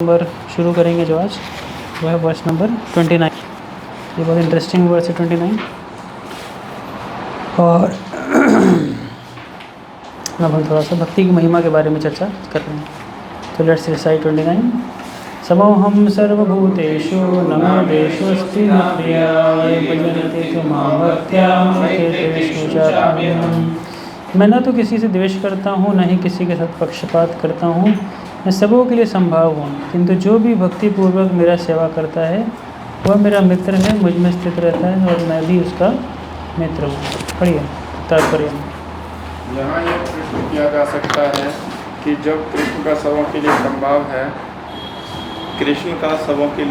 Number शुरू करेंगे जो आज वो है वर्स नंबर 29। ये बहुत इंटरेस्टिंग वर्स है 29। और अब हम थोड़ा सा भक्ति की महिमा के बारे में चर्चा कर रहे हैं। तो लेट्स रिसाइट 29। समोहम सर्वभूतेषु नमोदेशोऽस्ति न प्रियाय भजन्ते तु मां भक्त्या मम चाप्यहम्। मैं न तो किसी से द्वेष करता हूँ, न ही किसी के साथ पक्षपात करता हूँ। मैं सबों के लिए संभाव हूँ, किंतु जो भी भक्तिपूर्वक मेरा सेवा करता है वह मेरा मित्र है, मुझ में स्थित रहता है और मैं भी उसका मित्र हूँ। पढ़िए तात्पर्य। यहाँ यह प्रश्न किया जा सकता है कि जब कृष्ण का सबों के लिए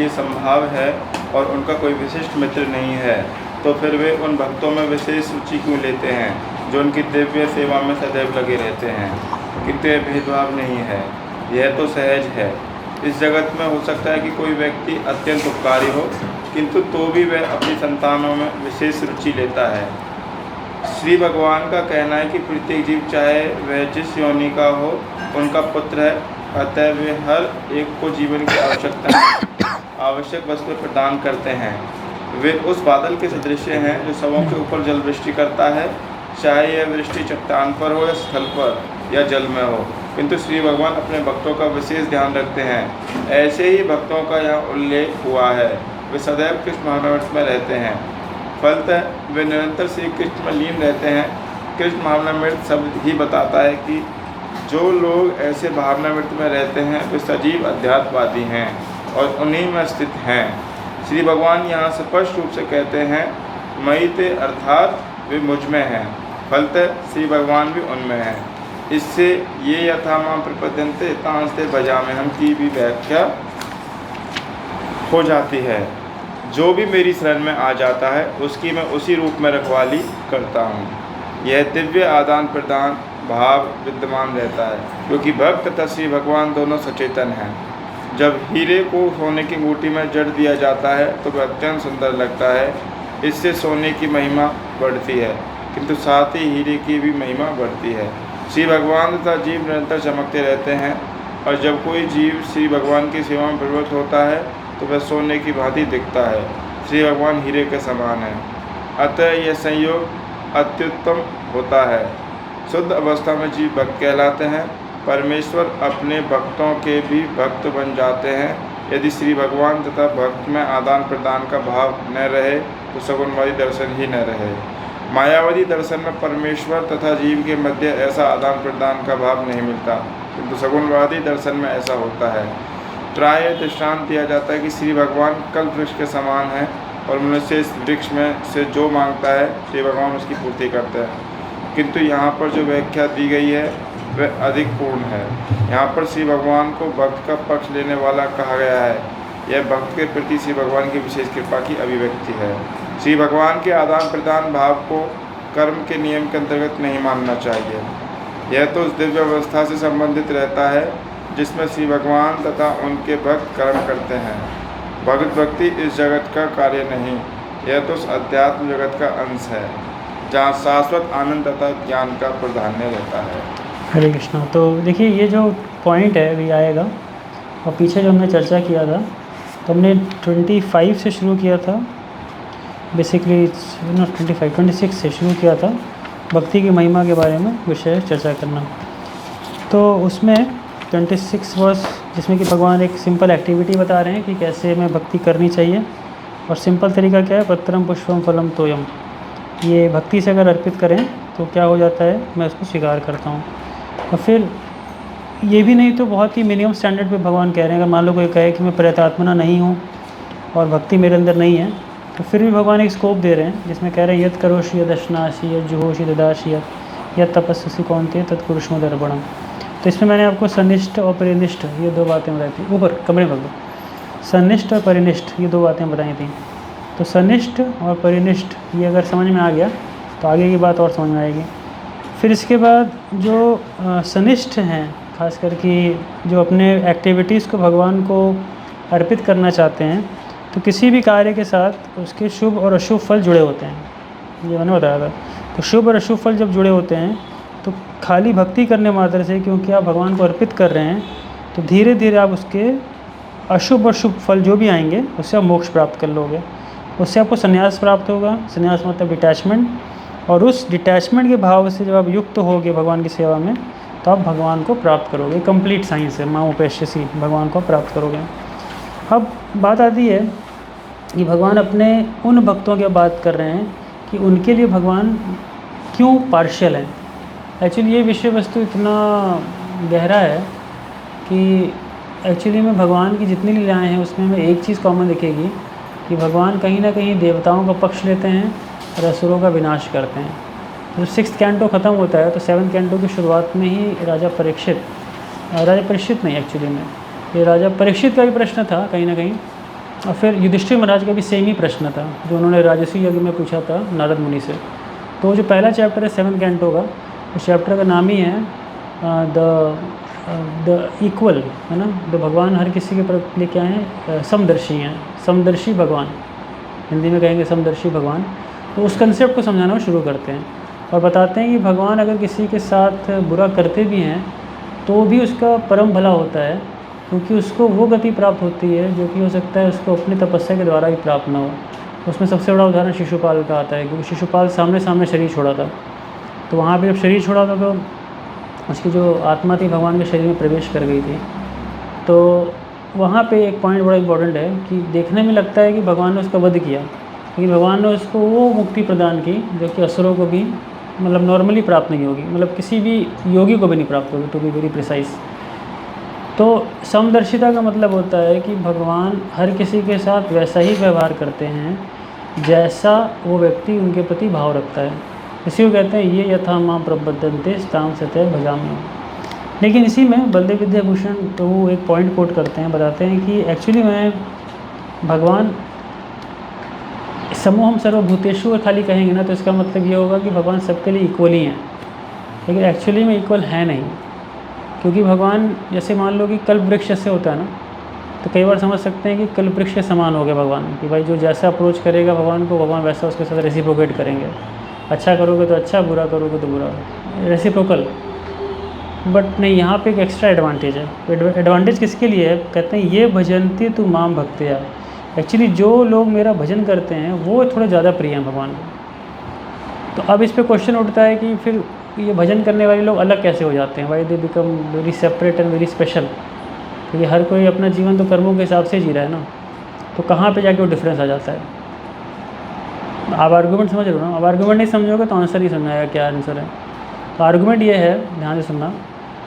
संभाव है और उनका कोई विशिष्ट मित्र नहीं है, तो फिर वे उन भक्तों में विशेष रुचि क्यों लेते हैं जो उनकी दिव्य सेवा में सदैव लगे रहते हैं। किंतु यह भेदभाव नहीं है, यह तो सहज है। इस जगत में हो सकता है कि कोई व्यक्ति अत्यंत उपकारी हो, किंतु तो भी वह अपनी संतानों में विशेष रुचि लेता है। श्री भगवान का कहना है कि प्रत्येक जीव चाहे वह जिस योनि का हो उनका पुत्र है, अतः वे हर एक को जीवन की आवश्यक वस्तु प्रदान करते हैं। वे उस बादल के सदृश हैं जो सबों के ऊपर जल वृष्टि करता है, चाहे यह वृष्टि चट्टान पर हो या स्थल पर या जल में हो। किंतु श्री भगवान अपने भक्तों का विशेष ध्यान रखते हैं। ऐसे ही भक्तों का यहाँ उल्लेख हुआ है, वे सदैव कृष्ण भावनामृत में रहते हैं। फलतः वे निरंतर श्री कृष्ण में लीन रहते हैं। कृष्ण भावनामृत शब्द ही बताता है कि जो लोग ऐसे भावनामृत में रहते हैं वे सजीव अध्यात्मवादी हैं और उन्हीं में स्थित हैं। श्री भगवान यहाँ स्पष्ट रूप से कहते हैं मयि ते, अर्थात वे मुझ में हैं। फलतः श्री भगवान भी उनमें हैं। इससे ये यथा मां प्रपद्यन्ते तांस्ते भजाम्यहम् की भी व्याख्या हो जाती है। जो भी मेरी शरण में आ जाता है उसकी मैं उसी रूप में रखवाली करता हूँ। यह दिव्य आदान प्रदान भाव विद्यमान रहता है, क्योंकि भक्त तथा श्री भगवान दोनों सचेतन हैं। जब हीरे को सोने की अंगूठी में जड़ दिया जाता है तो वह अत्यंत सुंदर लगता है। इससे सोने की महिमा बढ़ती है, किंतु साथ ही हीरे की भी महिमा बढ़ती है। श्री भगवान तथा जीव निरंतर चमकते रहते हैं, और जब कोई जीव श्री भगवान की सेवा में प्रवृत्त होता है तो वह सोने की भांति दिखता है। श्री भगवान हीरे के समान है, अतः यह संयोग अत्युत्तम होता है। शुद्ध अवस्था में जीव भक्त कहलाते हैं। परमेश्वर अपने भक्तों के भी भक्त बन जाते हैं। यदि श्री भगवान तथा भक्त में आदान प्रदान का भाव न रहे तो सगुणवादी दर्शन ही न रहे। मायावादी दर्शन में परमेश्वर तथा जीव के मध्य ऐसा आदान प्रदान का भाव नहीं मिलता, किंतु सगुणवादी दर्शन में ऐसा होता है। प्राय दृष्टांत दिया जाता है कि श्री भगवान कल्प वृक्ष के समान है और मनुष्य इस वृक्ष में से जो मांगता है श्री भगवान उसकी पूर्ति करते हैं। किंतु यहाँ पर जो व्याख्या दी गई है वह अधिक पूर्ण है। यहाँ पर श्री भगवान को भक्त का पक्ष लेने वाला कहा गया है। यह भक्त के प्रति श्री भगवान की विशेष कृपा की अभिव्यक्ति है। श्री भगवान के आदान प्रदान भाव को कर्म के नियम के अंतर्गत नहीं मानना चाहिए। यह तो उस दिव्य अवस्था से संबंधित रहता है जिसमें श्री भगवान तथा उनके भक्त कर्म करते हैं। भगत भक्ति इस जगत का कार्य नहीं, यह तो उस अध्यात्म जगत का अंश है जहाँ शाश्वत आनंद तथा ज्ञान का प्राधान्य रहता है। हरे कृष्णा। तो देखिए ये जो पॉइंट है अभी आएगा, और पीछे जो हमने चर्चा किया था तो हमने 25 से शुरू किया था, बेसिकली नॉट 26 से शुरू किया था भक्ति की महिमा के बारे में विषय चर्चा करना। तो उसमें 26 वर्स जिसमें कि भगवान एक सिंपल एक्टिविटी बता रहे हैं कि कैसे हमें भक्ति करनी चाहिए, और सिंपल तरीका क्या है, पत्रम पुष्पम फलम तोयम। ये भक्ति से अगर अर्पित करें तो क्या हो जाता है, मैं उसको स्वीकार करता हूँ। और फिर ये भी नहीं तो बहुत ही मिनिमम स्टैंडर्ड पे भगवान कह रहे हैं। अगर मान लो कोई कहे कि मैं प्रयतात्मना नहीं हूँ और भक्ति मेरे अंदर नहीं है, तो फिर भी भगवान एक स्कोप दे रहे हैं जिसमें कह रहे हैं यद करोषि यद अश्नासी यद जुहोषि ददासी यद तपस्वी कौनते तत्कुरुष्म दर्पणम। तो इसमें मैंने आपको सन्निष्ठ और परिनिष्ठ ये दो बातें बताई थी। ऊपर कमरे में सन्निष्ठ और परिनिष्ठ ये दो बातें बताई थी। तो सन्निष्ठ और परिनिष्ठ ये अगर समझ में आ गया तो आगे की बात और समझ में आएगी। फिर इसके बाद जो सन्निष्ठ हैं, खास करके जो अपने एक्टिविटीज़ को भगवान को अर्पित करना चाहते हैं, तो किसी भी कार्य के साथ उसके शुभ और अशुभ फल जुड़े होते हैं। ये मैंने बताया था। तो शुभ और अशुभ फल जब जुड़े होते हैं तो खाली भक्ति करने मात्र से, क्योंकि आप भगवान को अर्पित कर रहे हैं, तो धीरे धीरे आप उसके अशुभ और शुभ फल जो भी आएंगे उससे आप मोक्ष प्राप्त कर लोगे। उससे आपको संन्यास प्राप्त होगा। संन्यास मतलब डिटैचमेंट, और उस डिटैचमेंट के भाव से जब आप युक्त होगे भगवान की सेवा में तो आप भगवान को प्राप्त करोगे। कंप्लीट साइंस है, माँ उपेश्यसी, भगवान को प्राप्त करोगे। अब बात आती है कि भगवान अपने उन भक्तों की बात कर रहे हैं कि उनके लिए भगवान क्यों पार्शियल हैं। एक्चुअली ये विषय वस्तु इतना गहरा है कि एक्चुअली में भगवान की जितनी लीलाएँ हैं उसमें हमें एक चीज़ कॉमन दिखेगी कि भगवान कहीं ना कहीं देवताओं का पक्ष लेते हैं और असुरों का विनाश करते हैं। जब 6th कैंटो ख़त्म होता है तो 7th कैंटो की शुरुआत में ही राजा परीक्षित नहीं, एक्चुअली में ये राजा परीक्षित का भी प्रश्न था कहीं ना कहीं, और फिर युधिष्ठिर महाराज का भी सेम ही प्रश्न था जो उन्होंने राजसी यज्ञ में पूछा था नारद मुनि से। तो जो पहला चैप्टर है 7th कैंटो का, उस चैप्टर का नाम ही है द इक्वल, है ना। तो भगवान हर किसी के लिए क्या है, समदर्शी हैं, समदर्शी भगवान, हिंदी में कहेंगे समदर्शी भगवान। तो उस कंसेप्ट को समझाना शुरू करते हैं और बताते हैं कि भगवान अगर किसी के साथ बुरा करते भी हैं तो भी उसका परम भला होता है, क्योंकि उसको वो गति प्राप्त होती है जो कि हो सकता है उसको अपनी तपस्या के द्वारा भी प्राप्त ना हो। उसमें सबसे बड़ा उदाहरण शिशुपाल का आता है, क्योंकि शिशुपाल सामने सामने शरीर छोड़ा था। तो वहाँ पे जब शरीर छोड़ा था तो उसकी जो आत्मा थी भगवान के शरीर में प्रवेश कर गई थी। तो वहाँ पे एक पॉइंट बड़ा इम्पोर्टेंट है कि देखने में लगता है कि भगवान ने उसका वध किया, लेकिन भगवान ने उसको वो मुक्ति प्रदान की जो कि असुरों को भी मतलब नॉर्मली प्राप्त नहीं होगी, मतलब किसी भी योगी को भी नहीं प्राप्त होगी, टू बी वेरी प्रिसाइज। तो समदर्शिता का मतलब होता है कि भगवान हर किसी के साथ वैसा ही व्यवहार करते हैं जैसा वो व्यक्ति उनके प्रति भाव रखता है। इसी को कहते हैं ये यथा मां प्रबद्धन्ते तां सतः भजाम्यहम्। लेकिन इसी में बलदेव विद्याभूषण तो वो एक पॉइंट कोट करते हैं, बताते हैं कि एक्चुअली में भगवान समूहम सर्वभूतेषु और खाली कहेंगे ना तो इसका मतलब ये होगा कि भगवान सबके लिए इक्वल ही हैं, लेकिन एक्चुअली में इक्वल है नहीं। क्योंकि भगवान जैसे मान लो कि कल्प वृक्ष से होता है ना, तो कई बार समझ सकते हैं कि कल्प वृक्ष के समान हो गया भगवान, कि भाई जो जैसा अप्रोच करेगा भगवान को, भगवान वैसा उसके साथ रेसिप्रोकेट करेंगे। अच्छा करोगे तो अच्छा, बुरा करोगे तो बुरा, रेसिप्रोकल। बट नहीं, यहाँ पे एक एक्स्ट्रा एडवांटेज है। एडवांटेज किसके लिए है, कहते हैं ये भजन्ति तु माम भक्त्या। एक्चुअली जो लोग मेरा भजन करते हैं वो थोड़े ज़्यादा प्रिय हैं भगवान को। तो अब इस पे क्वेश्चन उठता है कि फिर ये भजन करने वाले लोग अलग कैसे हो जाते हैं, why they become very separate and very special. क्योंकि हर कोई अपना जीवन तो कर्मों के हिसाब से जी रहा है ना, तो कहाँ पे जाके वो डिफरेंस आ जाता है। आप आर्गूमेंट समझ रहे हो ना, अब आर्गूमेंट नहीं समझोगे तो आंसर ही समझाएगा क्या आंसर है। तो आर्गूमेंट ये है, ध्यान से सुनना,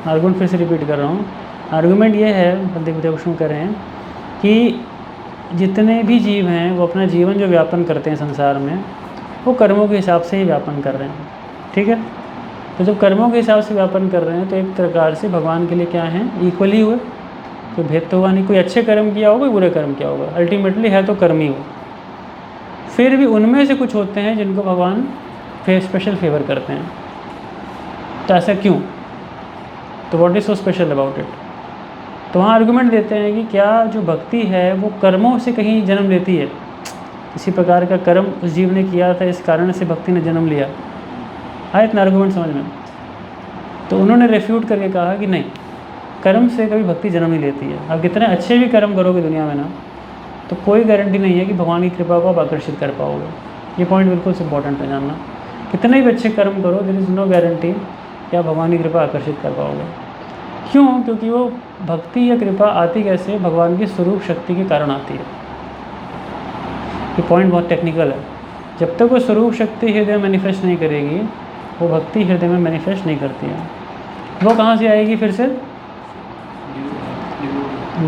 आर्गूमेंट फिर से रिपीट कर रहा हूँ। आर्गूमेंट ये है, बलदेव विद्याभूषण कह रहे हैं कि जितने भी जीव हैं वो अपना जीवन जो व्यापन करते हैं संसार में, वो कर्मों के हिसाब से ही व्यापन कर रहे हैं, ठीक है। तो जब कर्मों के हिसाब से व्यापन कर रहे हैं तो एक प्रकार से भगवान के लिए क्या है, इक्वल ही हुए, कोई भेद तो हुआ नहीं। कोई अच्छे कर्म किया होगा, कोई बुरे कर्म किया होगा, अल्टीमेटली है तो कर्म ही हो। फिर भी उनमें से कुछ होते हैं जिनको भगवान स्पेशल फेवर करते हैं। तो ऐसा क्यों, तो what is so special about it. तो वहाँ आर्गुमेंट देते हैं कि क्या जो भक्ति है वो कर्मों से कहीं जन्म लेती है, किसी प्रकार का कर्म उस जीव ने किया था, इस कारण से भक्ति ने जन्म लिया। आया इतना आर्गुमेंट समझ में। तो उन्होंने रेफ्यूट करके कहा कि नहीं, कर्म से कभी भक्ति जन्म नहीं लेती है। आप कितने अच्छे भी कर्म करोगे दुनिया में ना, तो कोई गारंटी नहीं है कि भगवान की कृपा को आप आकर्षित कर पाओगे। ये पॉइंट बिल्कुल इंपॉर्टेंट है जानना। कितने भी अच्छे कर्म करो, देयर इज़ नो गारंटी कि आप भगवान की कृपा आकर्षित कर पाओगे। क्यों, क्योंकि वो भक्ति या कृपा आती कैसे, भगवान की स्वरूप शक्ति के कारण आती है। ये पॉइंट बहुत टेक्निकल है। जब तक वो स्वरूप शक्ति हृदय में मैनिफेस्ट नहीं करेगी, वो भक्ति हृदय में मैनिफेस्ट नहीं करती है। वो कहाँ से आएगी, फिर से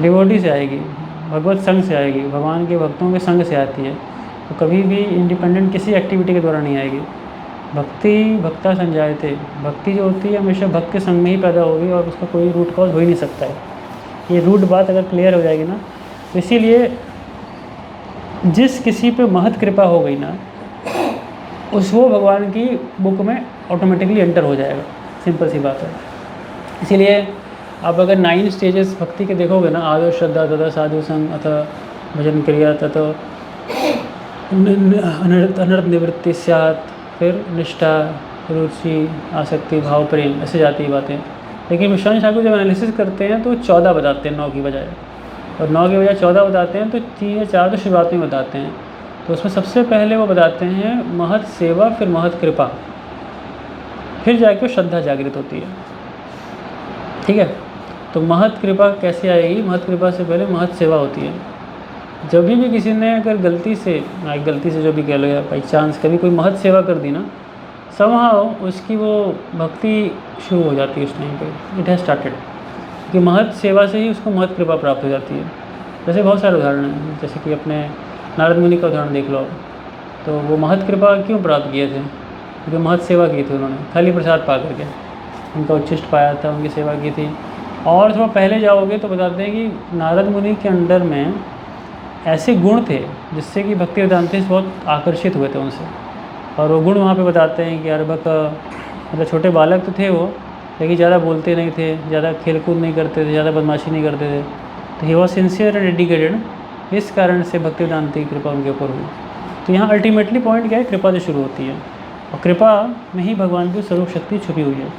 डिवोटी से आएगी, भगवत संग से आएगी, भगवान के भक्तों के संग से आती है। तो कभी भी इंडिपेंडेंट किसी एक्टिविटी के द्वारा नहीं आएगी। भक्ति भक्ता संजायते, भक्ति जो होती है हमेशा भक्त के संग में ही पैदा होगी और उसका कोई रूट कॉज हो ही नहीं सकता है। ये रूट बात अगर क्लियर हो जाएगी ना, तो इसीलिए जिस किसी पे महत कृपा हो गई ना, उस वो भगवान की बुक में ऑटोमेटिकली एंटर हो जाएगा। सिंपल सी बात है। इसीलिए आप अगर 9 स्टेजेस भक्ति के देखोगे ना, आदो श्रद्धा तथा साधु संग अथवा भजन क्रिया तथा अनर्थ निवृत्ति स्यात्, फिर निष्ठा, रुचि, आसक्ति, भाव, प्रेम, ऐसे जाती है बातें। लेकिन विश्वास ठाकुर जब एनालिसिस करते हैं तो 14 बताते हैं 9 की बजाय। और 9 के बजाय 14 बताते हैं तो 3 या 4 तो शुरुआत में बताते हैं। तो उसमें सबसे पहले वो बताते हैं महत सेवा, फिर महत कृपा, फिर जाके श्रद्धा जागृत होती है। ठीक है, तो महत कृपा कैसे आएगी? महत कृपा से पहले महत सेवा होती है। जब भी किसी ने अगर गलती से जो भी कह लो या बाई चांस कभी कोई महत सेवा कर दी ना, समहाउ उसकी वो भक्ति शुरू हो जाती है उस टाइम पे, इट हैज़ स्टार्टेड, कि महत सेवा से ही उसको महत कृपा प्राप्त हो जाती है। जैसे बहुत सारे उदाहरण हैं, जैसे कि अपने नारद मुनि का उदाहरण देख लो आप, तो वो महत कृपा क्यों प्राप्त किए थे? क्योंकि महत सेवा की थी उन्होंने, खाली प्रसाद पा करके, उनका उच्छिष्ट पाया था, उनकी सेवा की थी। और थोड़ा पहले जाओगे तो बताते हैं कि नारद मुनि के अंडर में ऐसे गुण थे जिससे कि भक्ति वेदांती बहुत आकर्षित हुए थे उनसे। और वो गुण वहाँ पे बताते हैं कि अर्भक, मतलब छोटे बालक तो थे वो, लेकिन ज़्यादा बोलते नहीं थे, ज़्यादा खेलकूद नहीं करते थे, ज़्यादा बदमाशी नहीं करते थे। तो he was sincere and dedicated, इस कारण से भक्ति वेदांती की कृपा उनके ऊपर हुई। तो यहाँ अल्टीमेटली पॉइंट क्या है? कृपा से शुरू होती है, और कृपा में ही भगवान की स्वरूप शक्ति छुपी हुई है।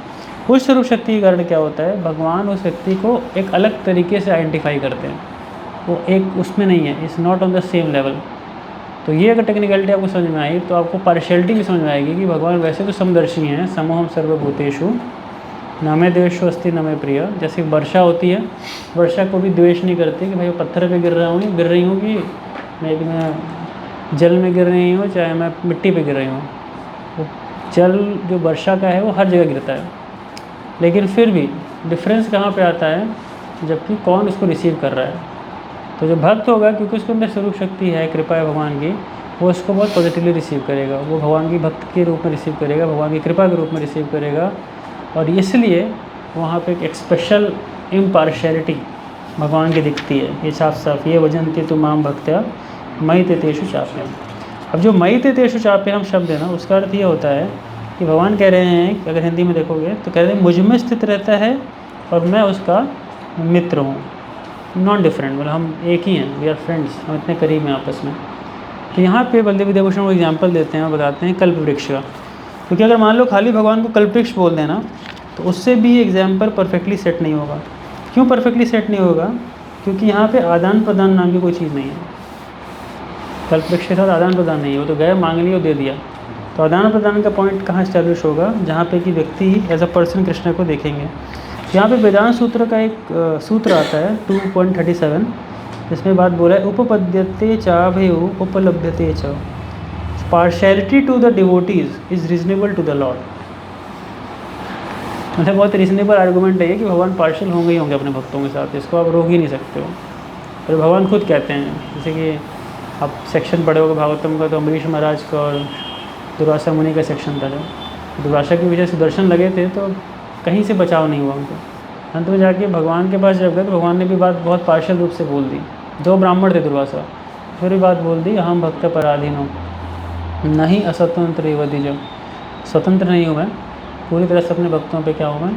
उस स्वरूप शक्ति के कारण क्या होता है? भगवान उस व्यक्ति को एक अलग तरीके से आइडेंटिफाई करते हैं, वो एक उसमें नहीं है, is not on the same level. तो ये अगर टेक्निकलिटी आपको समझ में आई तो आपको पार्शियलिटी भी समझ में आएगी कि भगवान वैसे तो समदर्शी हैं, समोहम सर्वभूतेषु न मे द्वेषो अस्ति न मे प्रिय। जैसे वर्षा होती है, वर्षा को भी द्वेष नहीं करती कि भाई पत्थर पे गिर रही हूँ कि मैं जल में गिर रही हूँ, चाहे मैं मिट्टी पे गिर रही हूँ। वो जल जो वर्षा का है वो हर जगह गिरता है, लेकिन फिर भी डिफरेंस कहाँ पे आता है? जबकि कौन उसको रिसीव कर रहा है। तो जो भक्त होगा, क्योंकि उसके अंदर स्वरूप शक्ति है, कृपा है भगवान की, वो उसको बहुत पॉजिटिवली रिसीव करेगा, वो भगवान की भक्त के रूप में रिसीव करेगा, भगवान की कृपा के रूप में रिसीव करेगा। और इसलिए वहाँ पे एक स्पेशल इम्पार्शियलिटी भगवान की दिखती है। ये साफ साफ ये वजंती तो माम भक्त्या मयि ते तेषु चाप्यहम्। अब जो मयि ते तेषु चाप्यहम् शब्द है ना, उसका अर्थ ये होता है कि भगवान कह रहे हैं कि अगर हिंदी में देखोगे तो कह रहे हैं मुझ में स्थित रहता है और मैं उसका मित्र हूँ, नॉन डिफरेंट, मतलब हम एक ही हैं, वी आर फ्रेंड्स, हम इतने करीब हैं आपस में। तो यहाँ पे बलदेव विद्याभूषण को एग्जाम्पल देते हैं और बताते हैं कल्प वृक्ष का। क्योंकि अगर मान लो खाली भगवान को कल्प वृक्ष बोल देना तो उससे भी एग्जाम्पल परफेक्टली सेट नहीं होगा। क्यों परफेक्टली सेट नहीं होगा? क्योंकि यहाँ पे आदान प्रदान नाम की कोई चीज़ नहीं है। कल्प वृक्ष के साथ आदान प्रदान नहीं है, वो तो गए मांग लिया और दे दिया। तो आदान प्रदान का पॉइंट कहाँ इस्टेब्लिश होगा? जहाँ पे कि व्यक्ति एज अ पर्सन कृष्ण को देखेंगे। यहाँ पे वेदांत सूत्र का एक सूत्र आता है 2.37, जिसमें बात बोला है उपपद्यते चाभयो उपलभ्यते च, partiality to the devotees is reasonable to the lord. मतलब बहुत रीजनेबल आर्गूमेंट है ये कि भगवान पार्शियल होंगे ही होंगे अपने भक्तों के साथ, इसको आप रोक ही नहीं सकते हो। और भगवान खुद कहते हैं, जैसे कि आप सेक्शन पढ़े होगा भागवतम का, तो अम्बरीश महाराज का और दुर्वासा मुनि का सेक्शन था। जब दुर्वासा की वजह से दर्शन लगे थे तो कहीं से बचाव नहीं हुआ उनको। अंत में जाके भगवान के पास जब गए तो भगवान ने भी बात बहुत पार्शियल रूप से बोल दी। 2 ब्राह्मण थे दुर्वासा, फिर भी बात बोल दी, अहम भक्त पराधीनो नहीं अस्वतंत्र वधिजम, स्वतंत्र नहीं हूँ मैं, पूरी तरह से अपने भक्तों पे क्या हूँ मैं?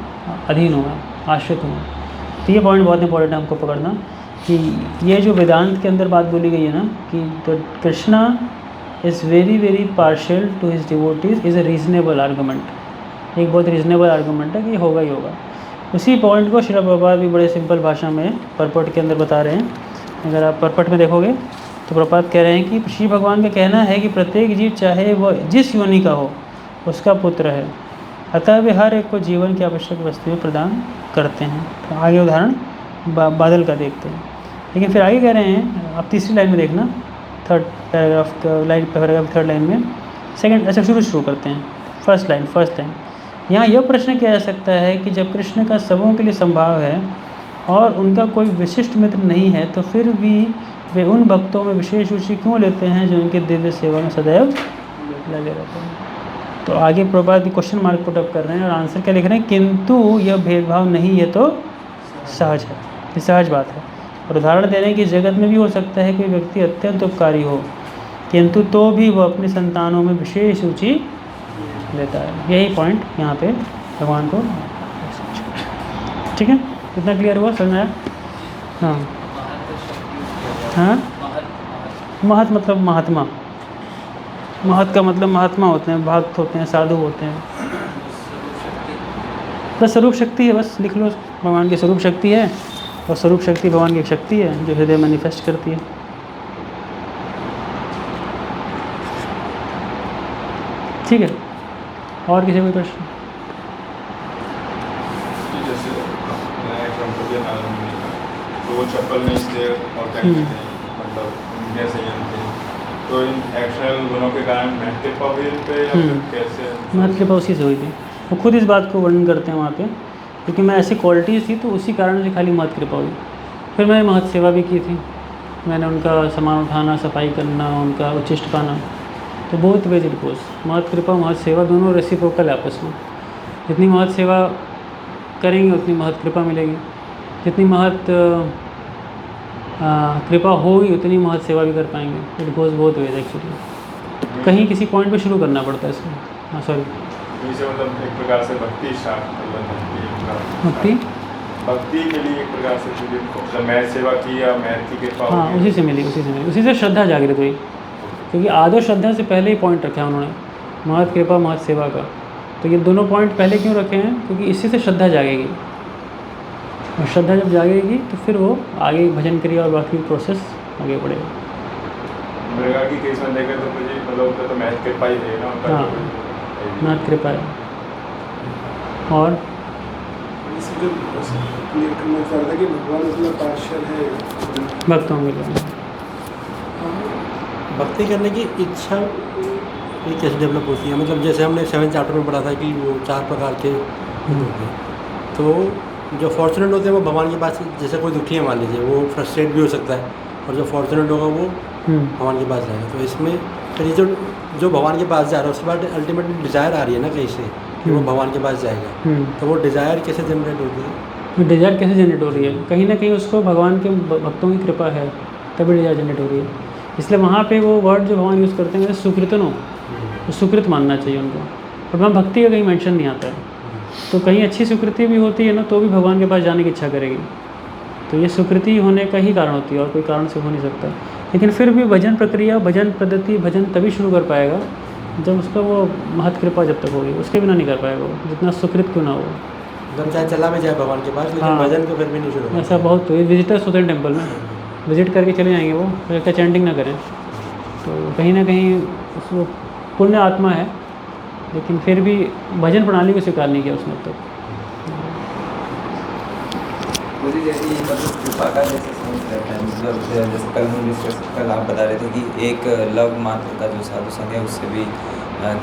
अधीन हूँ मैं, आश्रित हूँ। तो ये पॉइंट बहुत इंपॉर्टेंट है हमको पकड़ना, कि ये जो वेदांत के अंदर बात बोली गई है ना कि Krishna is very very partial two his devotees is a reasonable argument. एक बहुत रीजनेबल आर्गूमेंट है कि होगा ही होगा। उसी पॉइंट को श्रील प्रभुपाद भी बड़े सिंपल भाषा में परपट के अंदर बता रहे हैं। अगर आप परपट में देखोगे तो प्रभुपाद कह रहे हैं कि श्री भगवान का कहना है कि प्रत्येक जीव चाहे वह जिस योनि का हो उसका पुत्र है, अतः वे हर एक को जीवन की आवश्यक वस्तुएं प्रदान करते हैं। तो आगे उदाहरण बादल का देखते हैं। लेकिन फिर आगे कह रहे हैं, आप तीसरी लाइन में देखना, थर्ड पैराग्राफ थर्ड लाइन में, सेकंड अच्छा शुरू करते हैं फर्स्ट लाइन। यहाँ यह प्रश्न किया जा सकता है कि जब कृष्ण का सबों के लिए संभाव है और उनका कोई विशिष्ट मित्र नहीं है, तो फिर भी वे उन भक्तों में विशेष रुचि क्यों लेते हैं जो उनके दिव्य सेवा में सदैव लगे रहते हैं। तो आगे Prabhupada question mark put up कर रहे हैं और आंसर क्या लिख रहे हैं? किंतु यह भेदभाव नहीं है तो सहज है, ये सहज बात है। और उदाहरण दे रहे हैं कि जगत में भी हो सकता है कि व्यक्ति अत्यंत उपकारी हो, किंतु तो भी वह अपने संतानों में विशेष रुचि लेता है। यही पॉइंट यहाँ पे भगवान को, ठीक है, कितना क्लियर हुआ, समझ आया? हाँ, महत मतलब महात्मा, महत का मतलब महात्मा होते हैं, भक्त होते हैं, साधु होते हैं। बस स्वरूप शक्ति है, बस लिख लो, भगवान की स्वरूप शक्ति है और स्वरूप शक्ति भगवान की एक शक्ति है जो हृदय मैनिफेस्ट करती है। ठीक है, और किसी कोई प्रश्न? जैसे मैं गणपति नारायण जी का, तो वो चप्पल नहीं थे और कहीं नहीं, मतलब उनके संयम थे, तो इन एक्शनल गुणों के कारण महत कृपा हुई इन पे या फिर कैसे? महत कृपा उसी से हुई थी, वो खुद इस बात को वर्णन करते हैं वहाँ पे, क्योंकि मैं ऐसी क्वालिटीज़ थी तो उसी कारण से खाली महत कृपा हुई। फिर मैंने महत सेवा भी की थी, मैंने उनका सामान उठाना, सफाई करना, उनका उच्चिष्ट पाना, तो बहुत वेज इट गोज। महत कृपा महत सेवा दोनों रेसिप्रोकल है आपस में। जितनी महत सेवा करेंगे उतनी महत कृपा मिलेगी, जितनी महत कृपा होगी उतनी महत सेवा भी कर पाएंगे। It goes both ways actually. कहीं किसी पॉइंट पे शुरू करना पड़ता है इसमें। हाँ सॉरी, इसे मतलब एक प्रकार से भक्ति स्टार्ट, भक्ति भक्ति के लिए एक प्रकार से जब मैं सेवा की या मैं की कृपा हाँ होगी, उसी से मिली, उसी से श्रद्धा जागृत हुई, क्योंकि आदो श्रद्धा से पहले ही पॉइंट रखा है उन्होंने, महत कृपा महत सेवा का। तो ये दोनों पॉइंट पहले क्यों रखे हैं? क्योंकि इसी से श्रद्धा जागेगी, और श्रद्धा जब जागेगी तो फिर वो आगे भजन क्रिया और बाकी प्रोसेस आगे बढ़ेगा। मृगा की केस में देखें तो मुझे मतलब तो महत कृपा ही है ना उनका। हाँ, महत कृपा है। और क्लियर करना चाह रहा था कि भगवान अपना पार्षद है भक्तों के लिए। भक्ति करने की इच्छा ये कैसे डेवलप होती है? मतलब जैसे हमने 7th चैप्टर में पढ़ा था कि वो 4 प्रकार के होते हैं, तो जो फॉर्चुनेट होते हैं वो भगवान के पास, जैसे कोई दुखी है मान लीजिए, वो फ्रस्ट्रेट भी हो सकता है, और जो फॉर्चुनेट होगा वो भगवान के पास जाएगा। तो इसमें फिर ये जो भगवान के पास जा रहा है उसके बाद अल्टीमेटली डिज़ायर आ रही है ना कहीं से कि वो भगवान के पास जाएगा, तो वो डिज़ायर कैसे जनरेट होती है? डिज़ायर कैसे जनरेट हो रही है? कहीं ना कहीं उसको भगवान के भक्तों की कृपा है तभी डिज़ायर जनरेट हो रही है। इसलिए वहाँ पे वो वर्ड जो भगवान यूज़ करते हैं सुकृतनो, तो सुकृत मानना चाहिए उनको। और वहाँ भक्ति का कहीं मेंशन नहीं आता है, तो कहीं अच्छी सुकृति भी होती है ना तो भी भगवान के पास जाने की इच्छा करेगी। तो ये सुकृति होने का ही कारण होती है, और कोई कारण से हो नहीं सकता। लेकिन फिर भी भजन प्रक्रिया, भजन पद्धति, भजन तभी शुरू कर पाएगा जब उसका वो महत कृपा जब तक होगी, उसके बिना नहीं कर पाएगा वो, जितना सुकृत क्यों ना हो। जब चाहे चला भी जाए भगवान के पास, लेकिन हाँ, भजन तो फिर भी नहीं शुरू होगा। ऐसा बहुत विजिटर्स होते हैं टेम्पल में, विजिट करके चले जाएंगे वो, फिर लगता चैंटिंग ना करें, तो कहीं ना कहीं उसको पुण्य आत्मा है, लेकिन फिर भी भजन प्रणाली को स्वीकार नहीं किया उसने अब तक। मुझे जैसे मतलब कृपा का जैसे समझ रहता है, मतलब जैसे कल आप बता रहे थे कि एक लव मात्र का जो साधु संग है उससे भी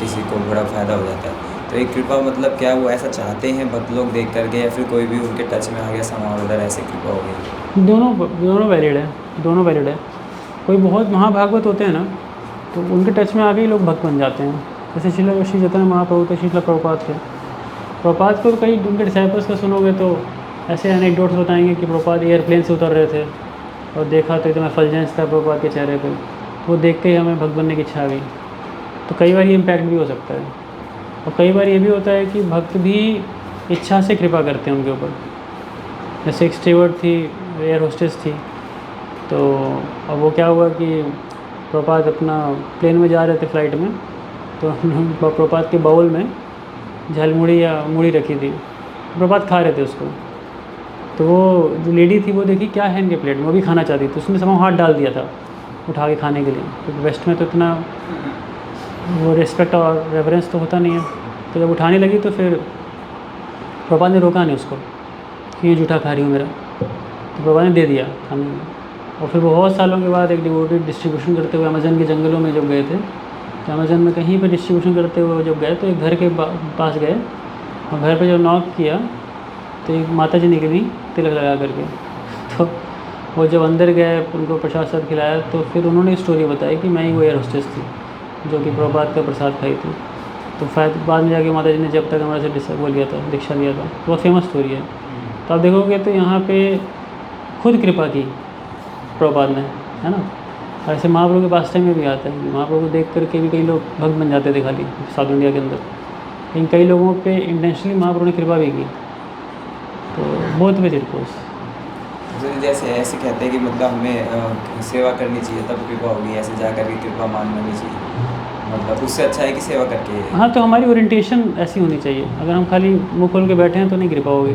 किसी को बड़ा फ़ायदा हो जाता है। तो एक कृपा मतलब क्या वो ऐसा चाहते हैं भक्त लोग देख करके, या फिर कोई भी उनके टच में आ गया समाज उधर ऐसे कृपा हो गई? दोनों वैलिड है, दोनों वैलिड है। कोई बहुत महाभागवत होते हैं ना, तो उनके टच में आ गए लोग भक्त बन जाते हैं। जैसे श्री चैतन्य महाप्रभु थे, श्रील प्रभुपाद थे। प्रभुपाद को कई उनके डिसाइपल्स का सुनोगे तो ऐसे एनेक्डोट्स बताएंगे कि प्रभुपाद एयरप्लेन से उतर रहे थे और देखा तो एकदम एफल्जेंस था प्रभुपाद के चेहरे पे, वो देख के ही हमें भक्त बनने की इच्छा आ गई। तो कई बार ये इम्पैक्ट भी हो सकता है, और कई बार ये भी होता है कि भक्त भी इच्छा से कृपा करते हैं उनके ऊपर। जैसे एक स्टीवर्ड थी, एयर होस्टेस थी, तो अब वो क्या हुआ कि प्रभुपाद अपना प्लेन में जा रहे थे फ्लाइट में, तो प्रभुपाद के बाउल में झालमुड़ी या मूढ़ी रखी थी, प्रभुपाद खा रहे थे उसको। तो वो जो लेडी थी वो देखी क्या है इनके प्लेट में, वो भी खाना चाहती थी, उसने समां हाथ डाल दिया था उठा के खाने के लिए, क्योंकि वेस्ट में तो इतना वो रिस्पेक्ट और रेफरेंस तो होता नहीं है। तो जब उठाने लगी तो फिर प्रभुपाद ने रोका नहीं उसको कि ये जूठा खा रही हूँ मेरा, तो प्रभुपाद ने दे दिया खाने में। और फिर बहुत सालों के बाद एक डिवोटी डिस्ट्रीब्यूशन करते हुए अमेज़न के जंगलों में जब गए थे, तो अमेज़न में कहीं पर डिस्ट्रीब्यूशन करते हुए जब गए तो एक घर के पास गए, और घर पे जब नॉक किया तो एक माता जी निकली तिलक लगा करके। तो वो जब अंदर गए, उनको प्रसाद सब खिलाया, तो फिर उन्होंने स्टोरी बताई कि मैं ही वो एयर होस्टेस थी जो कि प्रभुपाद का प्रसाद खाई थी। तो बाद में जाके माता जी ने जब तक हमारे से वो लिया था, दीक्षा लिया था। बहुत फेमस स्टोरी है। तो आप देखोगे तो यहाँ पे खुद कृपा की प्रभुपाद ने, है ना। ऐसे महाप्रभु के पास टाइम में भी आता है कि महाप्रभु को देख करके भी कई लोग भक्त बन जाते थे खाली साउथ इंडिया के अंदर, लेकिन कई लोगों पे इंटेंशनली महाप्रभु ने कृपा भी की। तो बहुत वेरी कोर्स जैसे ऐसे कहते हैं कि मतलब हमें सेवा करनी चाहिए तब कृपा होगी, ऐसे जा करके कृपा मानना नहीं चाहिए, मतलब उससे अच्छा है कि सेवा करके। हाँ, तो हमारी ओरिएंटेशन ऐसी होनी चाहिए। अगर हम खाली मुँह खोल के बैठे हैं तो नहीं कृपा होगी।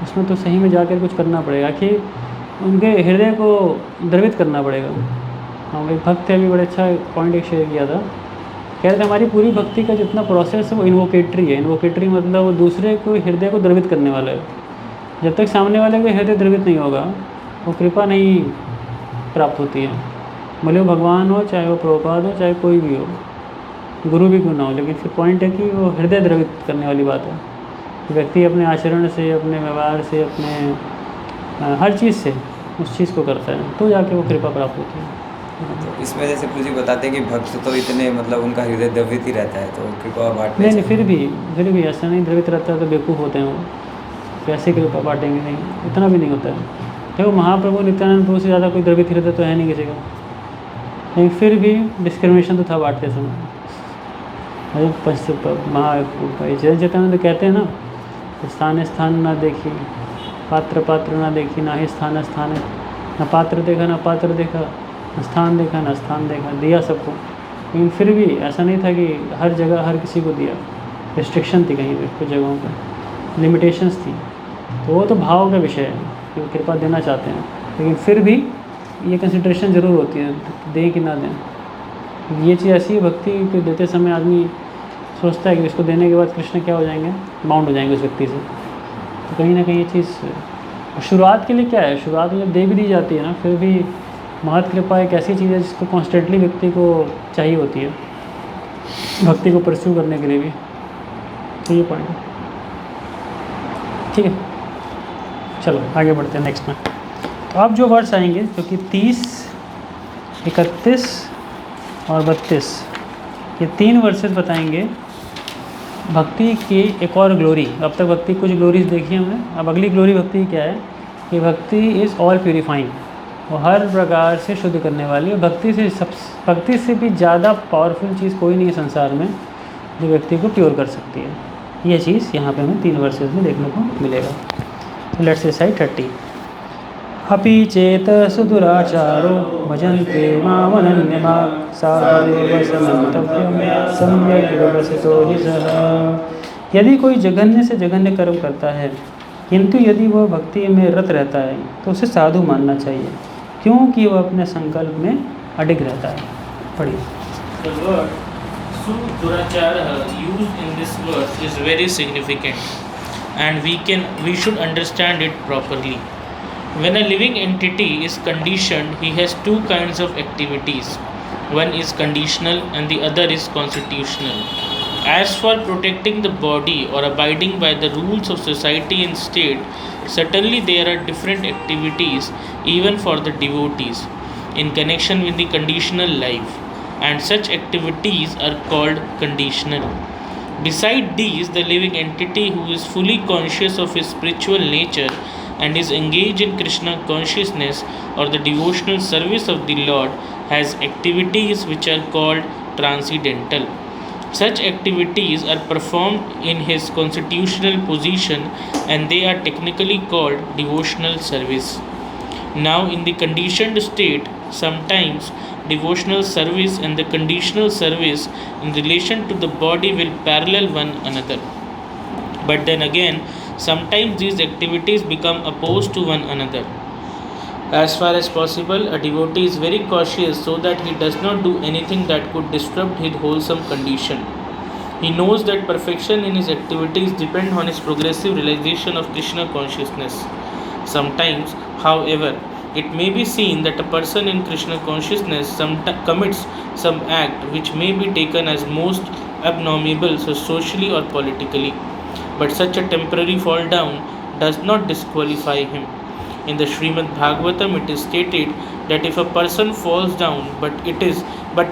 उसमें तो सही में जाकर कुछ करना पड़ेगा कि उनके हृदय को द्रवित करना पड़ेगा। हाँ, एक भक्त थे, अभी बड़ा अच्छा पॉइंट एक शेयर किया था, कह रहे थे हमारी पूरी भक्ति का जितना प्रोसेस है वो इन्वोकेटरी है। इन्वोकेटरी मतलब वो दूसरे को हृदय को द्रवित करने वाला है। जब तक सामने वाले का हृदय द्रवित नहीं होगा वो कृपा नहीं प्राप्त होती है। भले वो भगवान हो, चाहे वो प्रभुपाद हो, चाहे कोई भी हो, गुरु भी क्यों ना हो, लेकिन फिर पॉइंट है कि वो हृदय द्रवित करने वाली बात है। व्यक्ति अपने आचरण से, अपने व्यवहार से, अपने हर चीज़ से उस चीज़ को करता है तो जाके वो कृपा प्राप्त होती है। तो इसमें जैसे कुछ ही बताते हैं कि भक्त तो इतने मतलब उनका हृदय द्रवित ही रहता है, तो कृपा बांटने नहीं, फिर भी ऐसा नहीं द्रवित रहता है तो बेवकूफ़ होते हैं वो, कैसे कृपा बांटेंगे, नहीं इतना भी नहीं होता है। देखो महाप्रभु नित्यानंद प्रभु से ज़्यादा कोई द्रवित हृदय तो है नहीं किसी का, लेकिन फिर भी डिस्क्रिमिनेशन तो था बांटते समय। जैन चैतन्य तो कहते हैं ना, स्थान स्थान ना देखी, पात्र पात्र ना देखी, ना ही स्थान स्थान, न पात्र देखा ना पात्र देखा, न स्थान देखा ना स्थान देखा, दिया सबको, लेकिन फिर भी ऐसा नहीं था कि हर जगह हर किसी को दिया। रिस्ट्रिक्शन थी कहीं पे, कुछ जगहों पर लिमिटेशंस थी। तो वो तो भाव का विषय है कि वो कृपा देना चाहते हैं, लेकिन फिर भी ये कंसिडरेशन ज़रूर होती है, दें कि ना दें। ये चीज़ ऐसी है, भक्ति को देते समय आदमी सोचता है कि इसको देने के बाद कृष्ण क्या हो जाएंगे, बाउंड हो जाएंगे उस व्यक्ति से। तो कहीं ना कहीं ये चीज़ शुरुआत के लिए क्या है, शुरुआत में जब दे भी दी जाती है ना, फिर भी महत कृपा एक ऐसी चीज़ है जिसको कॉन्स्टेंटली व्यक्ति को चाहिए होती है भक्ति को परस्यू करने के लिए भी। तो ये पॉइंट है, ठीक है। चलो आगे बढ़ते हैं नेक्स्ट में। तो अब जो वर्ड्स आएंगे जो कि 30, 31 और 32, ये 3 वर्सेस बताएंगे भक्ति की एक और ग्लोरी। अब तक भक्ति कुछ ग्लोरीज देखी हमने, अब अगली ग्लोरी भक्ति की क्या है कि भक्ति इज़ ऑल प्यूरीफाइंग, वो हर प्रकार से शुद्ध करने वाली है। भक्ति से भी ज़्यादा पावरफुल चीज़ कोई नहीं है संसार में जो व्यक्ति को प्योर कर सकती है। ये चीज़ यहाँ पे हमें 3 वर्सेस में देखने को मिलेगा। तो लेट्स रिसाइट 30। अपि चेत सुदुराचारो भजन्ते मामनन्यभाक् साधुरेव समन्तव्यं सम्यक् व्यवसितो हि सः। यदि कोई जघन्य से जघन्य कर्म करता है किंतु यदि वह भक्ति में रत रहता है तो उसे साधु मानना चाहिए, क्योंकि वह अपने संकल्प में अडिग रहता है। पढ़िए। The word sudurachara used in this verse is very significant, and we should understand it properly. When a living entity is conditioned, he has 2 kinds of activities. One is conditional and the other is constitutional. As for protecting the body or abiding by the rules of society and state, certainly there are different activities even for the devotees in connection with the conditional life, and such activities are called conditional. Beside these, the living entity who is fully conscious of his spiritual nature and is engaged in Krishna consciousness or the devotional service of the Lord has activities which are called transcendental. Such activities are performed in his constitutional position and they are technically called devotional service. Now, in the conditioned state, sometimes devotional service and the conditional service in relation to the body will parallel one another. But then again, sometimes these activities become opposed to one another. As far as possible, a devotee is very cautious so that he does not do anything that could disrupt his wholesome condition. He knows that perfection in his activities depend on his progressive realization of Krishna consciousness. Sometimes, however, it may be seen that a person in Krishna consciousness commits some act which may be taken as most abominable socially or politically. But such a temporary fall down does not disqualify him. In the Srimad Bhagavatam, it is stated that if a person falls down but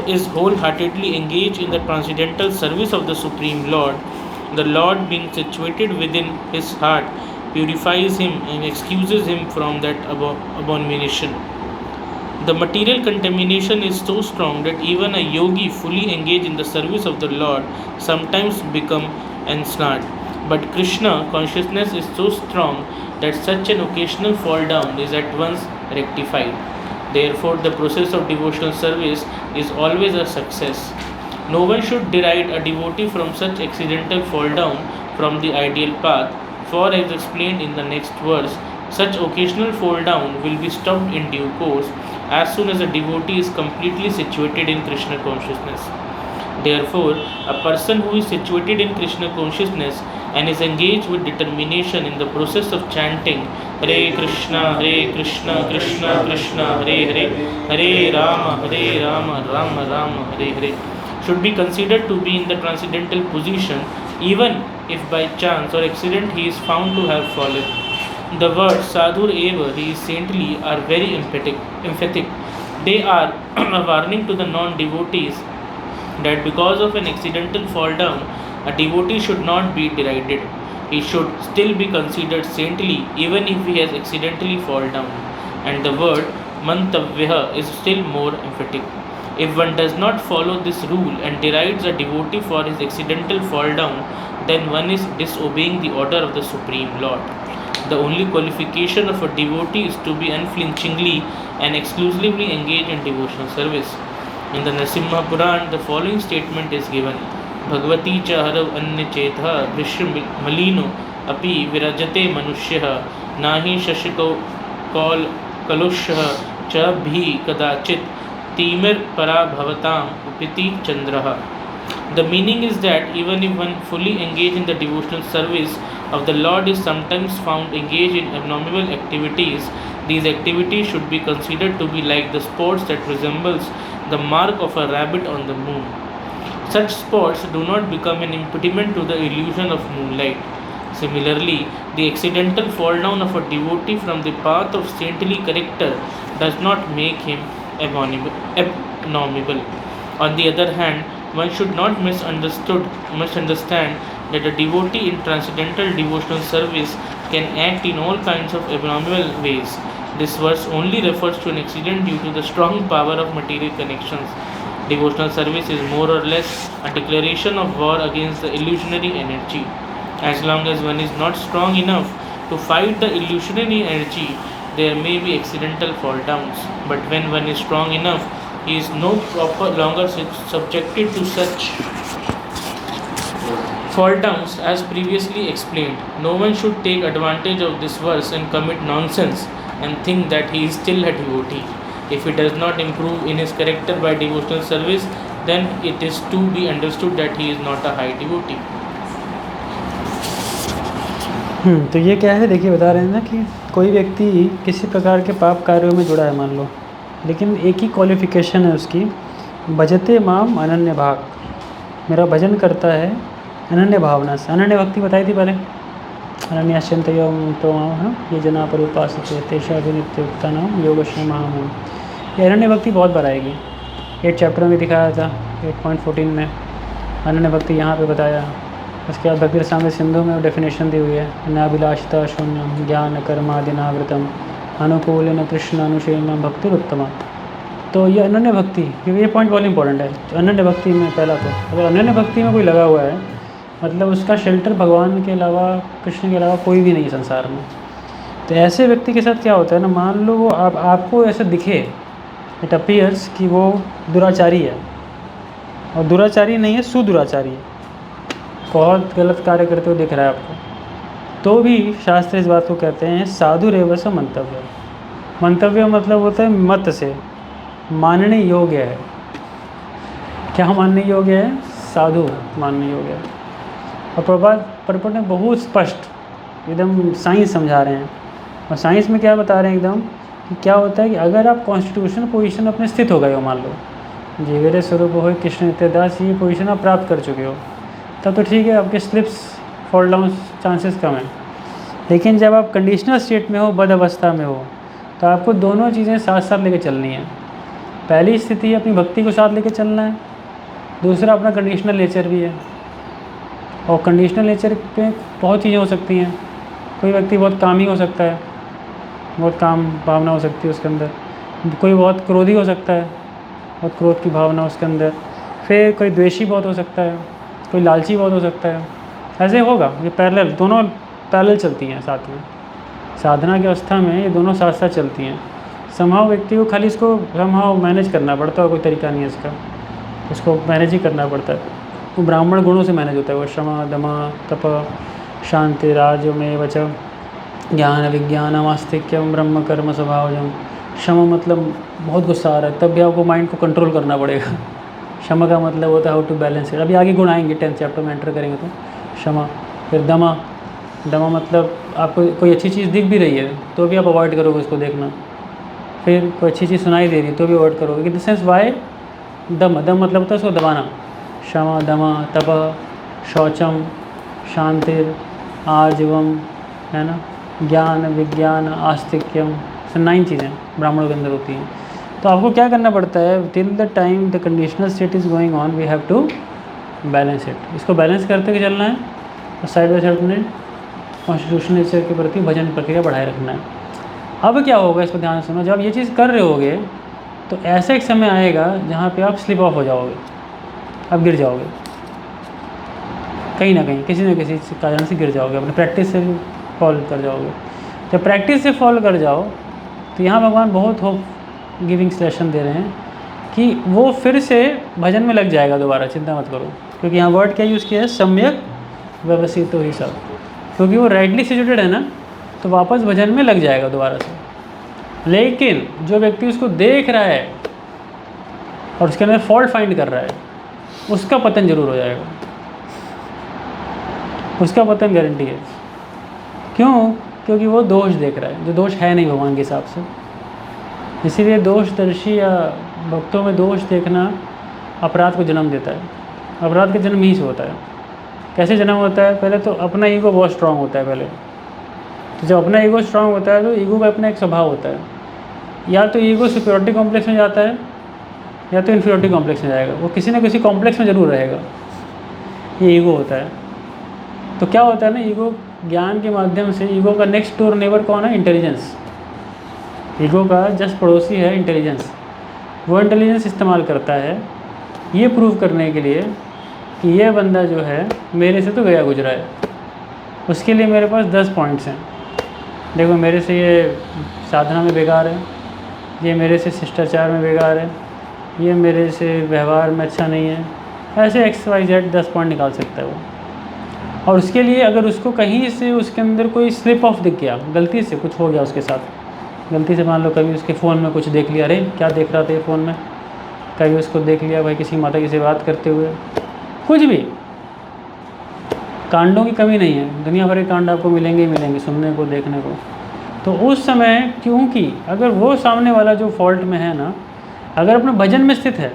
is wholeheartedly engaged in the transcendental service of the Supreme Lord, the Lord, being situated within his heart, purifies him and excuses him from that abomination. The material contamination is so strong that even a yogi fully engaged in the service of the Lord sometimes become ensnared. But Krishna consciousness is so strong that such an occasional fall down is at once rectified. Therefore, the process of devotional service is always a success. No one should deride a devotee from such accidental fall down from the ideal path, For as explained in the next verse, such occasional fall down will be stopped in due course as soon as a devotee is completely situated in Krishna consciousness. Therefore, a person who is situated in Krishna consciousness and is engaged with determination in the process of chanting Hare Krishna, Krishna Krishna, Hare Hare, Hare Rama, Rama Rama, Hare Hare, should be considered to be in the transcendental position, even if by chance or accident he is found to have fallen. The words Sadhur Eva, he is saintly, are very emphatic. They are a warning to the non-devotees that because of an accidental fall down, a devotee should not be derided. He should still be considered saintly even if he has accidentally fall down. And the word Mantavya is still more emphatic. If one does not follow this rule and derides a devotee for his accidental fall down, then one is disobeying the order of the Supreme Lord. The only qualification of a devotee is to be unflinchingly and exclusively engaged in devotional service. In the Narasimha Puran, the following statement is given: Bhagavati cha harav anya chetha dhrishya malino api virajate manushya nahi shashiko kol kalushya cha bhi kadachit timir para bhavatam upiti chandraha. The meaning is that even if one fully engaged in the devotional service of the Lord is sometimes found engaged in abnormal activities, these activities should be considered to be like the spots that resembles the mark of a rabbit on the moon. Such spots do not become an impediment to the illusion of moonlight. Similarly, the accidental fall down of a devotee from the path of saintly character does not make him abnormal. On the other hand, one should not misunderstand that a devotee in transcendental devotional service can act in all kinds of abnormal ways. This verse only refers to an accident due to the strong power of material connections. Devotional service is more or less a declaration of war against the illusionary energy. As long as one is not strong enough to fight the illusionary energy, there may be accidental fall downs. But when one is strong enough, he is no longer subjected to such fall downs as previously explained. No one should take advantage of this verse and commit nonsense and think that he is still a devotee. If he does not improve in his character by devotional service, then it is to be understood that he is not a high devotee. तो ये क्या है, देखिए बता रहे हैं ना कि कोई व्यक्ति किसी प्रकार के पाप कार्यों में जुड़ा है मान लो, लेकिन एक ही क्वालिफिकेशन है उसकी, भजते माम अनन्य भाग, मेरा भजन करता है अनन्य भावना से। अनन्य भक्ति बताई थी पहले, अनन्याश्चंत योग तो ये जना पर उपासित तेषा भी नित्युक्ता नाम योगश्रम महामूल। ये अनन्य भक्ति बहुत बार आएगी, 8 चैप्टर में दिखाया था, 8.14 में अनन्य भक्ति यहाँ पे बताया। उसके बाद भक्ति रसामृत सिंधु में डेफिनेशन दी हुई है, अनाभिलाषिता शून्यम ज्ञान कर्मादिनावृतम अनुकूलन कृष्ण अनुशीलनम भक्ति उत्तमा। तो ये अनन्य भक्ति, क्योंकि ये पॉइंट बहुत इंपॉर्टेंट है। तो अनन्य भक्ति में पहला तो अगर अनन्य भक्ति में कोई लगा हुआ है, मतलब उसका शेल्टर भगवान के अलावा, कृष्ण के अलावा कोई भी नहीं है संसार में। तो ऐसे व्यक्ति के साथ क्या होता है ना, मान लो वो आपको ऐसे दिखे, इट अपीयर्स कि वो दुराचारी है, और दुराचारी नहीं है, सुदुराचारी है, बहुत गलत कार्य करते हुए दिख रहा है आपको, तो भी शास्त्र इस बात को कहते हैं साधु रेव स मंतव्य। मंतव्य मतलब होता है मत से, मानने योग्य है। क्या मानने योग्य है? साधु मानने योग्य है। और प्रभुपाद ने बहुत स्पष्ट एकदम साइंस समझा रहे हैं, और साइंस में क्या बता रहे हैं एकदम कि क्या होता है कि अगर आप कॉन्स्टिट्यूशनल पोजीशन अपने स्थित हो गए हो, मान लो जीवेरे स्वरूप हो कृष्ण नित्यदास, ये पोजीशन आप प्राप्त कर चुके हो, तब तो ठीक है, आपके स्लिप्स फॉल डाउन चांसेस कम हैं। लेकिन जब आप कंडीशनल स्टेट में हो, बद अवस्था में हो, तो आपको दोनों चीज़ें साथ साथ लेके चलनी है। पहली स्थिति अपनी भक्ति को साथ लेके चलना है, दूसरा अपना कंडीशनल नेचर भी है। और कंडीशनल नेचर पे बहुत चीज़ें हो सकती हैं। कोई व्यक्ति बहुत कामी हो सकता है, बहुत काम भावना हो सकती है उसके अंदर, कोई बहुत क्रोधी हो सकता है, बहुत क्रोध की भावना उसके अंदर, फिर कोई द्वेषी बहुत हो सकता है, कोई लालची बहुत हो सकता है। ऐसे होगा, ये पैरेलल, दोनों पैरेलल चलती हैं साथ में। साधना की अवस्था में ये दोनों साथ साथ चलती हैं। समहाव व्यक्ति को खाली इसको समहाव मैनेज करना पड़ता है, कोई तरीका नहीं है इसका, इसको मैनेज ही करना पड़ता है। वो ब्राह्मण गुणों से मैनेज होता है, वो क्षमा दमा तप शांतिराजमेव च ज्ञान विज्ञानम आस्तिक्यम ब्रह्म कर्म स्वभावजम। क्षमा मतलब बहुत गुस्सा आ रहा है, तब भी आपको माइंड को कंट्रोल करना पड़ेगा। क्षमा का मतलब होता है हाउ टू बैलेंस इट। अभी आगे गुण आएंगे 10th चैप्टर में एंटर करेंगे तो क्षमा। फिर दमा, दमा मतलब आपको कोई अच्छी चीज़ दिख भी रही है तो भी आप अवॉइड करोगे उसको देखना। फिर कोई अच्छी चीज़ सुनाई दे रही है तो भी अवॉइड करोगे। इन द सेंस वाई दम, दम मतलब होता है उसको दबाना। क्षमा, दमा, तप, शौचम, शांतिर, आजीवम, है ना, ज्ञान विज्ञान आस्तिक्यम, 9 चीज़ें ब्राह्मणों के अंदर होती हैं। तो आपको क्या करना पड़ता है, till the time the conditional state is going on we have to balance it. इसको बैलेंस करते हुए चलना है और साइड बाई साइड अपने कॉन्स्टिट्यूशनल नेचर के प्रति भजन प्रक्रिया बढ़ाए रखना है। अब क्या होगा, इसको ध्यान सुनो, जब ये चीज़ कर रहे होगे तो ऐसा एक समय आएगा जहाँ पे आप स्लिप ऑफ हो जाओगे, आप गिर जाओगे कहीं ना कहीं, किसी न किसी कारण से गिर जाओगे, अपने प्रैक्टिस से फॉल कर जाओगे। जब प्रैक्टिस से फॉल कर जाओ तो यहाँ भगवान बहुत होप गिविंग सेशन दे रहे हैं कि वो फिर से भजन में लग जाएगा दोबारा, चिंता मत करो। क्योंकि यहाँ वर्ड क्या यूज़ किया है, सम्यक व्यवस्थित ही सब, क्योंकि वो राइटली सिचुएटेड है ना, तो वापस भजन में लग जाएगा दोबारा से। लेकिन जो व्यक्ति उसको देख रहा है और उसके अंदर फॉल्ट फाइंड कर रहा है, उसका पतन जरूर हो जाएगा, उसका पतन गारंटी है। क्यों? क्योंकि वो दोष देख रहा है जो दोष है नहीं भगवान के हिसाब से। इसीलिए दोषदर्शी या भक्तों में दोष देखना अपराध को जन्म देता है। अपराध का जन्म ही से होता है। कैसे जन्म होता है? पहले तो अपना ईगो बहुत स्ट्रांग होता है पहले। तो जब अपना ईगो स्ट्रांग होता है तो ईगो का अपना एक स्वभाव होता है, या तो ईगो सुपीरियरिटी कॉम्प्लेक्स में जाता है या तो इन्फीरियरिटी कॉम्प्लेक्स में जाएगा। वो किसी न किसी कॉम्प्लेक्स में ज़रूर रहेगा, ये ईगो होता है। तो क्या होता है ना, ईगो ज्ञान के माध्यम से, ईगो का नेक्स्ट डोर नेबर कौन है? इंटेलिजेंस। ईगो का जस्ट पड़ोसी है इंटेलिजेंस। वो इंटेलिजेंस इस्तेमाल करता है ये प्रूव करने के लिए कि ये बंदा जो है मेरे से तो गया गुजरा है, उसके लिए मेरे पास 10 पॉइंट्स हैं। देखो मेरे से ये साधना में बेकार है, ये मेरे से शिष्टाचार में बेकार है, ये मेरे से व्यवहार में अच्छा नहीं है, ऐसे XYZ 10 पॉइंट निकाल सकता है वो। और उसके लिए अगर उसको कहीं से उसके अंदर कोई स्लिप ऑफ दिख गया, गलती से कुछ हो गया उसके साथ, गलती से मान लो कभी उसके फ़ोन में कुछ देख लिया, अरे क्या देख रहा था ये फ़ोन में, कभी उसको देख लिया भाई किसी माता की से बात करते हुए, कुछ भी, कांडों की कमी नहीं है, दुनिया भर के कांड आपको मिलेंगे ही मिलेंगे सुनने को, देखने को। तो उस समय क्योंकि अगर वो सामने वाला जो फॉल्ट में है ना, अगर अपने भजन में स्थित है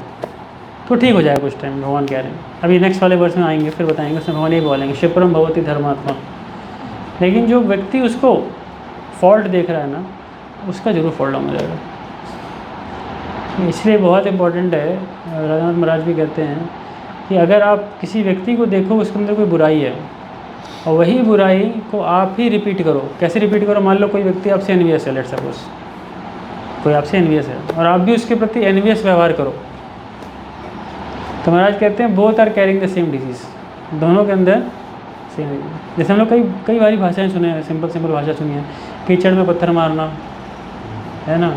तो ठीक हो जाएगा कुछ टाइम, भगवान कह रहे हैं। अभी नेक्स्ट वाले वर्ष में आएंगे फिर बताएंगे, उसमें भगवान ये बोलेंगे शिवपरम भगवती धर्मात्मा। लेकिन जो व्यक्ति उसको फॉल्ट देख रहा है ना, उसका जरूर फॉल्ट डाउन हो जाएगा। इसलिए बहुत इम्पोर्टेंट है, राजनाथ महाराज भी कहते हैं कि अगर आप किसी व्यक्ति को देखो उसके अंदर कोई बुराई है और वही बुराई को आप ही रिपीट करो। कैसे रिपीट करो? मान लो कोई व्यक्ति आपसे एनवियस है, लेट सपोज कोई आपसे एनवियस है और आप भी उसके प्रति एनवियस व्यवहार करो, तो महाराज कहते हैं both are carrying the same disease, दोनों के अंदर सेम। जैसे हम लोग कई बारी भाषाएं सुने हैं, सिंपल भाषा सुनी है, कीचड़ में पत्थर मारना, है ना,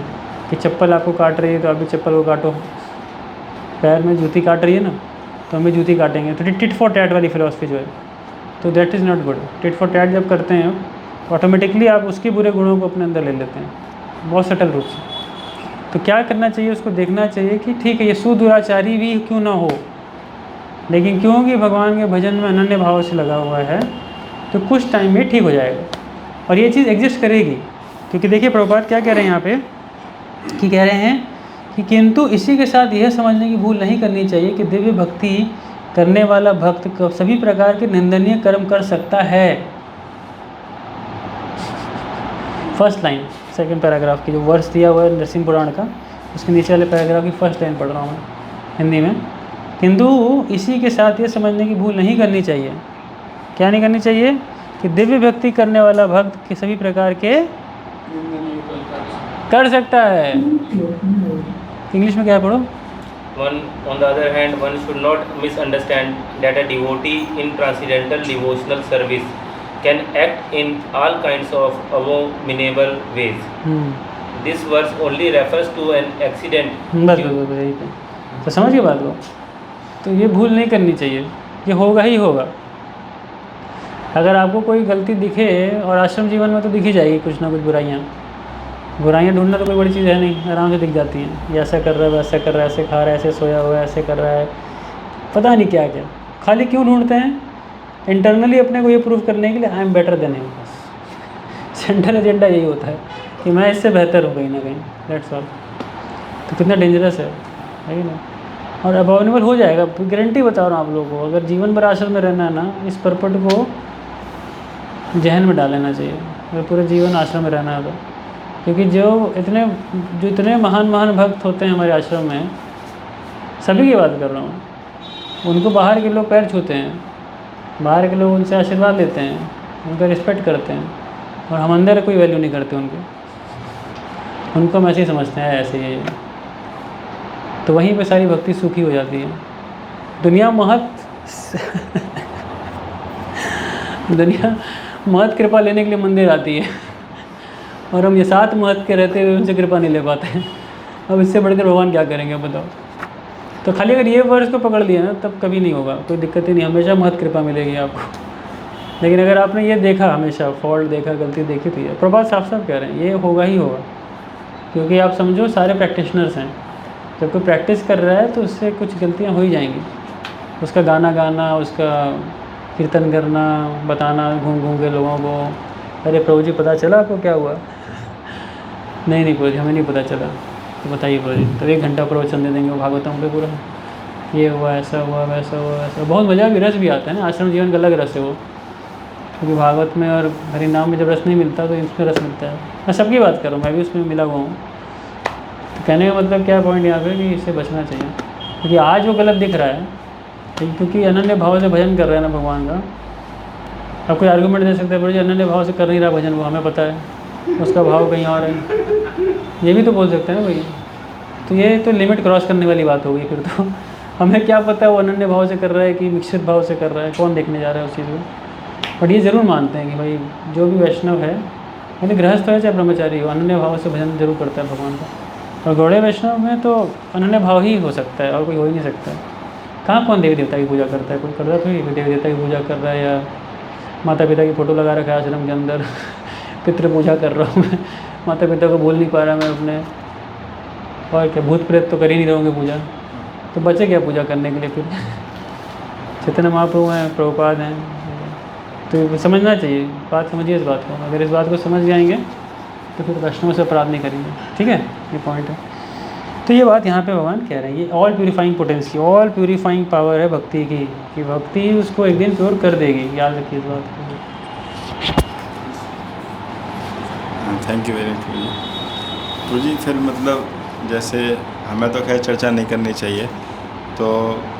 कि चप्पल आपको काट रही है तो आप भी चप्पल को काटो, पैर में जूती काट रही है ना तो हम भी जूती काटेंगे। तो टिट फॉर टैट वाली फिलॉसफी जो है, तो that is not good. Tit for tat जब करते हैं तो ऑटोमेटिकली आप उसके बुरे गुणों को अपने अंदर ले लेते हैं, बहुत सटल रूप से। तो क्या करना चाहिए? उसको देखना चाहिए कि ठीक है ये सुदुराचारी भी क्यों ना हो, लेकिन क्योंकि भगवान के भजन में अनन्य भाव से लगा हुआ है तो कुछ टाइम में ठीक हो जाएगा और ये चीज़ एग्जिस्ट करेगी। क्योंकि देखिए प्रभुपाद क्या कह रहे हैं यहाँ पे, कि कह रहे हैं कि किंतु इसी के साथ यह समझने की भूल नहीं करनी चाहिए कि दिव्य भक्ति करने वाला भक्त सभी प्रकार के निंदनीय कर्म कर सकता है। फर्स्ट लाइन सेकंड पैराग्राफ की जो वर्स दिया हुआ है नरसिंह पुराण का, उसके नीचे वाले पैराग्राफ की फर्स्ट लाइन पढ़ रहा हूँ मैं हिंदी में। किंतु इसी के साथ ये समझने की भूल नहीं करनी चाहिए, क्या नहीं करनी चाहिए? कि दिव्य भक्ति करने वाला भक्त के सभी प्रकार के कर सकता है। इंग्लिश में क्या पढ़ो? One, on the other hand, one should not misunderstand that a devotee in transcendental devotional service can act in all kinds of abominable ways. This verse only refers to an accident. बस यही पे तो समझ के बात को, तो ये भूल नहीं करनी चाहिए, ये होगा ही होगा। अगर आपको कोई गलती दिखे, और आश्रम जीवन में तो दिख ही जाएगी कुछ ना कुछ बुराइयाँ ढूंढना तो कोई बड़ी चीज़ है नहीं, आराम से दिख जाती हैं। ये ऐसा कर रहा है, वैसा कर रहा है, ऐसे खा रहा है, ऐसे सोया हुआ है, ऐसे कर रहा है, पता नहीं क्या क्या। खाली क्यों ढूंढते हैं? इंटरनली अपने को ये प्रूव करने के लिए I am better than him. बस सेंट्रल एजेंडा यही होता है कि मैं इससे बेहतर हूँ कहीं ना कहीं, दैट्स ऑल। तो कितना डेंजरस है कि नहीं? और अबॉर्नेबल हो जाएगा, गारंटी बता रहा हूँ आप लोगों को। अगर जीवन भर आश्रम में रहना है ना, इस परपट को जहन में डाल लेना चाहिए, अगर पूरे जीवन आश्रम में रहना है तो। क्योंकि जो इतने महान भक्त होते हैं हमारे आश्रम में, सभी की बात कर रहा हूँ, उनको बाहर के लोग पैर छूते हैं, बाहर के लोग उनसे आशीर्वाद लेते हैं, उनका रिस्पेक्ट करते हैं, और हम अंदर कोई वैल्यू नहीं करते उनको हम ऐसे ही समझते हैं, ऐसे ही। तो वहीं पे सारी भक्ति सूखी हो जाती है। दुनिया महत कृपा लेने के लिए मंदिर आती है, और हम ये 7 महत के रहते हुए उनसे कृपा नहीं ले पाते हैं। अब इससे बढ़कर भगवान क्या करेंगे बताओ? तो खाली अगर ये वर्ड्स को पकड़ लिया ना, तब कभी नहीं होगा, कोई दिक्कत ही नहीं, हमेशा महत कृपा मिलेगी आपको। लेकिन अगर आपने ये देखा, हमेशा फॉल्ट देखा, गलती देखी, तो ये प्रभात साफ साफ कह रहे हैं, ये होगा ही होगा। क्योंकि आप समझो सारे प्रैक्टिशनर्स हैं, जब कोई प्रैक्टिस कर रहा है तो उससे कुछ गलतियाँ हो ही जाएंगी। उसका गाना गाना, उसका कीर्तन करना, बताना घूम घूम के लोगों को, अरे प्रभु जी पता चला आपको क्या हुआ? नहीं प्रभु जी हमें नहीं पता चला। तो बताइए प्रभु जी, तो 1 घंटा प्रवचन दे देंगे वो भागवतम पे पूरा, ये हुआ, ऐसा हुआ, वैसा हुआ, वैसा। बहुत मज़ा भी, रस भी आता है ना। आश्रम जीवन का अलग रस है वो, क्योंकि भागवत में और हरि नाम में जब रस नहीं मिलता तो इसमें रस मिलता है। मैं सबकी बात कर रहा हूँ, मैं भी उसमें मिला हुआ हूँ। तो कहने का मतलब क्या पॉइंट यहाँ पे कि इससे बचना चाहिए, क्योंकि आज वो गलत दिख रहा है, क्योंकि अनन्य भाव से भजन कर रहे हैं ना भगवान का। अब कोई आर्गूमेंट दे सकते हैं, पर अनन्य भाव से कर नहीं रहा भजन, वो हमें पता है, उसका भाव कहीं और है, ये भी तो बोल सकते हैं ना भाई। तो ये तो लिमिट क्रॉस करने वाली बात हो गई फिर तो। हमें क्या पता वो अनन्य भाव से कर रहा है कि मिश्रित भाव से कर रहा है, कौन देखने जा रहा है उस चीज़ को। बट ये ज़रूर मानते हैं कि भाई जो भी वैष्णव है, यानी गृहस्थ है चाहे ब्रह्मचारी हो, अनन्य भाव से भजन जरूर करता है भगवान का। और गौड़े वैष्णव में तो अनन्य भाव ही हो सकता है, और कोई हो ही नहीं सकता है। कहाँ कौन देवी देवता की पूजा करता है? कोई कर रहा थोड़ी देवी देवता की पूजा कर रहा है, या माता पिता की फ़ोटो लगा रखा है आश्रम के अंदर पितृ पूजा कर रहा हूँ मैं, माता पिता को बोल नहीं पा रहा मैं अपने, और क्या भूत प्रेत तो कर ही नहीं रहोगे पूजा, तो बचे क्या पूजा करने के लिए फिर? चैतन्य महाप्रभु हैं, प्रभुपाद हैं, तो समझना चाहिए, बात समझिए इस बात को। अगर इस बात को समझ जाएंगे तो फिर वैष्णव से अपराध नहीं करेंगे, ठीक है? ये पॉइंट है। तो ये बात यहाँ पे भगवान कह रहे हैं, ये ऑल प्यूरिफाइंग पोटेंस की, ऑल प्यूरिफाइंग पावर है भक्ति की, कि भक्ति उसको एक दिन प्योर कर देगी, याद रखिए इस बात को। थैंक यू वेरी मच तो जी। फिर मतलब जैसे हमें तो खैर चर्चा नहीं करनी चाहिए, तो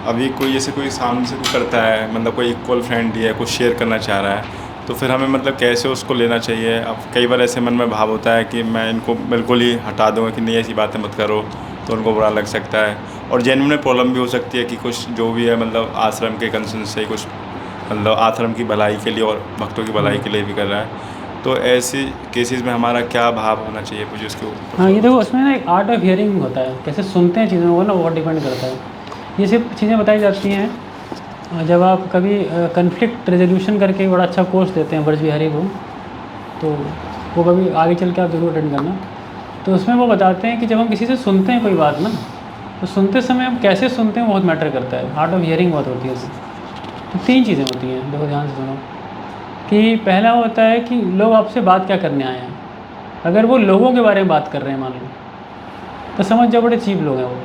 अभी कोई जैसे कोई सामने से कोई करता है, मतलब कोई इक्वल फ्रेंड है, कुछ शेयर करना चाह रहा है, तो फिर हमें मतलब कैसे उसको लेना चाहिए? अब कई बार ऐसे मन में भाव होता है कि मैं इनको बिल्कुल ही हटा दूँगा कि नहीं ऐसी बातें मत करो, तो उनको बुरा लग सकता है, और जेन्युइन प्रॉब्लम भी हो सकती है कि कुछ जो भी है मतलब आश्रम के कंसर्न से कुछ मतलब आश्रम की भलाई के लिए और भक्तों की भलाई के लिए भी कर रहा है, तो ऐसी केसेस में हमारा क्या भाव होना चाहिए मुझे उसके ऊपर? हाँ, ये देखो उसमें ना एक आर्ट ऑफ हियरिंग होता है, कैसे सुनते हैं चीज़ों को ना, वो डिपेंड करता है। ये सिर्फ चीज़ें बताई जाती हैं जब आप कभी कन्फ्लिक्ट रेजोल्यूशन करके बड़ा अच्छा कोर्स देते हैं ब्रज बिहारी को, तो वो कभी आगे चल के आप जरूर अटेंड करना। तो उसमें वो बताते हैं कि जब हम किसी से सुनते हैं कोई बात ना, तो सुनते समय हम कैसे सुनते हैं बहुत मैटर करता है, आर्ट ऑफ हियरिंग बहुत होती है उससे। तो 3 चीज़ें होती हैं, देखो ध्यान से सुनो। कि पहला होता है कि लोग आपसे बात क्या करने आए हैं। अगर वो लोगों के बारे में बात कर रहे हैं मान लो, तो समझ जाओ बड़े चीप लोग हैं वो।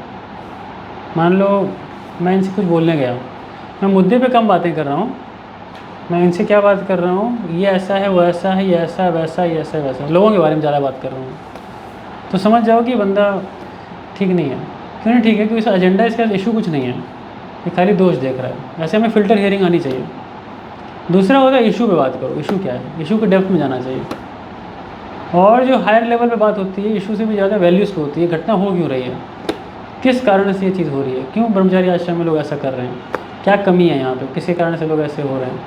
मान लो मैं इनसे कुछ बोलने गया हूँ, मैं मुद्दे पे कम बातें कर रहा हूँ, मैं इनसे क्या बात कर रहा हूँ, ये ऐसा है, वो ऐसा है, ये ऐसा वैसा, ये ऐसा वैसा, लोगों के बारे में ज़्यादा बात कर रहा हूँ, तो समझ जाओ कि बंदा ठीक नहीं है। क्यों नहीं ठीक है? क्योंकि एजेंडा इसका इशू कुछ नहीं है, ये खाली दोष देख रहा है। ऐसे हमें फ़िल्टर हियरिंग आनी चाहिए। दूसरा होता है इशू पे बात करो, इशू क्या है, इशू के डेप्थ में जाना चाहिए। और जो हायर लेवल पे बात होती है, इशू से भी ज़्यादा वैल्यूज़ पे होती है, घटना हो क्यों रही है, किस कारण से ये चीज़ हो रही है, क्यों ब्रह्मचारी आश्रम में लोग ऐसा कर रहे हैं, क्या कमी है यहाँ पे, किसी कारण से लोग ऐसे हो रहे हैं,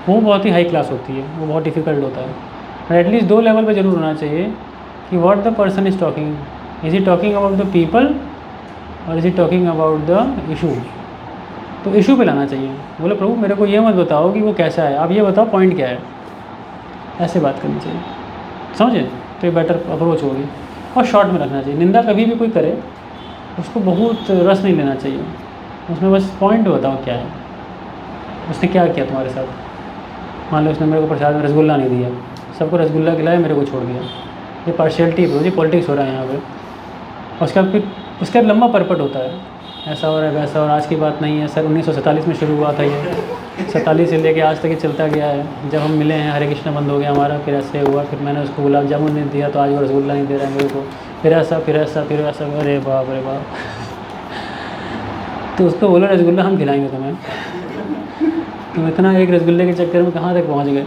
वो बहुत ही हाई क्लास होती है, वो बहुत डिफ़िकल्ट होता है। एटलीस्ट 2 लेवल पर जरूर होना चाहिए कि what the person is talking, is he talking about the people और is he talking about the issue. तो इशू पे लाना चाहिए। बोले प्रभु मेरे को ये मत बताओ कि वो कैसा है, आप ये बताओ पॉइंट क्या है, ऐसे बात करनी चाहिए, समझे? तो ये बेटर अप्रोच होगी। और शॉर्ट में रखना चाहिए। निंदा कभी भी कोई करे उसको बहुत रस नहीं लेना चाहिए, उसमें बस पॉइंट बताओ क्या है, उसने क्या किया तुम्हारे साथ। मान लो उसने मेरे को प्रसाद में रसगुल्ला नहीं दिया, सबको रसगुल्ला खिलाया, मेरे को छोड़ दिया, ये पार्शियलिटी है, पॉलिटिक्स हो रहा है यहाँ पे। और उसका फिर उसका लंबा परपट होता है, ऐसा हो रहा है वैसा, और आज की बात नहीं है सर, 1947 में शुरू हुआ था ये, 47 से लेके आज तक ये चलता गया है। जब हम मिले हैं हरे कृष्णा बंद हो गया हमारा, फिर ऐसे हुआ, फिर मैंने उसको गुलाब जामुन नहीं दिया तो आज वो रसगुल्ला नहीं दे रहा है मेरे को, फिर ऐसा फिर ऐसा फिर ऐसा, अरे बाप अरे बाप। तो उसको बोलो रसगुल्ला हम खिलाएंगे तुम्हें, तुम इतना एक रसगुल्ले के चक्कर में कहाँ तक पहुँच गए।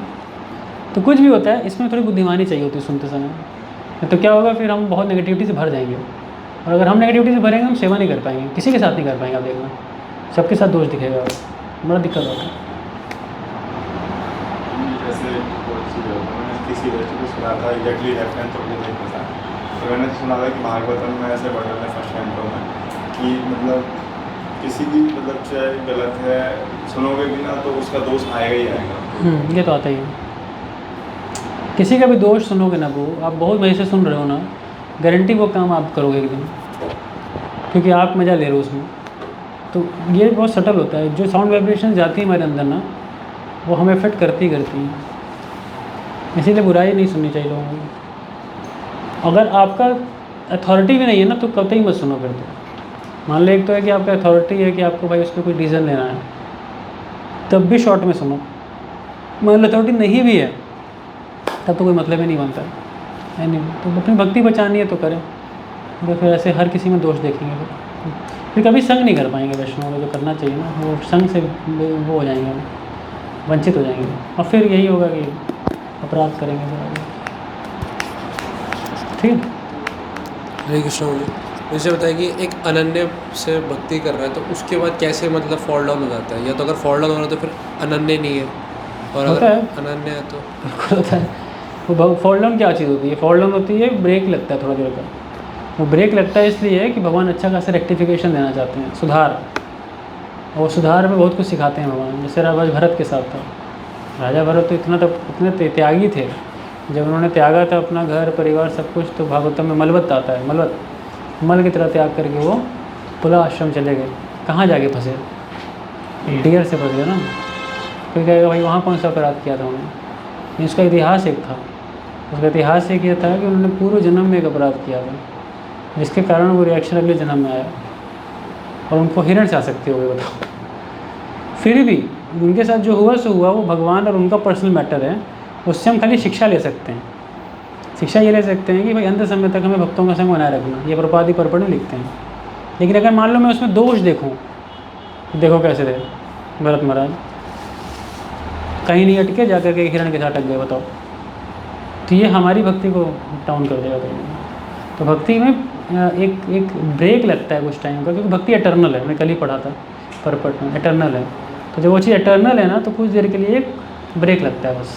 तो कुछ भी होता है इसमें थोड़ी बुद्धिमानी चाहिए होती है सुनते समय। तो क्या होगा, फिर हम बहुत नेगेटिविटी से भर जाएंगे, और अगर हम नेगेटिविटी से भरेंगे हम सेवा नहीं कर पाएंगे, किसी के साथ नहीं कर पाएंगे। आप देखना सबके साथ दोष दिखेगा, बड़ा दिक्कत होता है। जैसे मैंने किसी व्यक्ति को सुना था, एग्जैक्टली रेफरेंस तो मुझे नहीं पता, तो मैंने सुना था कि भागवतम में ऐसे वर्णन है फर्स्ट कैंटो में कि मतलब किसी की मतलब चाहे गलत है सुनोगे भी ना तो उसका दोष आएगा ही आएगा। ये तो आता ही है, किसी का भी दोष सुनोगे ना, वो आप बहुत मज़े से सुन रहे हो ना, गारंटी वो काम आप करोगे एक दिन, क्योंकि आप मज़ा ले रहे हो उसमें। तो ये बहुत सटल होता है, जो साउंड वाइब्रेशन जाती है हमारे अंदर ना, वो हमें इफेक्ट करती हैं। इसीलिए बुराई नहीं सुननी चाहिए लोगों को। अगर आपका अथॉरिटी भी नहीं है ना तो कभी मत सुनो फिर। तो मान लो एक तो है कि आपका अथॉरिटी है कि आपको भाई उस पर कोई रीज़न लेना है, तब भी शॉर्ट में सुनो। मान लो अथॉरिटी नहीं भी है तब तो कोई मतलब ही नहीं बनता है नहीं। तो अपनी भक्ति बचानी है तो करें, तो फिर ऐसे हर किसी में दोष देखेंगे फिर कभी संग नहीं कर पाएंगे। वैष्णव में जो करना चाहिए ना, वो संग से वो हो जाएंगे, वंचित हो जाएंगे, और फिर यही होगा कि अपराध करेंगे फिर आगे। ठीक है। हरे कृष्ण जी, जैसे बताया कि एक अनन्य से भक्ति कर रहा है तो उसके बाद कैसे मतलब फॉल डाउन हो जाता है, या तो अगर फॉल डाउन हो रहा है तो फिर अनन्य नहीं है, और होता अगर है। अनन्य है तो बिल्कुल होता है। वो फॉल डाउन क्या चीज़ होती है? फॉल डाउन होती है ब्रेक लगता है थोड़ा देर का। वो ब्रेक लगता है इसलिए कि भगवान अच्छा खासा रेक्टिफिकेशन देना चाहते हैं, सुधार। और सुधार में बहुत कुछ सिखाते हैं भगवान। जैसे राजा भरत के साथ था, राजा भरत तो इतने त्यागी थे, जब उन्होंने त्यागा था अपना घर परिवार सब कुछ, तो भागवतम में मलवत आता है, मल की तरह त्याग करके वो पुला आश्रम चले गए। कहाँ जाके फंसे? डियर से फंस गए ना। कोई कहेगा भाई वहाँ कौन सा अपराध किया था उन्होंने? इसका इतिहास एक था, उसका इतिहास एक ये था कि उन्होंने पूर्व जन्म में एक अपराध किया था, जिसके कारण वो रिएक्शन अगले जन्म में आया, और उनको हिरण से आसक्ति हो गई। बताओ, फिर भी उनके साथ जो हुआ सो हुआ, वो भगवान और उनका पर्सनल मैटर है, उससे हम खाली शिक्षा ले सकते हैं। शिक्षा ये ले सकते हैं कि भाई अंत समय तक हमें भक्तों का संग बनाए रखना, ये प्रपादी परपड़ में लिखते हैं। लेकिन अगर मान लो मैं उसमें दोष देखूँ, देखो कैसे थे भरत महाराज, कहीं नहीं अटके, जाकर के हिरण के साथ अटक गए। बताओ, तो ये हमारी भक्ति को डाउन कर देगा कहीं। तो भक्ति में एक ब्रेक लगता है कुछ टाइम का, क्योंकि भक्ति एटर्नल है। मैं कल ही पढ़ा था परपट में, एटर्नल है। तो जब वो चीज़ एटर्नल है ना, तो कुछ देर के लिए एक ब्रेक लगता है बस।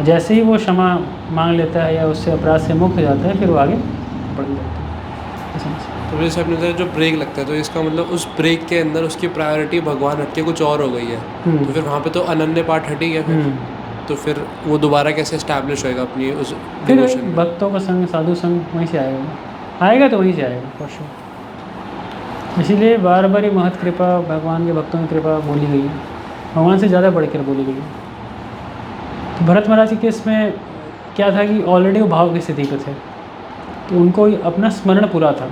जैसे ही वो क्षमा मांग लेता है या उससे अपराध से मुक्त हो जाता है, फिर वो आगे बढ़ जाता है। तो जैसे आपने बताया जो ब्रेक लगता है, तो इसका मतलब उस ब्रेक के अंदर उसकी प्रायोरिटी भगवान हट के कुछ और हो गई है, तो फिर वहाँ पे तो अनन्य पार्ट हट ही गया फिर। तो फिर वो दोबारा कैसे इस्टेब्लिश होएगा अपनी उस डिवोशन में? भक्तों का संग, साधु संग वहीं से आएगा तो वहीं से आएगा फॉर श्योर। इसीलिए बार बार ही महत कृपा, भगवान के भक्तों की कृपा बोली गई है, भगवान से ज़्यादा बढ़कर बोली गई है। तो भरत महाराज के केस में क्या था कि ऑलरेडी वो भाव की स्थिति पे थे, तो उनको अपना स्मरण पूरा था।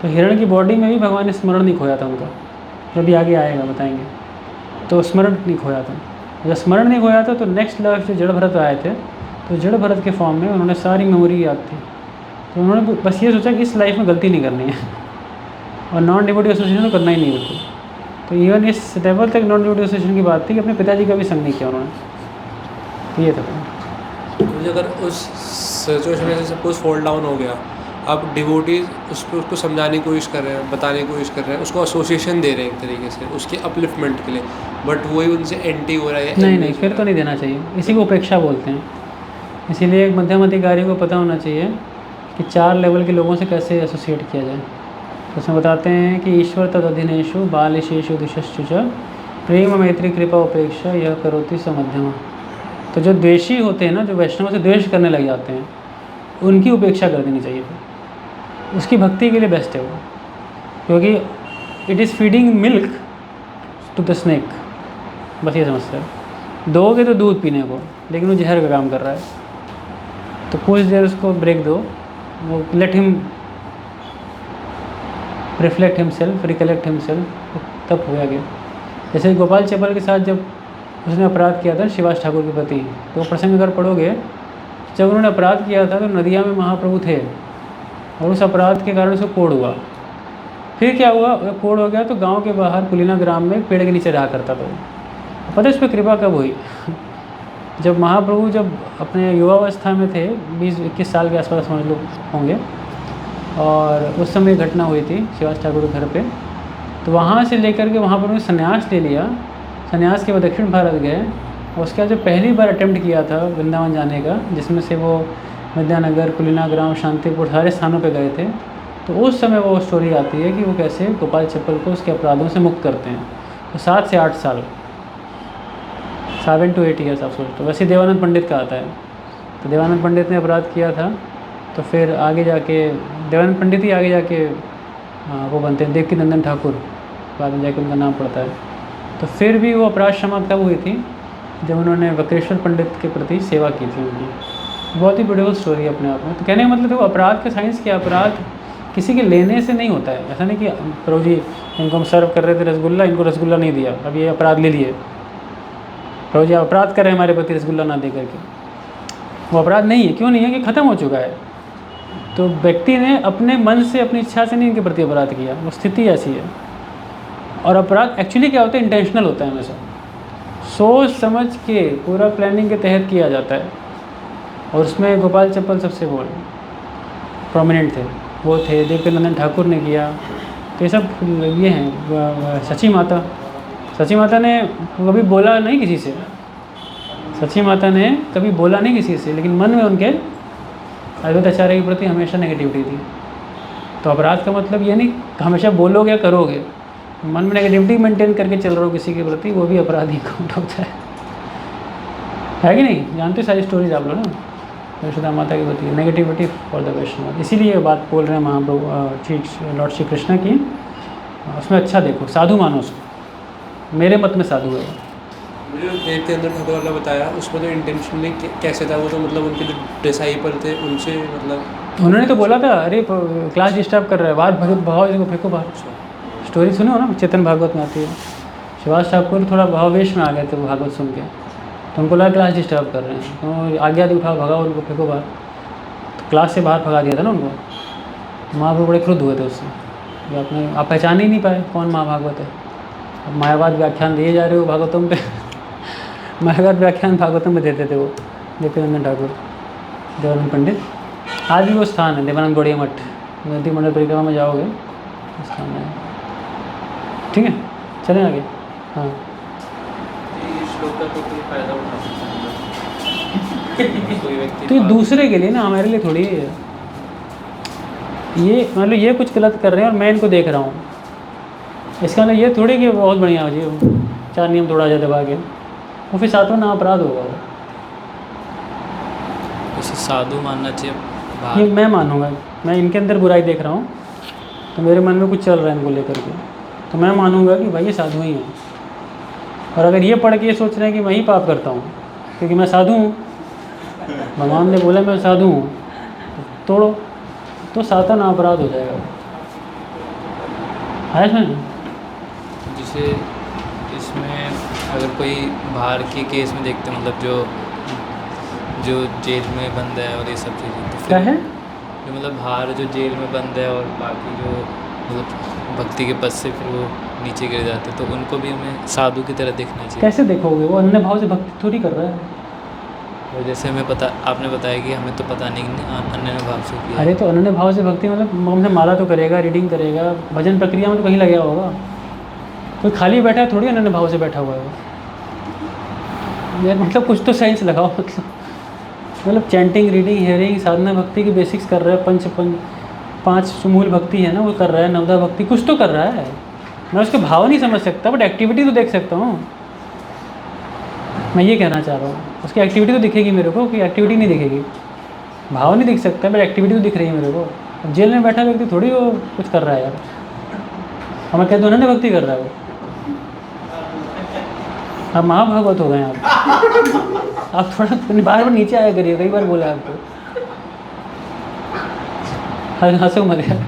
तो हिरण की बॉडी में भी भगवान ने स्मरण नहीं खोया था उनका, जो भी आगे आएगा बताएंगे। तो स्मरण नहीं खोया था। जब स्मरण नहीं खोया था तो नेक्स्ट लाइफ जो जड़ भरत आए थे, तो जड़ भरत के फॉर्म में उन्होंने सारी मेमोरी याद थी। तो उन्होंने बस ये सोचा कि इस लाइफ में गलती नहीं करनी है, और नॉन डिवोटी एसोसिएशन तो करना ही नहीं बिल्कुल। तो इवन इस लेवल तक नॉन डिवोटी एसोसिएशन की बात थी कि अपने पिताजी का भी संग नहीं किया उन्होंने। तो ये था। मुझे अगर उस सिचुएशन में से सपोज फॉल डाउन हो गया, अब डिवोटीज उसको समझाने की कोशिश कर रहे हैं, बताने की कोशिश कर रहे हैं, उसको एसोसिएशन दे रहे हैं एक तरीके से उसके अपलिफ्टमेंट के लिए, बट वही उनसे एंटी हो रहा है। नहीं, फिर तो नहीं देना चाहिए। इसी को उपेक्षा बोलते हैं। इसीलिए एक मध्यम अधिकारी को पता होना चाहिए कि 4 लेवल के लोगों से कैसे एसोसिएट किया जाए। तो उसमें बताते हैं कि ईश्वर तदधिनेशु बालिशेषु दिशश्चु च प्रेम मैत्री कृपा उपेक्षा यह करोति स मध्यमा। तो जो द्वेषी होते हैं ना, जो वैष्णव से द्वेष करने लग जाते हैं, उनकी उपेक्षा कर देनी चाहिए फिर। उसकी भक्ति के लिए बेस्ट है वो, क्योंकि it is feeding milk to the snake. बस ये समझते हैं, दोगे तो दूध पीने को, लेकिन वो जहर का काम कर रहा है। तो कुछ देर उसको ब्रेक दो, वो let him reflect himself, recollect himself, तब हो गया। जैसे गोपाल चैपल के साथ जब उसने अपराध किया था शिवास ठाकुर के प्रति, तो प्रसंग अगर पढ़ोगे, जब उन्होंने अपराध किया था तो नदिया में महाप्रभु थे और उस अपराध के कारण उसको कोढ़ हुआ। फिर क्या हुआ, कोढ़ हो गया तो गांव के बाहर कुलीना ग्राम में पेड़ के नीचे रहा करता था। पता है उस पर कृपा कब हुई? जब महाप्रभु जब अपने युवावस्था में थे, 20-21 साल के आसपास समझ लो होंगे, और उस समय घटना हुई थी शिवास ठाकुर के घर पे। तो वहाँ से लेकर के वहाँ पर उन्होंने संन्यास ले लिया। संन्यास के बाद दक्षिण भारत गए, और उसके बाद जब पहली बार अटेम्प्ट किया था वृंदावन जाने का, जिसमें से वो विद्यानगर, कुलीना ग्राम, शांतिपुर सारे स्थानों पे गए थे, तो उस समय वो स्टोरी आती है कि वो कैसे गोपाल चैपल को उसके अपराधों से मुक्त करते हैं। तो 7 से 8 साल, 7 to 8 ईयर्स आप सोचते हो। वैसे देवानंद पंडित का आता है, तो देवानंद पंडित ने अपराध किया था, तो फिर आगे जाके देवानंद पंडित ही आगे जाके वो बनते हैं देवकी नंदन ठाकुर, बाद में जाके उनका नाम पड़ता है। तो फिर भी वो अपराध क्षमा कब हुई थी? जब उन्होंने वक्रेश्वर पंडित के प्रति सेवा की थी उनकी। बहुत ही ब्यूटीफुल स्टोरी अपने आप में। तो कहने का मतलब देखो, अपराध का साइंस क्या, अपराध किसी के लेने से नहीं होता है। ऐसा नहीं कि प्रभु जी इनको हम सर्व कर रहे थे रसगुल्ला, इनको रसगुल्ला नहीं दिया, अब ये अपराध ले लिए, प्रभु जी अपराध कर रहे हैं हमारे प्रति रसगुल्ला ना दे करके। वो अपराध नहीं है। क्यों नहीं है? कि ख़त्म हो चुका है। तो व्यक्ति ने अपने मन से, अपनी इच्छा से नहीं इनके प्रति अपराध किया, वो स्थिति ऐसी है। और अपराध एक्चुअली क्या होता है? इंटेंशनल होता है हमेशा, सोच समझ के पूरा प्लानिंग के तहत किया जाता है। और उसमें गोपाल चैपल सबसे वो प्रोमिनेंट थे, वो थे। देवकी नंदन ठाकुर ने किया। तो ये सब ये हैं। सची माता ने कभी बोला नहीं किसी से, सची माता ने कभी बोला नहीं किसी से, लेकिन मन में उनके अद्वैत आचार्य के प्रति हमेशा नेगेटिविटी थी। तो अपराध का मतलब ये नहीं कि हमेशा बोलोगे या करोगे, मन में नेगेटिविटी मेंटेन करके चल रहे हो किसी के प्रति, वो भी अपराध ही काउंट होता है कि नहीं? जानते हो सारी स्टोरीज आप लोग ना, यशोदा माता की प्रति नेगेटिविटी फॉर द वैष्णव। इसीलिए बात बोल रहे हैं महाप्रभु लॉर्ड श्री कृष्ण की। उसमें अच्छा देखो, साधु मानो उसको, मेरे मत में साधु है। मुझे देव के अंदर ठाकुर वाला बताया, उसमें तो इंटेंशनली कैसे था वो, तो मतलब उनके जो डिसाइपल थे उनसे मतलब उन्होंने तो बोला था, अरे क्लास डिस्टर्ब कर रहा है, बाहर भाव इसको फेंको बाहर। स्टोरी सुनो ना, चेतन भागवत में आती है। शिवास ठाकुर थोड़ा भावेश में आ गए थे वो भागवत सुन के, तो उनको लगा क्लास डिस्टर्ब कर रहे हैं, तो आज्ञा दी, उठाओ भगाओ उनको, फेंको बाहर। तो क्लास से बाहर भगा दिया था ना उनको। तो महाप्रभु बड़े क्रुद्ध हुए थे उससे, कि आपने आप पहचान ही नहीं पाए कौन महाभागवत है। अब मायावाद व्याख्यान दिए जा रहे हो भागवतम पे मायावाद व्याख्यान भागवतम में देते थे वो देवकी नंदन ठाकुर, देवानंद पंडित। आज भी वो स्थान है देवानंद गौड़िया मठ, नदी मंडल परिक्रमा में जाओगे स्थान है। ठीक है, चलें आगे। हाँ, श्लोक का तो कोई फायदा उठा सकता है कोई व्यक्ति, तो ये दूसरे के लिए ना, हमारे लिए थोड़ी है। ये मतलब ये कुछ गलत कर रहे हैं और मैं इनको देख रहा हूँ, इसका मतलब ये थोड़ी कि बहुत बढ़िया हो जी, 4 नियम तोड़ा जाए दबा के, वो फिर 7वां ना अपराध होगा वो। उसे साधु मानना चाहिए ये बाहर। मैं मानूंगा, मैं इनके अंदर बुराई देख रहा हूँ, तो मेरे मन में कुछ चल रहा है इनको लेकर के, तो मैं मानूंगा कि भाई ये साधु ही हैं। और अगर ये पढ़ के ये सोच रहे हैं कि मैं ही पाप करता हूँ क्योंकि मैं साधु हूँ, भगवान ने बोला मैं साधु हूँ, तो तोड़ो, तो 7वां ना अपराध हो जाएगा। है इसमें जिसे इसमें अगर कोई बाहर के केस में देखते हैं, मतलब जो जेल में बंद है और ये सब चीज़ें, तो क्या फिर है? जो मतलब बाहर जो जेल में बंद है और बाकी जो मतलब भक्ति के पद से फिर वो नीचे गिर जाते हैं, तो उनको भी हमें साधु की तरह देखना चाहिए। कैसे देखोगे? वो अन्य भाव से भक्ति थोड़ी कर रहा है। और जैसे हमें पता, आपने बताया कि हमें तो पता नहीं अन्य भाव से किया। अरे तो अनन्य भाव से भक्ति मतलब हमसे माला तो करेगा, रीडिंग करेगा, भजन प्रक्रिया में तो कहीं लगा होगा। कोई खाली बैठा है थोड़ी अनन्य भाव से बैठा हुआ है वो। यार मतलब कुछ तो साइंस लगाओ, मतलब चैंटिंग, रीडिंग, हियरिंग, साधना भक्ति की बेसिक्स कर रहे हैं, पंच 5 मूल भक्ति है ना वो कर रहा है, नवदा भक्ति कुछ तो कर रहा है। मैं उसके भाव नहीं समझ सकता बट एक्टिविटी तो देख सकता हूँ। मैं ये कहना चाह रहा हूँ, उसकी एक्टिविटी तो दिखेगी मेरे को, कोई एक्टिविटी नहीं दिखेगी, भाव नहीं दिख सकता बट एक्टिविटी तो दिख रही है मेरे को। अब जेल में बैठा व्यक्ति थोड़ी वो कुछ कर रहा है यार, और मैं कह दूँ उन्होंने भक्ति कर रहा है वो। आप महाभागवत हो गए आप थोड़ा बार बार नीचे आया करिए, कई बार बोला आपको। हंसो मत यार।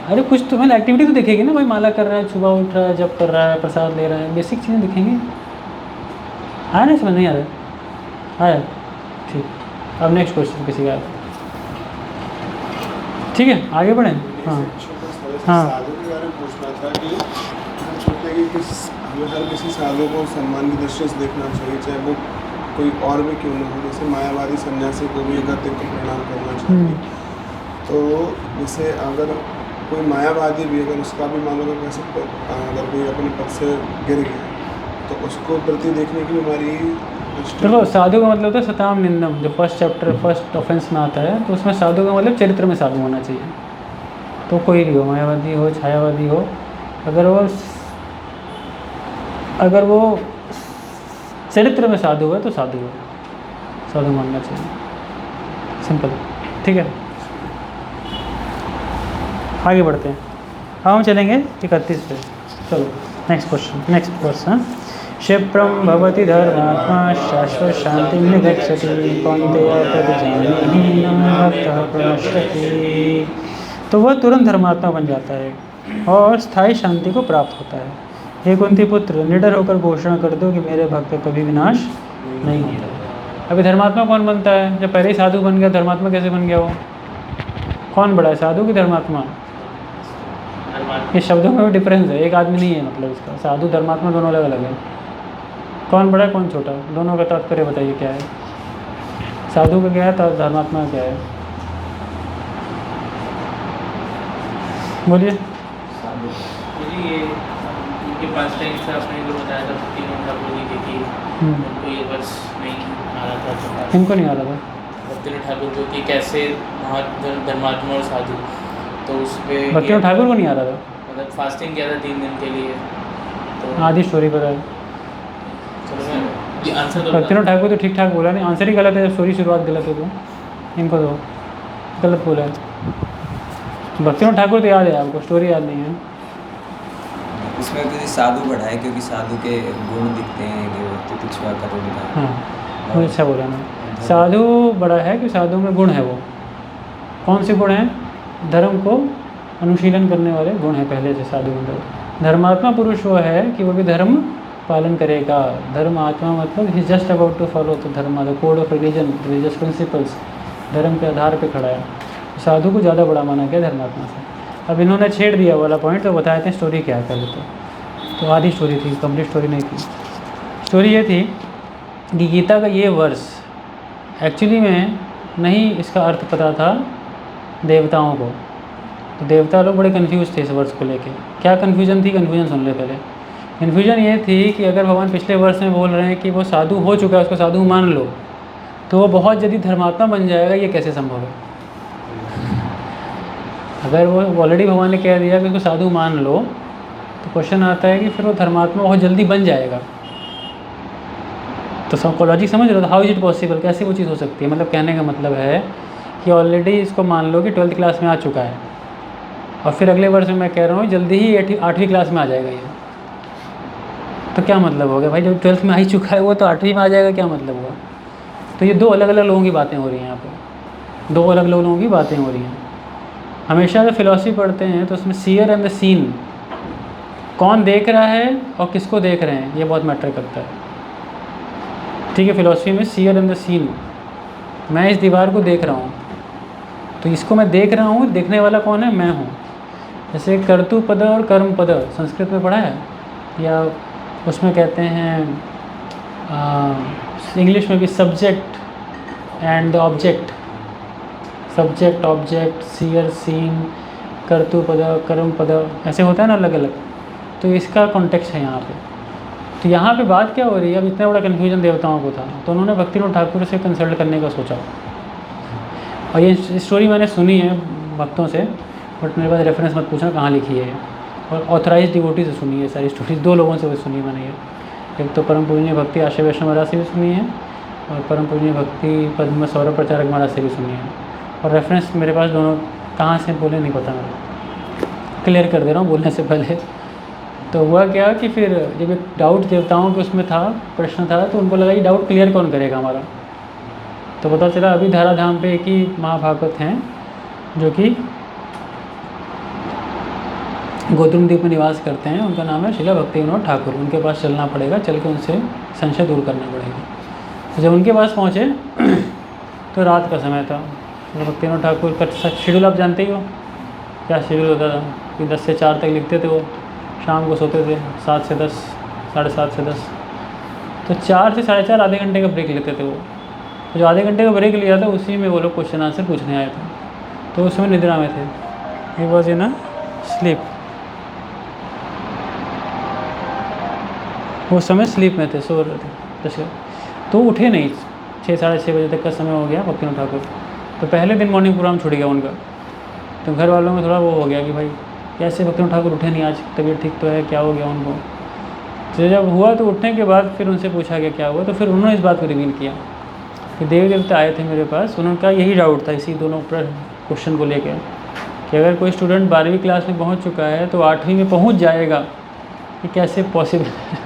अरे कुछ तो मैंने एक्टिविटी तो दिखेगी ना, भाई माला कर रहा है, सुबह उठ रहा है, जप कर रहा है, प्रसाद ले रहा है, बेसिक चीज़ें दिखेंगी। आया ना, समझ नहीं आ रहा आया? ठीक, अब नेक्स्ट क्वेश्चन किसी का। ठीक है आगे बढ़ें। हाँ हाँ साधु के बारे में पूछना था कि हम सोचते हैं कि हमें हर किसी साधु को सम्मान की दृष्टि से देखना चाहिए, चाहे वो कोई और भी क्यों ना हो। जैसे मायावादी सन्यासी को भी अगर देखकर प्रणाम करना चाहिए, तो जैसे अगर कोई मायावादी भी अगर उसका भी मान लो कैसे अगर कोई अपने पद से गिर गया तो उसको प्रति देखने की हमारी देखो, साधु का मतलब होता है सताम निंदम, जो फर्स्ट चैप्टर फर्स्ट ऑफेंस में आता है, तो उसमें साधु का मतलब चरित्र में साधु होना चाहिए। तो कोई भी हो, मायावादी हो, छायावादी हो, अगर वो चरित्र में साधु है तो साधु है, साधु मानना चाहिए, सिंपल। ठीक है आगे बढ़ते हैं। हम चलेंगे 31 पे। चलो नेक्स्ट क्वेश्चन, नेक्स्ट क्वेश्चन। क्षिप्रम भवति धर्मात्मा शाश्वत शांति निगच्छति कौन्तेय तद्जानीहि न भक्तः प्रणश्यति। तो वह तुरंत धर्मात्मा बन जाता है और स्थायी शांति को प्राप्त होता है। हे कुंती पुत्र, निडर होकर घोषणा कर दो कि मेरे भक्त का कभी विनाश नहीं होता। अभी धर्मात्मा कौन बनता है? जब पहले ही साधु बन गया, धर्मात्मा कैसे बन गया वो? कौन बड़ा है, साधु की धर्मात्मा? ये शब्दों में डिफरेंस है, एक आदमी नहीं है मतलब इसका। साधु धर्मात्मा दोनों अलग अलग है। कौन बड़ा है कौन छोटा, दोनों का तात्पर्य बताइए क्या है? साधु का क्या है, धर्मात्मा का क्या है? बोलिए। ये उनके पास टाइम से आपने जो बताया था तीनों ठाकुर जी की, उनको ये वर्ष नहीं आ रहा था। इनको नहीं आ रहा था भक्तिनाथ ठाकुर को कि कैसे धर्मात्मा और साधु, तो उस पर भक्तिनाथ ठाकुर को नहीं आ रहा था, मतलब फास्टिंग किया था 3 दिन के लिए। तो आधी स्टोरी पता है। चलो मैं ये आंसर तो भक्तिनाथ ठाकुर तो ठीक ठाक बोला नहीं, आंसर ही गलत है, स्टोरी शुरुआत गलत है, तो इनको तो गलत बोला है। भक्तिनाथ ठाकुर तो याद है आपको, स्टोरी याद नहीं है। इसमें किसी साधु बढ़ा है क्योंकि साधु के गुण दिखते हैं कि पिछवा करोगे। हाँ बहुत अच्छा बोला ना, साधु बड़ा है कि साधु में गुण है। वो कौन से गुण हैं? धर्म को अनुशीलन करने वाले गुण हैं पहले से साधु में। धर्मात्मा पुरुष वो है कि वो भी धर्म पालन करेगा। धर्म आत्मा मतलब he just about to follow the dharma, the code of religion, religious principles, धर्म के आधार पे खड़ा है। साधु को ज़्यादा बड़ा माना गया धर्मात्मा से। अब इन्होंने छेड़ दिया वाला पॉइंट, तो बताते हैं स्टोरी क्या है पहले तो आधी स्टोरी थी, कंप्लीट स्टोरी नहीं थी। स्टोरी ये थी कि गीता का ये वर्ष एक्चुअली में नहीं इसका अर्थ पता था देवताओं को। तो देवता लोग बड़े कंफ्यूज थे इस वर्ष को लेके। क्या कन्फ्यूजन थी? कन्फ्यूजन सुन ले पहले। कन्फ्यूजन ये थी कि अगर भगवान पिछले वर्ष में बोल रहे हैं कि वो साधु हो चुका है, उसको साधु मान लो, तो वो बहुत जल्दी धर्मात्मा बन जाएगा, ये कैसे संभव है? अगर वो ऑलरेडी भगवान ने कह दिया कि उसको साधु मान लो, तो क्वेश्चन आता है कि फिर वो धर्मात्मा बहुत जल्दी बन जाएगा। तो लॉजिक समझ रहे हो? हाउ इज इट पॉसिबल, कैसे वो चीज़ हो सकती है? मतलब कहने का मतलब है कि ऑलरेडी इसको मान लो कि 12th क्लास में आ चुका है, और फिर अगले वर्ष में मैं कह रहा हूँ जल्दी ही 8वीं क्लास में आ जाएगा ये। तो क्या मतलब हो गया भाई? जब 12th में आ ही चुका है वो, तो 8वीं में आ जाएगा, क्या मतलब हुआ? तो ये दो अलग अलग लोगों की बातें हो रही हैं यहाँ पे, दो अलग अलग लोगों की बातें हो रही हैं। हमेशा जब फिलॉसफी पढ़ते हैं तो उसमें सीयर एंड द सीन, कौन देख रहा है और किसको देख रहे हैं, ये बहुत मैटर करता है। ठीक है, फिलॉसफी में सीयर एंड द सीन, मैं इस दीवार को देख रहा हूँ, तो इसको मैं देख रहा हूँ, देखने वाला कौन है? मैं हूँ। जैसे कर्तु पद और कर्म पद संस्कृत में पढ़ा है, या उसमें कहते हैं इंग्लिश में भी subject and the object, subject object, seer seen, कर्तु पद कर्म पद, ऐसे होता है ना अलग अलग। तो इसका कॉन्टेक्स्ट है यहाँ पे। तो यहाँ पे बात क्या हो रही है? अब इतना बड़ा कन्फ्यूजन देवताओं को था, तो उन्होंने भक्तिनाथ ठाकुर से कंसल्ट करने का सोचा। और ये स्टोरी मैंने सुनी है, भक्तों से, बट मेरे पास रेफरेंस मत पूछना कहाँ लिखी है। और ऑथराइज डिवोटी से सुनी है सारी स्टोरीज, 2 लोगों से भी सुनी मैंने ये। एक तो परम पूजनीय भक्ति आशा वैष्णव महाराज से भी सुनी है, और परम पूजनीय भक्ति पद्म सौरभ प्रचारक महाराज से भी सुनी है। और रेफरेंस मेरे पास दोनों कहाँ से बोले नहीं पता मेरे, क्लियर कर दे रहा हूँ बोलने से पहले। तो हुआ क्या कि फिर जब एक डाउट देवताओं के उसमें था, प्रश्न था, तो उनको लगा ये डाउट क्लियर कौन करेगा हमारा। तो पता चला अभी धाराधाम पे एक ही महाभागवत हैं जो कि गौतम द्वीप में निवास करते हैं, उनका नाम है शिला भक्ति विनोद ठाकुर। उनके पास चलना पड़ेगा, चल के उनसे संशय दूर करना पड़ेगा। तो जब उनके पास पहुँचे तो रात का समय था। शिला भक्ति विनोद ठाकुर का शेड्यूल आप जानते ही हो, क्या शेड्यूल होता था कि 10 से 4 तक लिखते थे वो, शाम को सोते थे 7 से 10, 7:30 से 10। तो 4 से 4:30 आधे घंटे का ब्रेक लेते थे वो। तो जो आधे घंटे का ब्रेक लिया था उसी में वो लोग क्वेश्चन आंसर पूछने आए थे। तो उस समय निद्रा में थे, he was in a slip, उस समय स्लीप में थे, सो रहे थे। तो उठे नहीं, 6 साढ़े 6 बजे तक का समय हो गया भक्ति विनोद ठाकुर। तो पहले दिन मॉर्निंग प्रोग्राम छूट गया उनका। तो घर वालों में थोड़ा वो हो गया कि भाई कैसे भक्ति विनोद ठाकुर उठे नहीं आज, तबीयत ठीक तो है, क्या हो गया उनको। तो जब हुआ तो उठने के बाद फिर उनसे पूछा गया क्या हुआ, तो फिर उन्होंने इस बात को रिवील किया कि देवी देवता आए थे मेरे पास, उनका यही डाउट था इसी दोनों क्वेश्चन को लेकर कि अगर कोई स्टूडेंट 12वीं क्लास में पहुंच चुका है तो 8वीं में पहुंच जाएगा, ये कैसे पॉसिबल है।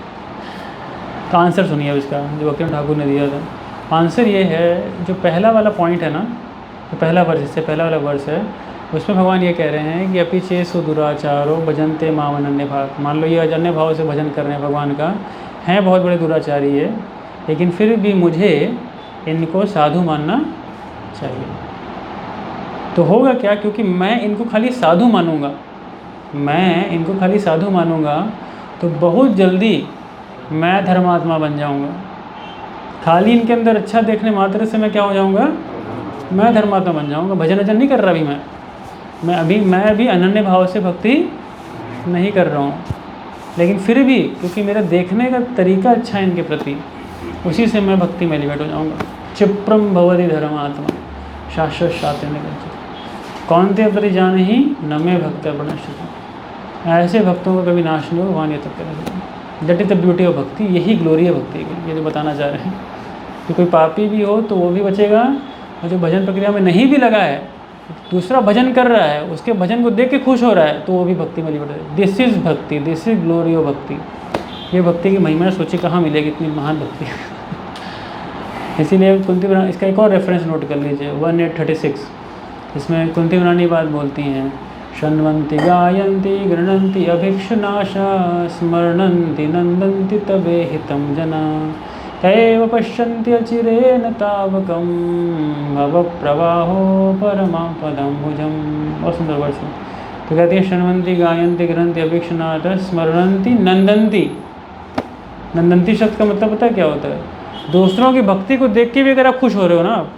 तो आंसर सुनिए उसका जो भक्ति विनोद ठाकुर ने दिया था। आंसर ये है, जो पहला वाला पॉइंट है ना, जो पहला वर्ष, इससे पहला वाला वर्ष है, उसमें भगवान ये कह रहे हैं कि अपि चेसु दुराचारो भजन्ते माम अनन्य भाव। मान लो ये अनन्य भाव से भजन कर रहे हैं भगवान का, हैं बहुत बड़े दुराचारी है, लेकिन फिर भी मुझे इनको साधु मानना चाहिए। तो होगा क्या, क्योंकि मैं इनको खाली साधु मानूंगा, मैं इनको खाली साधु मानूंगा तो बहुत जल्दी मैं धर्मात्मा बन जाऊंगा। खाली इनके अंदर अच्छा देखने मात्र से मैं क्या हो जाऊंगा, मैं धर्मात्मा बन जाऊंगा। भजन वजन नहीं कर रहा अभी मैं अभी अनन्य भाव से भक्ति नहीं कर रहा हूँ, लेकिन फिर भी क्योंकि मेरा देखने का तरीका अच्छा है इनके प्रति, उसी से मैं भक्ति में एलिवेट हो जाऊँगा। क्षिप्रम भवति धर्मात्मा शाश्वत शाते में कौन ते प्रति जान ही न में भक्त प्रणश्यति। ऐसे भक्तों का कभी नाश नहीं हो, भगवान ये तक करें। That is the beauty of भक्ति, यही ग्लोरी है भक्ति की। ये जो बताना चाह रहे हैं कि कोई पापी भी हो तो वो भी बचेगा, और जो भजन प्रक्रिया में नहीं भी लगा है, दूसरा भजन कर रहा है, उसके भजन को देख के खुश हो रहा है, तो वो भी भक्ति में लिपट है। दिस इज़ भक्ति, दिस इज़ ग्लोरी ऑफ भक्ति। ये भक्ति की महिमा सोची कहाँ मिलेगी, इतनी महान भक्ति। इसीलिए कुंती ब्राह्मणी, इसका एक और रेफरेंस नोट कर लीजिए 1836। इसमें कुंती ब्राह्मणी बात बोलती हैं, शन्वन्ति गायन्ति गृह्णन्ति अभिक्षुनाशा स्मरणन्ति नन्दन्ति तवे हितं जना तैव पश्यन्ति अचिरेण तावकं भव प्रवाहो परमा पदं भुजम। बहुत सुंदर वर्ष है। तो कहती है शन्वन्ति गायन्ति गृह्णन्ति अभिक्षुनाशा स्मरणन्ति नन्दन्ति। नन्दन्ति शब्द का मतलब पता है क्या होता है, दूसरों की भक्ति को देख के भी अगर आप खुश हो रहे हो ना आप,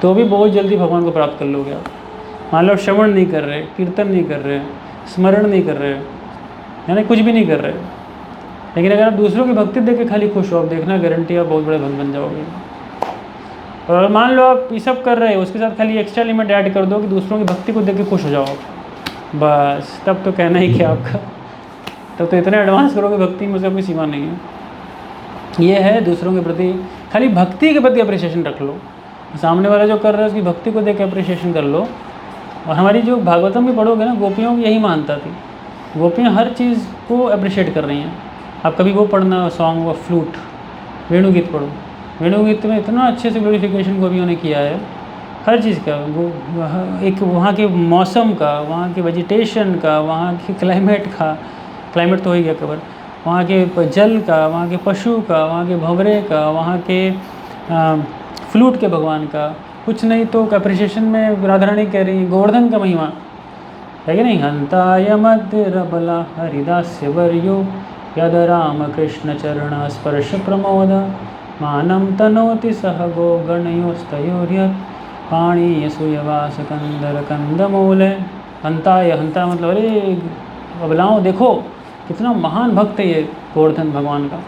तो भी बहुत जल्दी भगवान को प्राप्त कर लोगे आप। मान लो श्रवण नहीं कर रहे, कीर्तन नहीं कर रहे, स्मरण नहीं कर रहे, यानी कुछ भी नहीं कर रहे, लेकिन अगर आप दूसरों की भक्ति देख के खाली खुश हो, आप देखना गारंटी आप बहुत बड़े भक्त बन जाओगे। और मान लो आप ये सब कर रहे हो, उसके साथ खाली एक्स्ट्रा एलिमेंट ऐड कर दो कि दूसरों की भक्ति को देख के खुश हो जाओ, बस तब तो कहना ही क्या आपका, तब तो इतने एडवांस करोगे भक्ति में, उसका कोई सीमा नहीं है। ये है दूसरों के प्रति, खाली भक्ति के प्रति अप्रिसिएशन रख लो, सामने वाला जो कर रहा है उसकी भक्ति को देख के अप्रिसिएशन कर लो। और हमारी जो भागवतम भी पढ़ोगे ना, गोपियों की यही मानता थी, गोपियाँ हर चीज़ को अप्रिशिएट कर रही हैं। आप कभी वो पढ़ना सॉन्ग ऑफ फ्लूट, वेणुगीत पढ़ो, वेणुगीत में इतना अच्छे से ग्लोरिफिकेशन गोपियों ने किया है हर चीज़ का, वो एक वहाँ के मौसम का, वहाँ के वेजिटेशन का, वहाँ के क्लाइमेट का, क्लाइमेट तो हो ही गया कवर, वहाँ के जल का, वहाँ के पशु का, वहाँ के भंवरे का, वहाँ के फ्लूट के भगवान का, कुछ नहीं तो अप्रिशिएशन में राधा रानी कह रही है गोवर्धन का महिमा है कि नहीं। हंताय मध्य रबला हरिदास्य वर्यो यद राम कृष्ण चरण स्पर्श प्रमोद मानम तनोति सह गो गणयोस्तयोर्यत् पाणीय सुयवास कंदर कंदमूल। हंताय, हंता मतलब अरे अबलाओं देखो कितना महान भक्त है ये गोवर्धन भगवान का,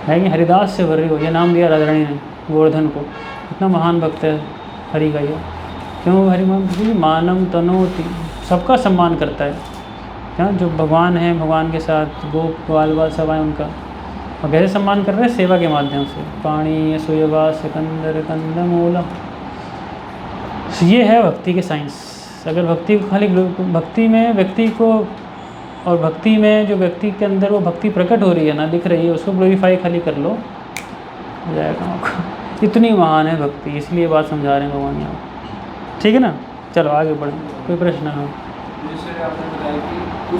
है कि हरिदास से वर्यो, ये नाम दिया राधा रानी ने गोवर्धन को, इतना महान भक्त है हरि का ये। क्यों हरिमान जी? मानम तनोति, सबका सम्मान करता है। क्या जो भगवान हैं, भगवान के साथ गोप ग्वाल बाल सब आए उनका, और कैसे सम्मान कर रहे हैं? सेवा के माध्यम से। पाणी सुयवा सिकंदर कंदमूलम, ये है भक्ति के साइंस। अगर भक्ति को खाली भक्ति में व्यक्ति को, और भक्ति में जो व्यक्ति के अंदर वो भक्ति प्रकट हो रही है ना, दिख रही है, उसको ग्लोरीफाई खाली कर लो, हो जाएगा आपको। इतनी महान है भक्ति, इसलिए बात समझा रहे हैं भगवान यहाँ। ठीक है ना, चलो आगे बढ़ें। कोई प्रश्न है? जैसे आपने बताया कि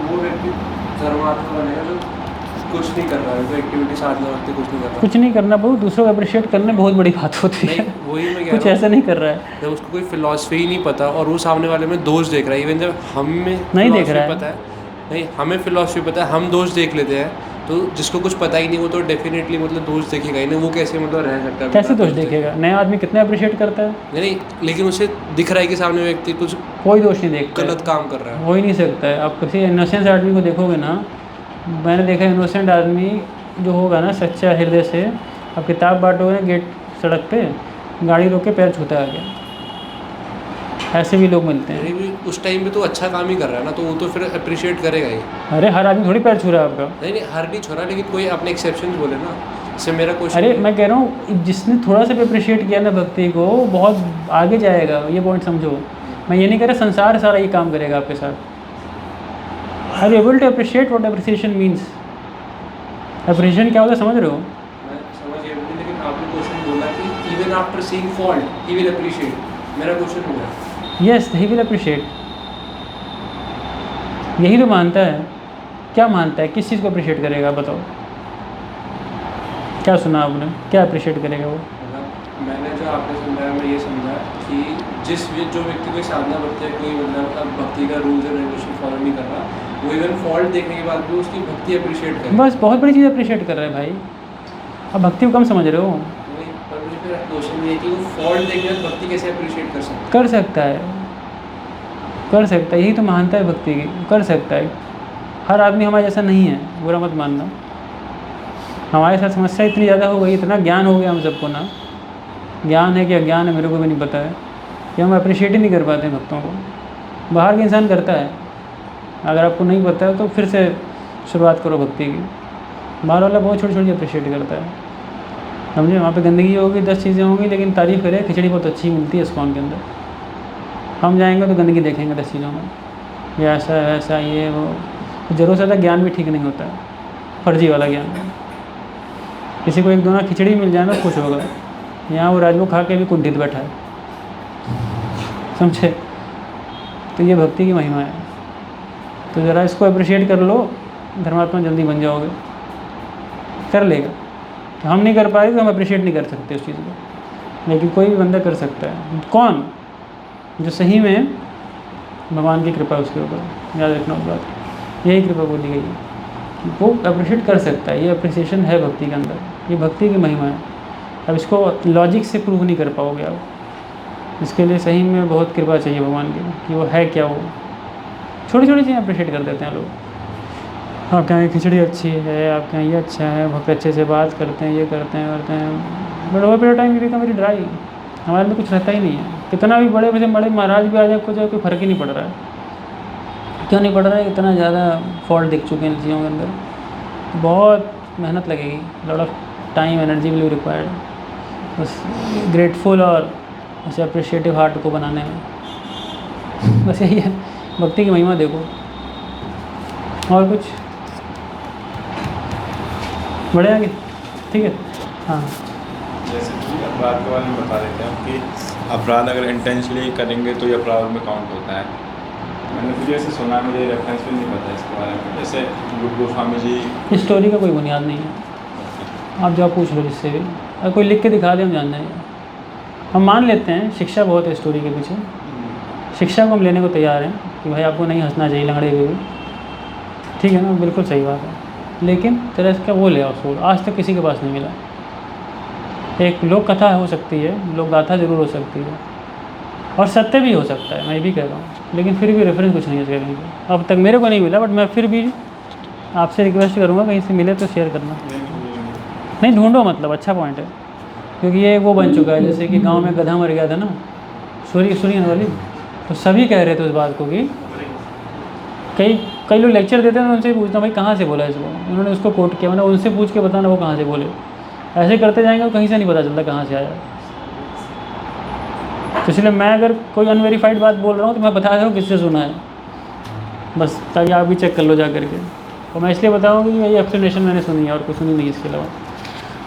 वो व्यक्ति धर्मात्मा बनेगा जो कुछ नहीं कर रहा है, कोई एक्टिविटी साधना व्यक्ति कुछ नहीं कर रहा, कुछ नहीं करना, बहुत दूसरों को अप्रिशिएट करना बहुत बड़ी बात होती है। वही मैं कह कुछ रहा हूँ, ऐसा नहीं कर रहा है, जब उसको कोई फिलॉसफी ही नहीं पता और वो सामने वाले में दोष देख रहा है, इवन जब हमें नहीं देख philosophy रहा है। पता है, नहीं हमें फिलॉसफी पता है, हम दोष देख लेते हैं, तो जिसको कुछ पता ही नहीं वो तो डेफिनेटली मतलब दोष देखेगा ही नहीं। वो कैसे मतलब रह सकता है? कैसे दोष देखेगा? नया आदमी कितने अप्रिशिएट करता है? नहीं, लेकिन उसे दिख रहा है कि सामने व्यक्ति कुछ कोई दोष नहीं देखता है। गलत काम कर रहा है। हो ही नहीं सकता है। आप किसी इनोसेंट आदमी को देखोगे ना, मैंने देखा इनोसेंट आदमी जो होगा ना, सच्चा हृदय से, आप किताब बांटोगे गेट सड़क पे, गाड़ी रोक के पैर छूता आ गया, ऐसे भी लोग मिलते हैं। यानी भी उस टाइम पे तो अच्छा काम ही कर रहा है ना, तो वो तो फिर अप्रिशिएट करेगा ही। अरे हर आदमी थोड़ी पैर छू रहा है आपका। नहीं नहीं, हर नहीं छोड़ा, लेकिन कोई अपने एक्सेप्शन बोले ना। इससे मेरा क्वेश्चन, अरे मैं कह रहा हूँ, जिसने थोड़ा सा भी अप्रिशिएट किया ना भक्ति को, वो बहुत आगे जाएगा, ये पॉइंट समझो। मैं ये नहीं कह रहा संसार सारा ये काम करेगा आपके साथ। Are able to appreciate what appreciation means. Appreciation क्या होता है समझ रहे हो? मैं समझ गया, लेकिन आपने क्वेश्चन बोला कि even after seeing fault he will appreciate. मेरा क्वेश्चन हो गया, यस, ही विल अप्रिशिएट। यही तो मानता है। क्या मानता है? किस चीज़ को अप्रिशिएट करेगा बताओ? क्या सुना आपने? क्या अप्रिशिएट करेगा वो? मतलब मैंने जो आपने समझाया, मैं ये समझा कि जो व्यक्ति कोई साधना करता है, कोई मतलब भक्ति का रूल्स एंड रेगुलेशन फॉलो नहीं कर रहा, वो इवन फॉल्ट देखने के बाद भी उसकी भक्ति अप्रिशिएट करे। बस बहुत बड़ी चीज़ अप्रिशिएट कर रहा है भाई। अब भक्ति को कम समझ रहे हो? नहीं, पर मुझे फिर क्वेश्चन ये है कि वो फॉल्ट देखने के बाद भक्ति कैसे अप्रिशिएट कर सकता है? कर सकता है, कर सकता है। यही तो महानता है भक्ति की, कर सकता है। हर आदमी हमारे जैसा नहीं है, बुरा मत मानना। हमारे साथ समस्या इतनी ज़्यादा हो गई, इतना ज्ञान हो गया हम सबको ना, ज्ञान है कि अज्ञान है मेरे को भी नहीं पता है, कि हम अप्रिशिएट ही नहीं कर पाते भक्तों को। बाहर के इंसान करता है, अगर आपको नहीं पता है तो फिर से शुरुआत करो भक्ति की। बाहर वाला बहुत छोटी छोटी अप्रिशिएट करता है, समझे? वहाँ पे गंदगी होगी, 10 चीज़ें होंगी, लेकिन तारीफ़ करे, खिचड़ी बहुत अच्छी मिलती है इस्कॉन के अंदर। हम जाएंगे तो गंदगी देखेंगे 10 चीज़ों में, ये ऐसा है, ऐसा ये वो। ज़रूर से ज़्यादा ज्ञान भी ठीक नहीं होता है, फर्जी वाला ज्ञान। किसी को एक दोना खिचड़ी मिल जाए ना खुश होगा, यहाँ वो राजभोग खा के भी कुंठित बैठा है, समझे? तो ये भक्ति की महिमा है। तो ज़रा इसको अप्रिशिएट कर लो, धर्मात्मा जल्दी बन जाओगे। कर लेगा। तो हम नहीं कर पाए तो हम अप्रिशिएट नहीं कर सकते उस चीज़ को, लेकिन कोई भी बंदा कर सकता है। कौन? जो सही में भगवान की कृपा है उसके ऊपर, याद रखना उस बात। यही कृपा बोली गई है कि वो अप्रिशिएट कर सकता है। ये अप्रिसिएशन है भक्ति के अंदर, ये भक्ति की महिमा है। अब इसको लॉजिक से प्रूव नहीं कर पाओगे आप, इसके लिए सही में बहुत कृपा चाहिए भगवान की कि वो है क्या। वो छोटी छोटी चीज़ें अप्रिशिएट कर देते हैं लोग। आपके यहाँ खिचड़ी अच्छी है, आपके यहाँ ये अच्छा है, बहुत अच्छे से बात करते हैं, ये करते हैं, बट ओवर पीरियड टाइम भी मेरी ड्राई, हमारे में कुछ रहता ही नहीं है। कितना भी बड़े से बड़े महाराज भी आ जाए, कुछ कोई फ़र्क ही नहीं पड़ रहा है। क्यों नहीं पड़ रहा है? इतना ज़्यादा फॉल्ट दिख चुके हैं इन चीज़ों के अंदर। बहुत मेहनत लगेगी, lot of time energy will be required, बस ग्रेटफुल और उसे अप्रिशिएटिव हार्ट को बनाने में। बस यही है, भक्ति की महिमा देखो। और कुछ बढ़े आगे? ठीक है, हाँ। जैसे कि अपराध के बारे में बता देते हैं कि अपराध अगर इंटेंशनली करेंगे तो ये अपराध में काउंट होता है। मैंने मुझे ऐसे सुना, मुझे रेफरेंस भी नहीं पता इसके बारे में। जैसे गोस्वामी जी, स्टोरी का कोई बुनियाद नहीं है, आप जब पूछ लो जिससे भी, अगर कोई लिख के दिखा दे हम जान जाएंगे। हम मान लेते हैं शिक्षा बहुत है स्टोरी के पीछे, शिक्षा को हम लेने को तैयार हैं कि भाई आपको नहीं हंसना चाहिए लंगड़े हुए भी, ठीक है ना, बिल्कुल सही बात है। लेकिन तेरा इसका वो ले आओ सोल, आज तक किसी के पास नहीं मिला। एक लोक कथा हो सकती है, लोक गाथा जरूर हो सकती है, और सत्य भी हो सकता है, मैं भी कह रहा हूँ, लेकिन फिर भी रेफरेंस कुछ नहीं है कहीं पे। अब तक मेरे को नहीं मिला, बट मैं फिर भी आपसे रिक्वेस्ट करूँगा कहीं से मिले तो शेयर करना। नहीं ढूंढो, मतलब अच्छा पॉइंट है, क्योंकि ये वो बन चुका है जैसे कि गांव में गधा मर गया था ना, सूर्य वाली, तो सभी कह रहे थे उस बात को कि कई लोग लेक्चर देते हैं तो उनसे पूछना भाई कहाँ से बोला इसको, उन्होंने उसको कोट किया, मैंने उनसे पूछ के बताना वो कहाँ से बोले। ऐसे करते जाएंगे तो कहीं से नहीं पता चलता कहाँ से आया। तो इसलिए मैं अगर कोई अनवेरीफाइड बात बोल रहा हूँ तो मैं बता रहा हूँ किससे सुना है, बस ताकि आप भी चेक कर लो जा करके। और मैं इसलिए बताऊँ कि ये एक्सप्लेनेशन मैंने सुनी है और कुछ सुनी नहीं इसके अलावा।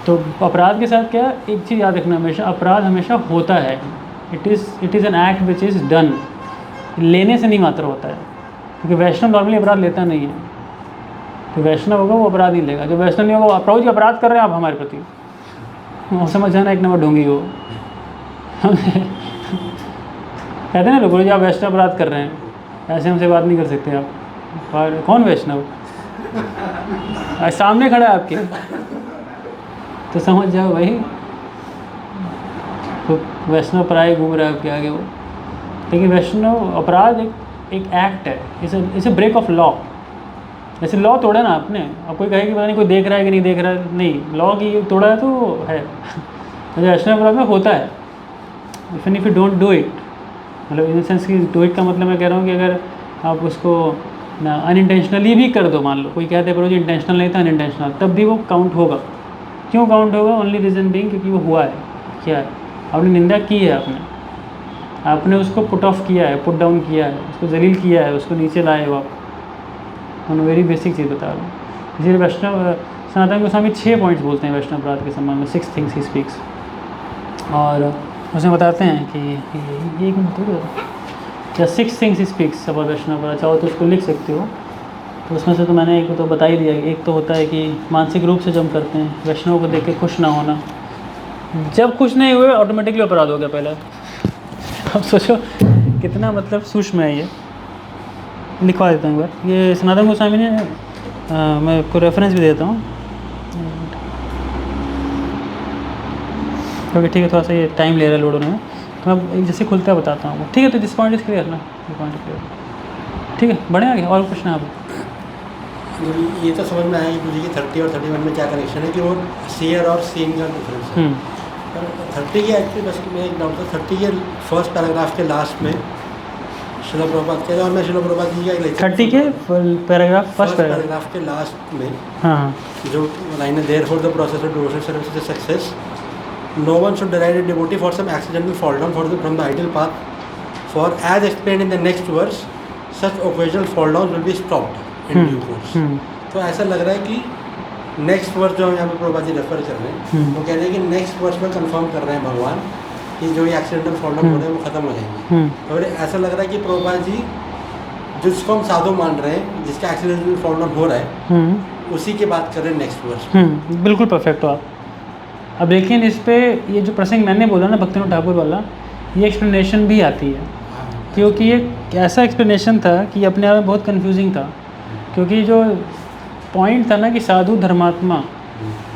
तो अपराध के साथ क्या, एक चीज़ याद रखना हमेशा, अपराध हमेशा होता है, it is an act which is done, लेने से नहीं मात्र होता है। क्योंकि वैष्णव नॉर्मली अपराध लेता नहीं है, तो वैष्णव होगा वो अपराध नहीं लेगा। जो वैष्णव नहीं होगा, प्रभु जी अपराध कर रहे हैं आप हमारे प्रति, वो समझ जाना एक नंबर ढोंगी हो। कहते हैं ना लोग, जी आप वैष्णव अपराध कर रहे हैं, ऐसे हमसे बात नहीं कर सकते आप। और कौन वैष्णव, सामने खड़ा है आपके, तो समझ जाओ भाई तो वैष्णव पराये घूम रहा है आपके आगे वो। लेकिन वैष्णव अपराध एक एक्ट है, इसे ब्रेक ऑफ लॉ। जैसे लॉ तोड़ा ना आपने, अब कोई कहे कि पता नहीं कोई देख रहा है कि नहीं देख रहा है, नहीं, लॉ की तोड़ा है तो है। वैष्णव अपराध में होता है, if you don't do it, मतलब इन सेंस कि डू इट का मतलब मैं कह रहा हूँ कि अगर आप उसको ना अनइंटेंशनली भी कर दो, मान लो कोई कहते हैं पर जी इंटेंशनल नहीं था अनइंटेंशनल, तब भी वो काउंट होगा। क्यों काउंट होगा? ओनली रीज़न बीइंग क्योंकि वो हुआ है। क्या है? आपने निंदा की है, आपने उसको पुट ऑफ किया है, पुट डाउन किया है, उसको जलील किया है, उसको नीचे लाए हो आप। मैं वेरी बेसिक चीज़ बता रहा हूँ। इसलिए वैष्णव सनातन गोस्वामी 6 पॉइंट्स बोलते हैं वैष्णव अपराध के संबंध में, 6 थिंग्स ही स्पीक्स। और उसमें बताते हैं कि ये एक मिनट या 6 थिंग्स ही स्पीक्स अबाउट वैष्णव अपराध। चाहो तो उसको लिख सकते हो। तो उसमें से तो मैंने एक तो बता ही दिया। एक तो होता है कि मानसिक रूप से जो हम करते हैं, वैष्णव को देख के खुश ना होना। जब खुश नहीं हुए ऑटोमेटिकली अपराध हो गया पहला। अब सोचो कितना मतलब सूक्ष्म है ये। लिखवा देता हूँ एक बार, ये सनातन गोस्वामी ने मैं आपको रेफरेंस भी देता हूँ। ओके ठीक है, थोड़ा सा ये टाइम ले रहा है लोड होने में, तो मैं जैसे खुलता है बताता हूँ। ठीक है, तो दिस पॉइंट इज क्लियर ना, ये पॉइंट क्लियर। ठीक है, बढ़े आगे और प्रश्न है आप? ये तो समझ में आया कि मुझे 30 और 31 में क्या कनेक्शन है, कि वो सीयर और सीइंग का डिफरेंस है। 30 के एक्चुअली बस मैं एक डाउट था, 30 के फर्स्ट पैराग्राफ के लास्ट में शिला प्रभुपाद कहते हैं, और मैं शिला प्रभुपाद जी का एक लेक्चर 30 के पैराग्राफ फर्स्ट पैराग्राफ के लास्ट में हाँ जो लाइन है, therefore the process of devotional service is a success, no one should deride a devotee for some accidental fall down from the ideal path, for as explained in the next verse such occasional fall down will be stopped in due course. तो ऐसा लग रहा है कि next verse जो हम यहाँ पे प्रभुपाद जी रेफर कर रहे हैं, वो कह रहे हैं कि नेक्स्ट वर्स में कंफर्म कर रहे हैं भगवान कि जो ये एक्सीडेंटल फॉल डाउन हो रहे हैं वो खत्म हो जाएंगे। और ऐसा लग रहा है कि प्रभुपाद जी जिसको हम साधु मान रहे हैं, जिसका एक्सीडेंटल फॉल डाउन हो रहा है, उसी की बात कर रहे हैं नेक्स्ट वर्स। बिल्कुल परफेक्ट हो आप। अब लेकिन इस पे ये जो प्रसंग मैंने बोला ना भक्तिनाथ ठाकुर वाला, ये एक्सप्लेनेशन भी आती है, क्योंकि ये ऐसा एक्सप्लेनेशन था कि अपने आप में बहुत कंफ्यूजिंग था। क्योंकि जो पॉइंट था ना कि साधु धर्मात्मा,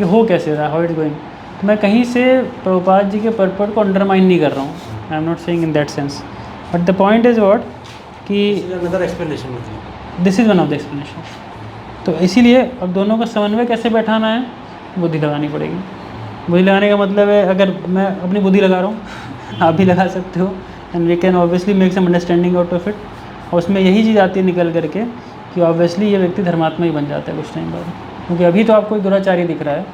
ये हो कैसे रहा, हाउ इट गोइंग, तो मैं कहीं से प्रभुपाद जी के पर्पट को अंडरमाइन नहीं कर रहा हूँ, I am not saying in that sense, but the point is what कि another explanation, this is one of the explanation. तो इसीलिए अब दोनों का समन्वय कैसे बैठाना है, बुद्धि लगानी पड़ेगी। बुद्धि लगाने का मतलब है, अगर मैं अपनी बुद्धि लगा रहा हूँ, आप भी लगा सकते हो, and we can obviously make some understanding out of it. और उसमें यही चीज़ आती है निकल करके कि ऑब्वियसली ये व्यक्ति धर्मात्मा ही बन जाता है कुछ टाइम बाद, क्योंकि अभी तो आपको दुराचारी दिख रहा है,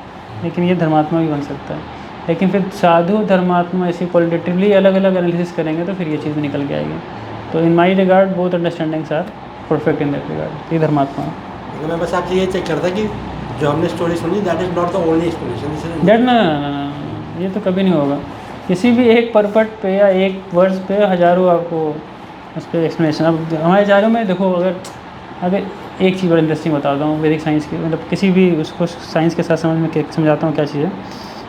लेकिन ये धर्मात्मा भी बन सकता है। लेकिन फिर साधु धर्मात्मा ऐसे क्वालिटेटिवली अलग अलग एनालिसिस करेंगे तो फिर ये चीज़ निकल के आएगी। तो in my regard both understandings are perfect in that regard, ये धर्मात्मा है। मैं बस आपसे ये चेक करता कि जो हमने स्टोरी सुनी that is not the only explanation. That ना, ये तो कभी नहीं होगा। किसी भी एक पर्पट पे या एक वर्ड्स पे हज़ारों आपको उस पर एक्सप्लेनेशन। अब हमारे चारों में देखो, अगर एक चीज़ बड़ा इंटरेस्टिंग बताता हूँ वैदिक साइंस की, मतलब किसी भी उसको साइंस के साथ समझाता हूँ क्या चीज़ है।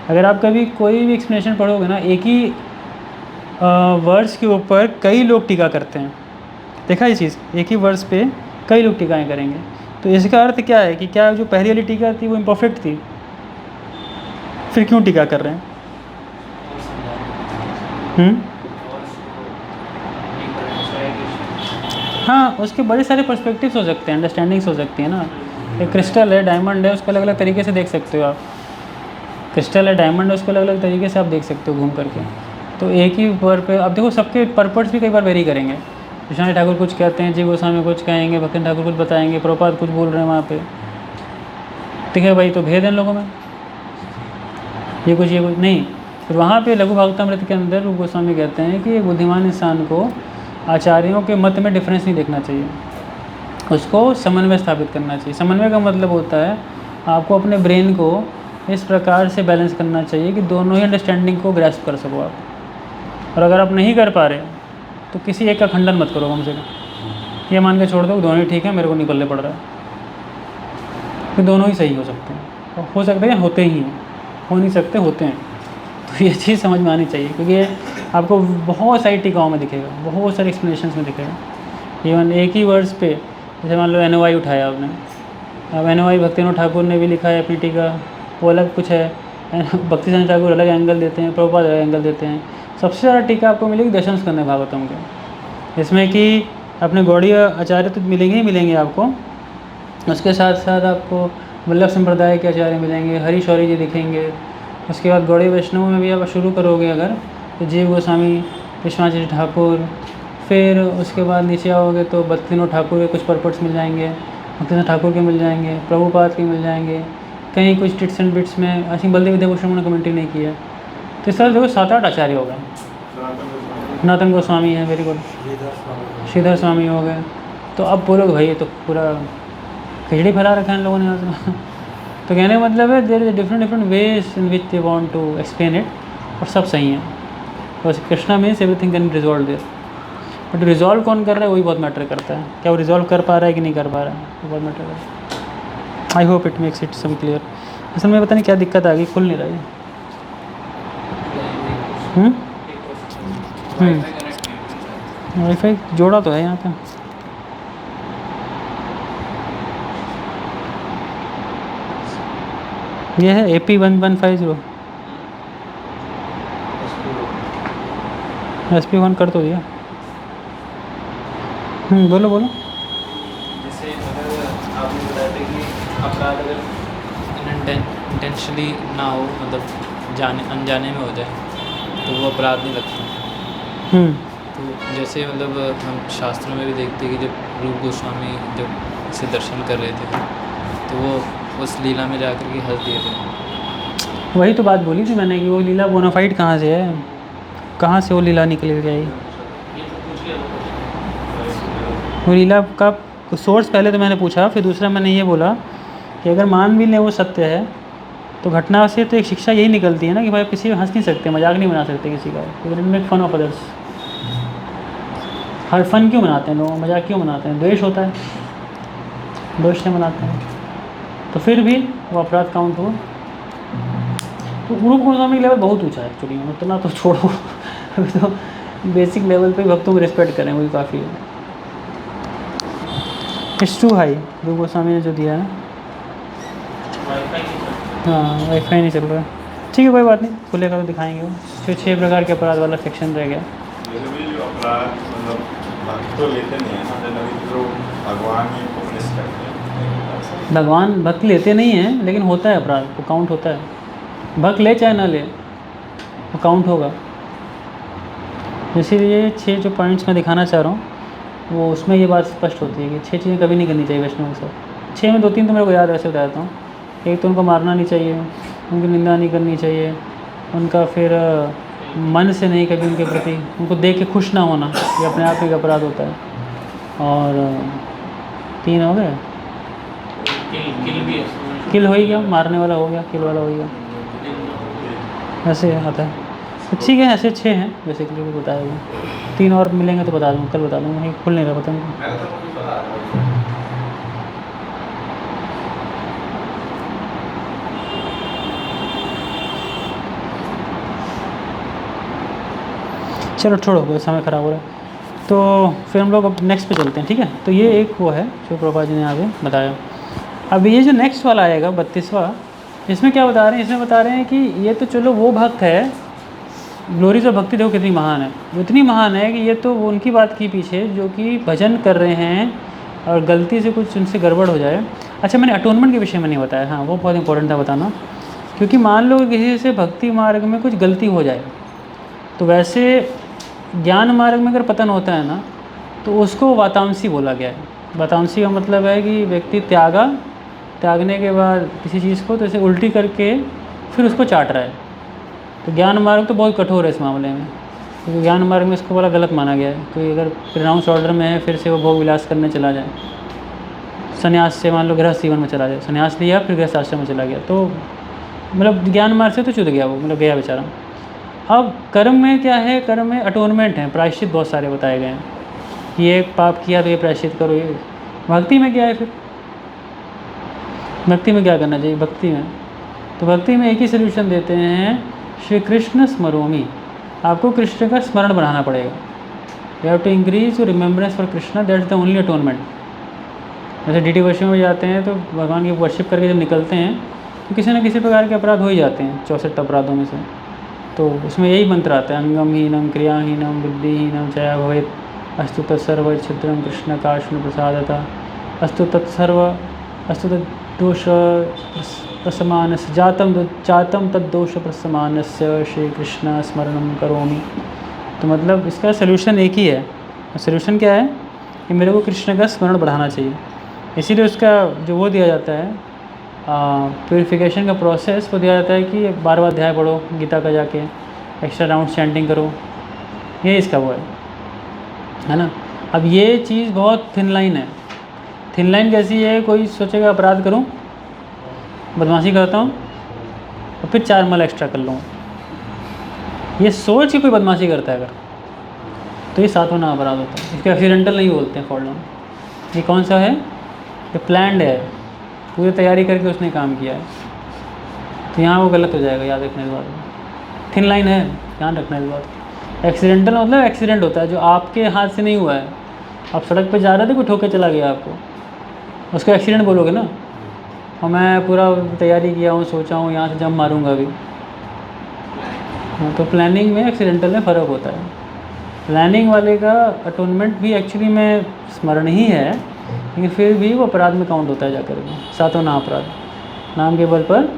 अगर आप कभी कोई भी एक्सप्लेनेशन पढ़ोगे ना, एक ही वर्ड्स के ऊपर कई लोग टीका करते हैं, देखा ये चीज़, एक ही वर्ड्स पे कई लोग टीकाएँ करेंगे, तो इसका अर्थ क्या है कि क्या जो पहली वाली टीका थी वो इम्परफेक्ट थी, फिर क्यों टीका कर रहे हैं? हाँ, उसके बड़े सारे पर्सपेक्टिव्स हो सकते हैं, अंडरस्टैंडिंग्स हो सकती है ना। एक क्रिस्टल है, डायमंड है, उसको अलग अलग तरीके से देख सकते हो आप। क्रिस्टल है, डायमंड है, उसको अलग अलग तरीके से आप देख सकते हो घूम करके। तो एक ही वर्ड पे अब देखो सबके पर्पस भी कई बार वेरी करेंगे। कृष्णा ठाकुर कुछ कहते हैं, जीव गोस्वामी कुछ कहेंगे, भक्ति ठाकुर कुछ बताएंगे, प्रभुपाद कुछ बोल रहे हैं वहाँ पे। ठीक है भाई, तो भेद है इन लोगों में, ये कुछ नहीं। फिर वहाँ पे लघु भागवतामृत के अंदर रूप गोस्वामी कहते हैं कि एक बुद्धिमान इंसान को आचार्यों के मत में डिफरेंस नहीं देखना चाहिए, उसको समन्वय स्थापित करना चाहिए। समन्वय का मतलब होता है आपको अपने ब्रेन को इस प्रकार से बैलेंस करना चाहिए कि दोनों ही अंडरस्टैंडिंग को ग्रैस्प कर सको आप। और अगर आप नहीं कर पा रहे तो किसी एक का खंडन मत करो कम से कम, ये मान के छोड़ दो दोनों ही ठीक है, मेरे को नहीं पल्ले पड़ रहा है, फिर दोनों ही सही हो सकते हैं। और हो सकते हैं, होते ही हैं, हो नहीं सकते होते हैं। तो ये चीज़ समझ में आनी चाहिए, क्योंकि ये आपको बहुत सारी टीकाओं में दिखेगा, बहुत सारे एक्सप्लेनेशंस में दिखेगा। इवन एक ही वर्ड्स पे, जैसे मान लो NOI उठाया आपने, अब NOI भक्तिनाथ ठाकुर ने भी लिखा है अपनी टीका, वो अलग कुछ है, भक्ति सिंह ठाकुर अलग एंगल देते हैं, प्रभुपाद अलग एंगल देते हैं। सबसे ज़्यादा टीका आपको मिलेगी दर्शन स्कंद भागवतम के, इसमें कि अपने गौड़ीय आचार्य तो मिलेंगे ही मिलेंगे आपको, उसके साथ साथ आपको वल्लभ संप्रदाय के आचार्य मिलेंगे, हरि शौरी जी दिखेंगे। उसके बाद गौड़ीय वैष्णव में भी आप शुरू करोगे अगर, तो जीव गोस्वामी, विश्वनाथ ठाकुर, फिर उसके बाद नीचे आओगे तो भक्तिनाथ ठाकुर के कुछ परपट्स मिल जाएंगे, भक्तिनाथ ठाकुर के मिल जाएंगे, प्रभुपाद के मिल जाएंगे, कहीं कुछ टिट्स एंड बिट्स में आई थिंक बलदेव विद्याभूषण ने कमेंट्री नहीं किया। तो इस तरह देखो 7-8 आचार्य हो गए। सनातन गोस्वामी है, वेरी गुड, श्रीधर स्वामी हो गए। तो अब बोलोगे भाई ये तो पूरा खिचड़ी फैला रखा है इन लोगों ने यहाँ से। तो कहने का मतलब है there is different ways in which they want to explain it, और सब सही हैं। बस Krishna means everything can resolve there, but resolve कौन कर रहा है वही बहुत मैटर करता है। क्या वो रिजॉल्व कर पा रहा है कि नहीं कर पा रहा है, वो बहुत मैटर करता है। I hope it makes it some clear. असल में पता नहीं क्या दिक्कत आ गई, खुल नहीं रहा है। वाईफाई जोड़ा तो है यहाँ पे। ये है AP1150, SP1 कर तो दिया। बोलो बोलो। जैसे अगर आपने बताया था कि अपराध अगर इंटेंशनली ना हो, मतलब अनजाने में हो जाए तो वो अपराध नहीं लगता। तो जैसे मतलब हम शास्त्रों में भी देखते हैं कि जब रूप गोस्वामी जब इसे दर्शन कर रहे थे तो वो उस लीला में जाकर के हंस दिए थे। वही तो बात बोली थी मैंने कि वो लीला बोनाफाइड कहाँ से है, कहाँ से वो लीला निकल के आई। वो लीला का सोर्स पहले तो मैंने पूछा, फिर दूसरा मैंने ये बोला कि अगर मान भी लें वो सत्य है तो घटना से तो एक शिक्षा यही निकलती है ना कि भाई किसी को हंस नहीं सकते, मजाक नहीं बना सकते किसी का, तो मेक फन ऑफ अदर्स। हर फन क्यों मनाते हैं लोग, मजाक क्यों मनाते हैं, द्वेष होता है, द्वेष से मनाते हैं। तो फिर भी वो अपराध काउंट हुआ। तो रूप गोस्वामी लेवल बहुत ऊंचा है एक्चुअली, उतना तो छोड़ो। अभी तो बेसिक लेवल पे भक्तों को रिस्पेक्ट करें वही काफ़ी है। इट्स टू हाई रूप गोस्वामी ने जो दिया है। हाँ वाईफाई नहीं चल रहा है, ठीक है कोई बात नहीं, खुलेगा तो दिखाएंगे। वो जो 6 प्रकार के अपराध वाला सेक्शन रह गया। जो अपराध मतलब भक्त तो लेते नहीं है ना, तो भगवान ही पनिश करते हैं। भगवान भक्त लेते नहीं हैं, लेकिन होता है अपराध, वो काउंट होता है। भक्त ले चाहे ना ले वो काउंट होगा। इसीलिए 6 जो पॉइंट्स मैं दिखाना चाह रहा हूँ वो उसमें ये बात स्पष्ट होती है कि 6 चीज़ें कभी नहीं करनी चाहिए वैष्णव के साथ। 6 में 2-3 तो मेरे को याद है, ऐसे बताता हूँ। एक तो उनको मारना नहीं चाहिए, उनकी निंदा नहीं करनी चाहिए, उनका फिर मन से नहीं कभी उनके प्रति, उनको देख के खुश ना होना, ये अपने आप एक अपराध होता है। और 3 हो गए, किल हो ही गया, मारने वाला हो गया, किल वाला हो गया, ऐसे आता है। तो ठीक है, ऐसे 6 हैं बेसिकली वो बताया हुआ। 3 और मिलेंगे तो बता दूँगा, कल बता दूँगा, खुल नहीं रहा पता नहीं। चलो छोड़ो, समय ख़राब हो रहा है। तो फिर हम लोग अब नेक्स्ट पे चलते हैं, ठीक है। तो ये एक वो है जो प्रभुपाद जी ने आगे बताया। अब ये जो नेक्स्ट वाला आएगा 32वां, इसमें क्या बता रहे हैं, इसमें बता रहे हैं कि ये तो चलो वो भक्त है, ग्लोरीज और भक्ति देखो कितनी महान है, वो इतनी महान है कि ये तो वो उनकी बात की पीछे जो कि भजन कर रहे हैं और गलती से कुछ उनसे गड़बड़ हो जाए। अच्छा मैंने अटोनमेंट के विषय में नहीं बताया, हाँ वो बहुत इंपॉर्टेंट था बताना, क्योंकि मान लो किसी से भक्ति मार्ग में कुछ गलती हो जाए तो वैसे ज्ञान मार्ग में अगर पतन होता है ना, तो उसको वातांसी बोला गया है। वातांसी का मतलब है कि व्यक्ति त्यागने के बाद किसी चीज़ को तो ऐसे उल्टी करके फिर उसको चाट रहा है। तो ज्ञान मार्ग तो बहुत कठोर है इस मामले में, क्योंकि ज्ञान मार्ग में इसको बड़ा गलत माना गया है। कोई अगर प्रिनाउंस ऑर्डर में है फिर से वो भोग विलास करने चला जाए, संन्यास से मान लो गृहस्थ जीवन में चला जाए, संन्यास लिया फिर गृहस्थ आश्रम में चला गया, तो मतलब ज्ञान मार्ग से तो चुद गया वो, मतलब गया बेचारा। अब कर्म में क्या है, कर्म में अटोनमेंट है, प्रायश्चित बहुत सारे बताए गए हैं। ये पाप किया तो ये प्रायश्चित करो। ये भक्ति में क्या है फिर, भक्ति में क्या करना चाहिए? भक्ति में तो भक्ति में एक ही सोल्यूशन देते हैं, श्री कृष्ण स्मरोमि। आपको कृष्ण का स्मरण बढ़ाना पड़ेगा। You have to increase your remembrance for Krishna, that is the only atonement. जैसे डीटी वर्शिप में जाते हैं तो भगवान की वर्शिप करके जब निकलते हैं तो किसी न किसी प्रकार के अपराध हो ही जाते हैं, 64 अपराधों में से। तो उसमें यही मंत्र आता है, अंगमहीनम क्रियाहीनम बुद्धिहीनम चया भवेत् अस्तु तत्सर्व छिद्रम कृष्ण काष्ण प्रसादता अस्तु तद्दोष प्रसमानस्य जातम तद्दोष प्रसमानस्य श्री कृष्ण स्मरणम करोमि। तो मतलब इसका सलूशन एक ही है। सलूशन क्या है कि मेरे को कृष्ण का स्मरण बढ़ाना चाहिए। इसीलिए उसका जो वो दिया जाता है प्योरीफिकेशन का प्रोसेस, वो दिया जाता है कि बार अध्याय पढ़ो गीता का, जाके एक्स्ट्रा राउंड चैंटिंग करो, ये इसका वो है ना। अब ये चीज़ बहुत थिन लाइन है। थिन लाइन कैसी है, कोई सोचेगा अपराध करूं, बदमाशी करता हूं और फिर 4 मल एक्स्ट्रा कर लूँ, ये सोच के कोई बदमाशी करता है अगर, तो ये 7वां ना अपराध होता है। इसको एक्सीडेंटल नहीं बोलते हैं, फॉल डाउन। ये कौन सा है, ये प्लान्ड है, पूरी तैयारी करके उसने काम किया है। तो यहाँ वो गलत हो जाएगा, याद रखना इस बात में। थिन लाइन है, ध्यान रखना इस बात। एक्सीडेंटल मतलब एक्सीडेंट होता है जो आपके हाथ से नहीं हुआ है। आप सड़क पे जा रहे थे, कोई ठोके चला गया आपको, उसको एक्सीडेंट बोलोगे ना। और मैं पूरा तैयारी किया हूँ, सोचा हूँ यहाँ से जंप मारूंगा अभी। तो प्लानिंग में एक्सीडेंटल में फ़र्क होता है। प्लानिंग वाले का अटोनमेंट भी एक्चुअली में स्मरण ही है, लेकिन फिर भी वो अपराध में काउंट होता है जाकर के, 7वां ना अपराध, नाम के बल पर।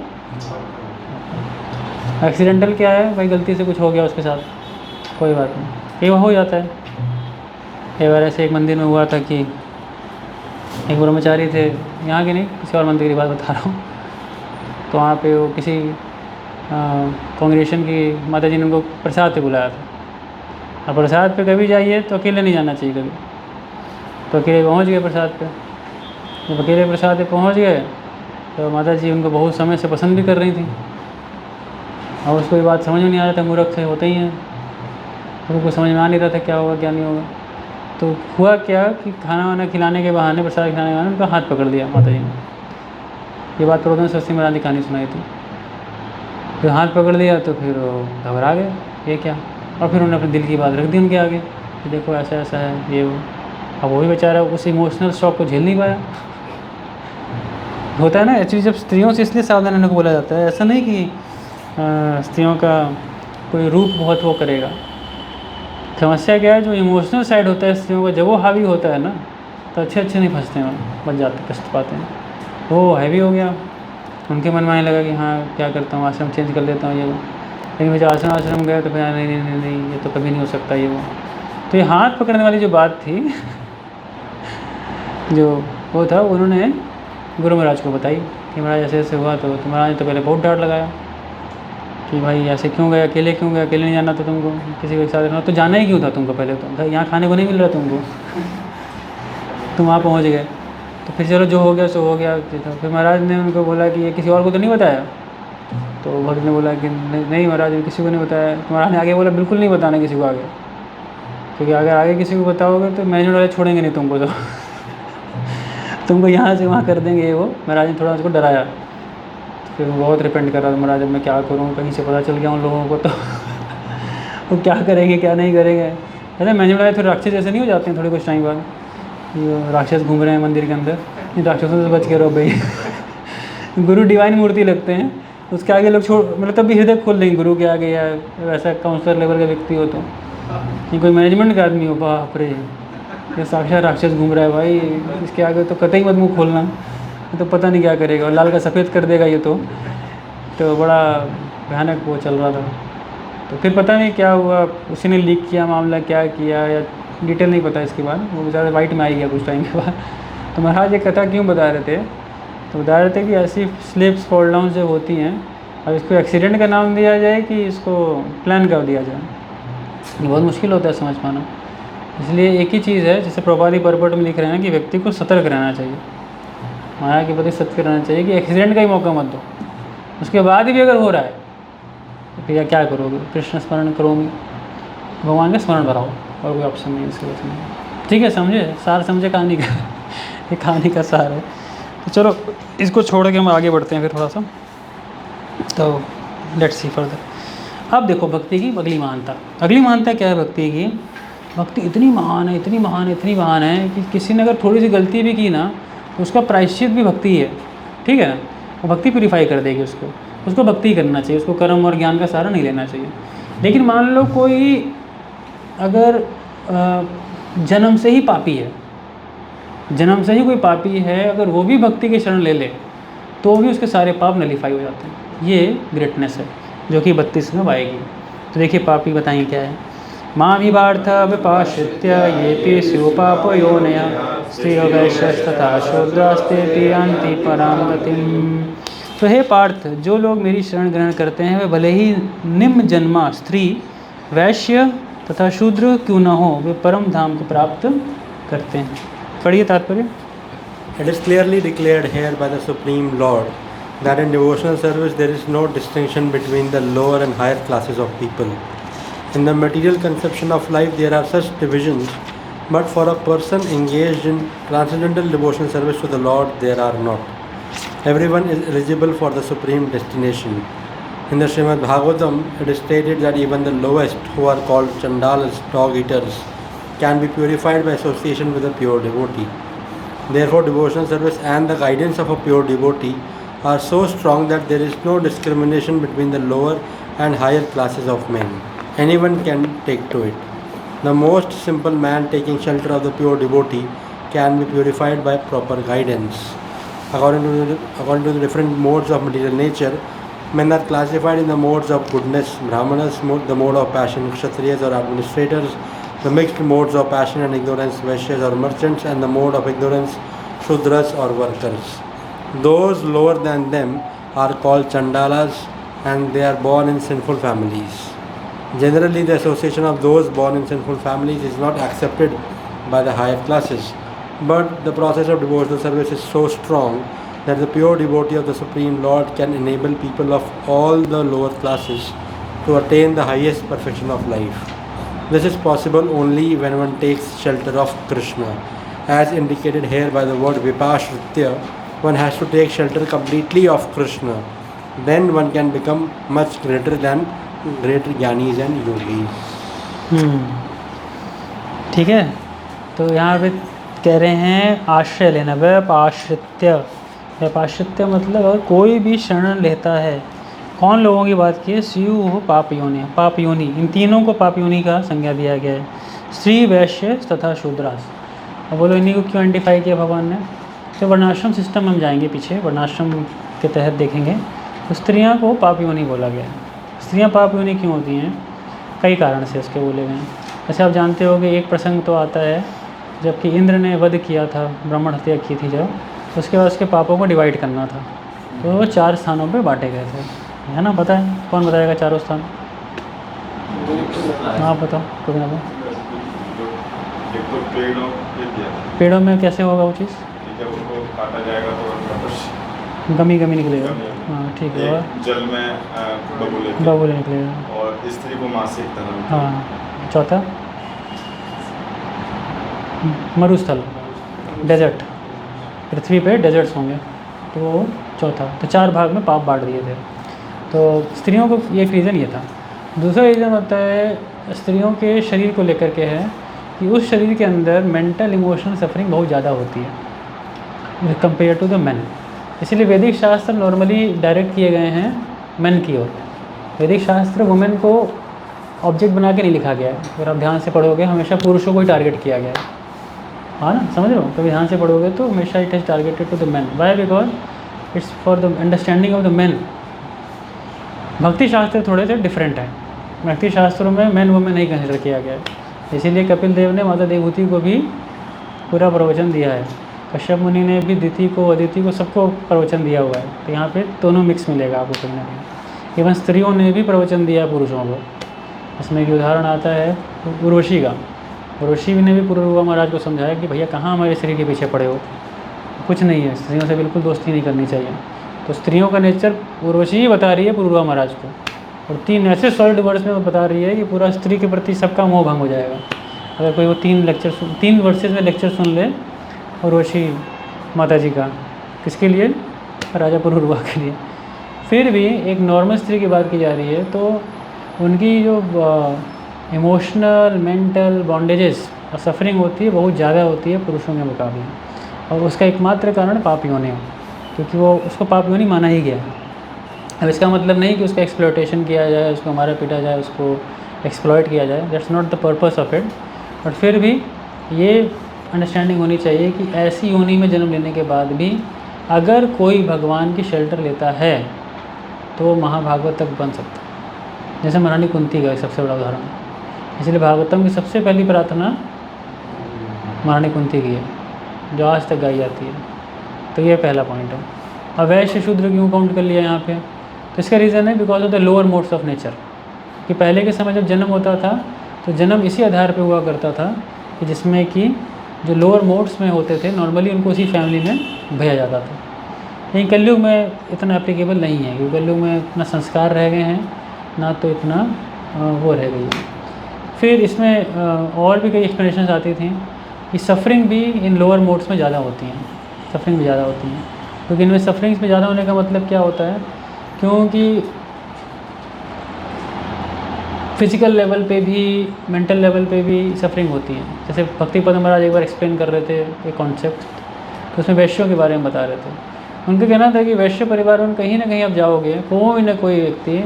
एक्सीडेंटल क्या है भाई, गलती से कुछ हो गया उसके साथ, कोई बात नहीं, ये हो जाता है। एक बार ऐसे एक मंदिर में हुआ था कि एक ब्रह्मचारी थे, यहाँ के नहीं किसी और मंदिर की बात बता रहा हूँ। तो वहाँ पे वो किसी कांग्रेशन की माता जी ने उनको प्रसाद पे बुलाया था। और प्रसाद पे कभी जाइए तो अकेले नहीं जाना चाहिए कभी। तो अकेले पहुँच गए प्रसाद पे। जब अकेले प्रसाद पे पहुँच गए तो माता जी उनको बहुत समय से पसंद भी कर रही थी, और उसको ये बात समझ में नहीं आ रहा था, मूर्ख से होते ही हैं, उनको समझ में आ नहीं रहा था क्या होगा क्या नहीं होगा। तो हुआ क्या कि खाना वाना खिलाने के बहाने, प्रसाद खिलाने के बहाने उनका हाथ पकड़ लिया माता जी ने। ये बात प्रबोधन सरस्वती महाराज की कहानी सुनाई थी। फिर हाथ पकड़ लिया तो फिर घबरा गए, ये क्या। और फिर उन्होंने अपने दिल की बात रख दी उनके आगे कि देखो ऐसा ऐसा है ये वो। अब वो भी बेचारा उस इमोशनल शॉक को झेल नहीं पाया। होता है ना एक्चुअली, जब स्त्रियों से इसलिए सावधान रहने को बोला जाता है। ऐसा नहीं कि स्त्रियों का कोई रूप बहुत वो करेगा। समस्या क्या है, जो इमोशनल साइड होता है स्त्रियों का, जब वो हावी होता है ना, तो अच्छे नहीं फंसते हैं, बच जाते, कष्ट पाते हैं। वो हैवी हो गया, उनके मन में आने लगा कि हाँ क्या करता हूँ, आश्रम चेंज कर लेता हूँ ये वो। लेकिन मुझे आश्रम गया तो फिर नहीं ये तो कभी नहीं हो सकता ये वो। तो ये हाथ पकड़ने वाली जो बात थी जो वो था, उन्होंने गुरु महाराज को बताई कि महाराज ऐसे ऐसे हुआ। तो महाराज ने तो पहले बहुत डांट लगाया कि भाई ऐसे क्यों गए, अकेले क्यों गए, अकेले नहीं जाना था तुमको, किसी के साथ रहना तो जाना ही क्यों था तुमको, पहले तो यहाँ खाने को नहीं मिल रहा तुमको, तुम वहाँ पहुँच गए। तो फिर चलो जो हो गया सो हो गया। फिर महाराज ने उनको बोला कि ये किसी और को तो नहीं बताया। तो भक्त ने बोला कि नहीं महाराज ने किसी को नहीं बताया। तो महाराज ने आगे बोला बिल्कुल नहीं बताना किसी को आगे, क्योंकि अगर आगे किसी को बताओगे तो मैनेजमेंट वाले छोड़ेंगे नहीं तुमको, तो तुमको यहाँ से वहाँ कर देंगे वो। महाराज ने थोड़ा उसको डराया। फिर वो बहुत रिपेंट कर रहा था, महाराज अब मैं क्या करूँ, कहीं से पता चल गया उन लोगों को तो वो क्या करेंगे क्या नहीं करेंगे। अरे मैनेजमेंट वाले थोड़े राक्षस जैसे नहीं हो जाते हैं थोड़े कुछ टाइम बाद, राक्षस घूम रहे हैं मंदिर के अंदर, इन राक्षसों से बच के रहो भाई गुरु डिवाइन मूर्ति लगते हैं, उसके आगे लोग छोड़, मतलब तब भी हृदय खोल देंगे गुरु के आगे, या वैसा काउंसलर लेवल का व्यक्ति हो तो। ये कोई मैनेजमेंट का आदमी हो, बाप रे ये साक्षात राक्षस घूम रहा है भाई, इसके आगे तो कतई मत मुँह खोलना, तो पता नहीं क्या करेगा, और लाल का सफ़ेद कर देगा ये तो बड़ा भयानक वो चल रहा था। तो फिर पता नहीं क्या हुआ, उसी ने लीक किया मामला, क्या किया या डिटेल नहीं पता इसके बाद, वो बेचारा वाइट में आ गया कुछ टाइम के बाद। तो महाराज ये कथा क्यों बता रहे थे, तो बता रहे थे कि ऐसी स्लिप्स फॉल डाउन जो होती हैं, अब इसको एक्सीडेंट का नाम दिया जाए कि इसको प्लान कर दिया जाए, ये बहुत मुश्किल होता है समझ पाना। इसलिए एक ही चीज़ है, जैसे प्रॉपर्ली परपट में लिख रहे हैं कि व्यक्ति को सतर्क रहना चाहिए, माया के प्रति सतर्क रहना चाहिए कि एक्सीडेंट का ही मौका मत दो। उसके बाद भी अगर हो रहा है तो फिर क्या करोगे, कृष्ण स्मरण करोगे, भगवान का स्मरण बढ़ाओ, और कोई ऑप्शन नहीं इसके वजह से। ठीक है, समझे, सार समझे कहानी का, ये कहानी का सार है। तो चलो इसको छोड़ के हम आगे बढ़ते हैं फिर थोड़ा सा, तो लेट्स सी फर्दर। अब देखो भक्ति की अगली महानता, अगली महानता क्या है भक्ति की, भक्ति इतनी महान है, इतनी महान है, इतनी महान है कि किसी ने अगर थोड़ी सी गलती भी की ना तो उसका प्रायश्चित भी भक्ति है, ठीक है ना, वो भक्ति प्यूरीफाई कर देगी उसको भक्ति करना चाहिए, उसको कर्म और ज्ञान का सहारा नहीं लेना चाहिए। लेकिन मान लो कोई अगर जन्म से ही पापी है, जन्म से ही कोई पापी है, अगर वो भी भक्ति की शरण ले ले तो भी उसके सारे पाप नलीफाई हो जाते हैं। ये ग्रेटनेस है जो कि 32 में आएगी। तो देखिए पापी बताएंगे क्या है, मामिवार्थ विपाश्रित्य येऽपि स्युपापयोनय स्त्रियवैश्यस्तथा शूद्रास्तेऽपि यान्ति परां गतिम्। तो हे पार्थ, जो लोग मेरी शरण ग्रहण करते हैं वे भले ही निम्न जन्मा स्त्री, वैश्य तथा शूद्र क्यों न हो, वे परम धाम को प्राप्त करते हैं। पढ़िए तात्पर्य। It is clearly declared here by the Supreme Lord that in devotional service there is no distinction between the lower and higher classes of people. In the material conception of life there are such divisions, but for a person engaged in transcendental devotional service to the Lord there are not. Everyone is eligible for the supreme destination. In the Srimad Bhagavatam it is stated that even the lowest, who are called chandalas, dog eaters, can be purified by association with a pure devotee. Therefore, devotional service and the guidance of a pure devotee are so strong that there is no discrimination between the lower and higher classes of men. Anyone can take to it. The most simple man taking shelter of the pure devotee can be purified by proper guidance. According to the different modes of material nature, men are classified in the modes of goodness, brahmanas, the mode of passion, kshatriyas or administrators, the mixed modes of passion and ignorance, vaishyas or merchants, and the mode of ignorance, shudras or workers. Those lower than them are called chandalas, and they are born in sinful families. Generally, the association of those born in sinful families is not accepted by the higher classes, but the process of devotional service is so strong that the pure devotee of the Supreme Lord can enable people of all the lower classes to attain the highest perfection of life. This is possible only when one takes shelter of Krishna. As indicated here by the word Vipashritya, one has to take shelter completely of Krishna. Then one can become much greater than great Jnanis and Yogis. ठीक है, तो यहाँ पे कह रहे हैं आश्रय लेना, व्यपाश्रित्य। व्यपाश्रित्य मतलब अगर कोई भी शरण लेता है, कौन लोगों की बात की है, स्यु पाप योनि, पाप योनि, इन तीनों को पाप योनि का संज्ञा दिया गया है, स्त्री, वैश्य तथा शूद्रास। अब बोलो इन्हीं को क्यों आइडेंटिफाई किया भगवान ने, तो वर्णाश्रम सिस्टम में हम जाएंगे पीछे, वर्णाश्रम के तहत देखेंगे, तो स्त्रियाँ को पाप योनि बोला गया है। स्त्रियाँ पाप योनि क्यों होती हैं, कई कारण से उसके बोले गए हैं। जैसे आप जानते हो कि एक प्रसंग तो आता है जबकि इंद्र ने वध किया था, ब्राह्मण हत्या की थी जब, उसके बाद उसके पापों को डिवाइड करना था, तो वो 4 स्थानों पे बांटे गए थे, है ना, पता है, कौन बताएगा चारों स्थान? आप बताओ, कोई ना बताओ। पेड़ों में कैसे होगा वो चीज़? गमी निकलेगा, हाँ ठीक है। और जल में बबूले निकलेगा, और स्त्री को मासिक धर्म। हाँ, चौथा मरुस्थल, डेजर्ट, पृथ्वी पे डेजर्ट्स होंगे, तो वो चौथा। तो 4 भाग में पाप बांट दिए थे। तो स्त्रियों को ये रीज़न ये था। दूसरा रीज़न होता है स्त्रियों के शरीर को लेकर के है कि उस शरीर के अंदर मेंटल इमोशनल सफरिंग बहुत ज़्यादा होती है कंपेयर टू द मेन। इसीलिए वैदिक शास्त्र नॉर्मली डायरेक्ट किए गए हैं मेन की ओर। वैदिक शास्त्र वुमेन को ऑब्जेक्ट बना के नहीं लिखा गया है। अगर आप ध्यान से पढ़ोगे हमेशा पुरुषों को ही टारगेट किया गया है, हाँ ना, समझ रहे हो? कभी ध्यान से पढ़ोगे तो हमेशा it is targeted to the man. Why? Because it's for the understanding of the man. भक्ति शास्त्र थोड़े से डिफरेंट है, मैथिली शास्त्रों में मैन वुमेन नहीं कंसिडर किया गया है, इसीलिए कपिल देव ने माता देवहूति को भी पूरा प्रवचन दिया है। कश्यप मुनि ने भी दिति को, अदिति को, सबको प्रवचन दिया हुआ है। तो यहाँ पे दोनों मिक्स मिलेगा आपको कहीं ना कहीं। इवन स्त्रियों ने भी प्रवचन दिया है पुरुषों को। इसमें एक उदाहरण आता है उर्वशी का। उर्वशी ने भी पुरुरवा महाराज को समझाया कि भैया कहाँ हमारे शरीर के पीछे पड़े हो, कुछ नहीं है, स्त्रियों से बिल्कुल दोस्ती नहीं करनी चाहिए। तो स्त्रियों का नेचर उर्वशी ही बता रही है पुरुरवा महाराज को, और 3 ऐसे सॉलिड वर्ड्स में वो बता रही है कि पूरा स्त्री के प्रति सबका मोह भंग हो जाएगा अगर कोई वो 3 वर्सेस में लेक्चर सुन ले उर्वशी माता जी का। किसके लिए? राजा पुरुरवा के लिए। फिर भी एक नॉर्मल स्त्री की बात की जा रही है तो उनकी जो इमोशनल मेंटल बॉन्डेजेस और सफरिंग होती है बहुत ज़्यादा होती है पुरुषों के मुकाबले, और उसका एकमात्र कारण पाप योनि हो, क्योंकि वो उसको पाप योनि माना ही गया है। अब इसका मतलब नहीं कि उसका एक्सप्लॉयटेशन किया जाए, उसको मारा पीटा जाए, उसको एक्सप्लॉयट किया जाए, that's not the purpose of it. But फिर भी ये अंडरस्टैंडिंग होनी चाहिए कि ऐसी योनि में जन्म लेने के बाद भी अगर कोई भगवान की शेल्टर लेता है तो वो महाभागवत तक बन सकता है। जैसे महारानी कुंती का एक सबसे बड़ा उदाहरण है, इसलिए भागवतम की सबसे पहली प्रार्थना महारानी कुंती की है, जो आज तक गाई जाती है। तो ये पहला पॉइंट है। अब वैश्य शूद्र क्यों काउंट कर लिया यहाँ पे? तो इसका रीज़न है because of the lower modes of nature, कि पहले के समय जब जन्म होता था तो जन्म इसी आधार पे हुआ करता था कि जिसमें कि जो लोअर मोड्स में होते थे नॉर्मली उनको उसी फैमिली में भेजा जाता था। लेकिन कलयुग में इतना एप्लीकेबल नहीं है, क्योंकि कलयुग में इतना संस्कार रह गए हैं ना, तो इतना वो रह गई है। फिर इसमें और भी कई एक्सप्लेनेशन आती थी कि सफरिंग भी इन लोअर मोड्स में ज़्यादा होती हैं, सफरिंग भी ज़्यादा होती हैं, क्योंकि इनमें सफरिंग्स में ज़्यादा होने का मतलब क्या होता है, क्योंकि फिजिकल लेवल पे भी मेंटल लेवल पे भी सफरिंग होती है। जैसे भक्तिपद महाराज एक बार एक्सप्लेन कर रहे थे एक कॉन्सेप्ट, तो उसमें वैश्यों के बारे में बता रहे थे। उनका कहना था कि वैश्य परिवार में कहीं ना कहीं आप जाओगे, कोई ना कोई व्यक्ति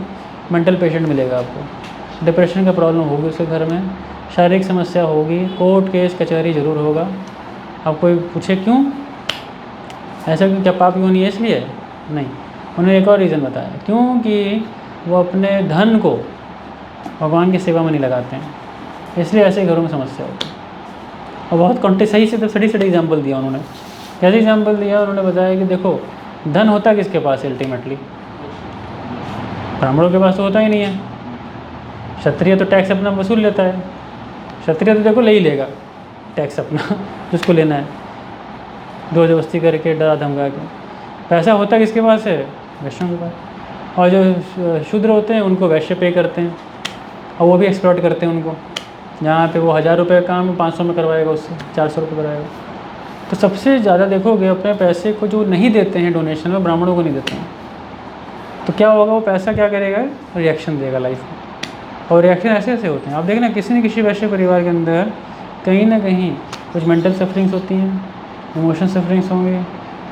मेंटल पेशेंट मिलेगा आपको, डिप्रेशन का प्रॉब्लम होगी उसके घर में, शारीरिक समस्या होगी, कोर्ट केस कचहरी ज़रूर होगा। आप कोई पूछे क्यों ऐसा, क्यों, क्या पाप योनि है इसलिए? नहीं, उन्होंने एक और रीज़न बताया, क्योंकि वो अपने धन को भगवान की सेवा में नहीं लगाते हैं, इसलिए ऐसे घरों में समस्या होती है। और बहुत सही से सटी एग्जाम्पल दिया उन्होंने। कैसे एग्जाम्पल दिया? उन्होंने बताया कि देखो धन होता किसके पास है अल्टीमेटली? ब्राह्मणों के पास तो होता ही नहीं है। क्षत्रिय तो टैक्स अपना वसूल लेता है, क्षत्रिय तो देखो ले ही लेगा टैक्स अपना जिसको लेना है, जोर जबरदस्ती करके डरा धमका के। पैसा होता किसके पास है? वैश्यों के पास। और जो शूद्र होते हैं उनको वैश्य पे करते हैं, और वो भी एक्सप्लॉइट करते हैं उनको। जहाँ पे वो 1000 रुपये का काम 500 में करवाएगा, उससे 400 रुपये कराएगा। तो सबसे ज़्यादा देखोगे अपने पैसे को जो नहीं देते हैं डोनेशन में, ब्राह्मणों को नहीं देते हैं। तो क्या होगा, वो पैसा क्या करेगा? रिएक्शन देगा लाइफ में। और रिएक्शन ऐसे ऐसे होते हैं, आप देखना किसी न किसी वैश्य परिवार के अंदर कहीं ना कहीं कुछ मेंटल सफरिंग्स होती हैं, इमोशनल सफरिंग्स होंगे,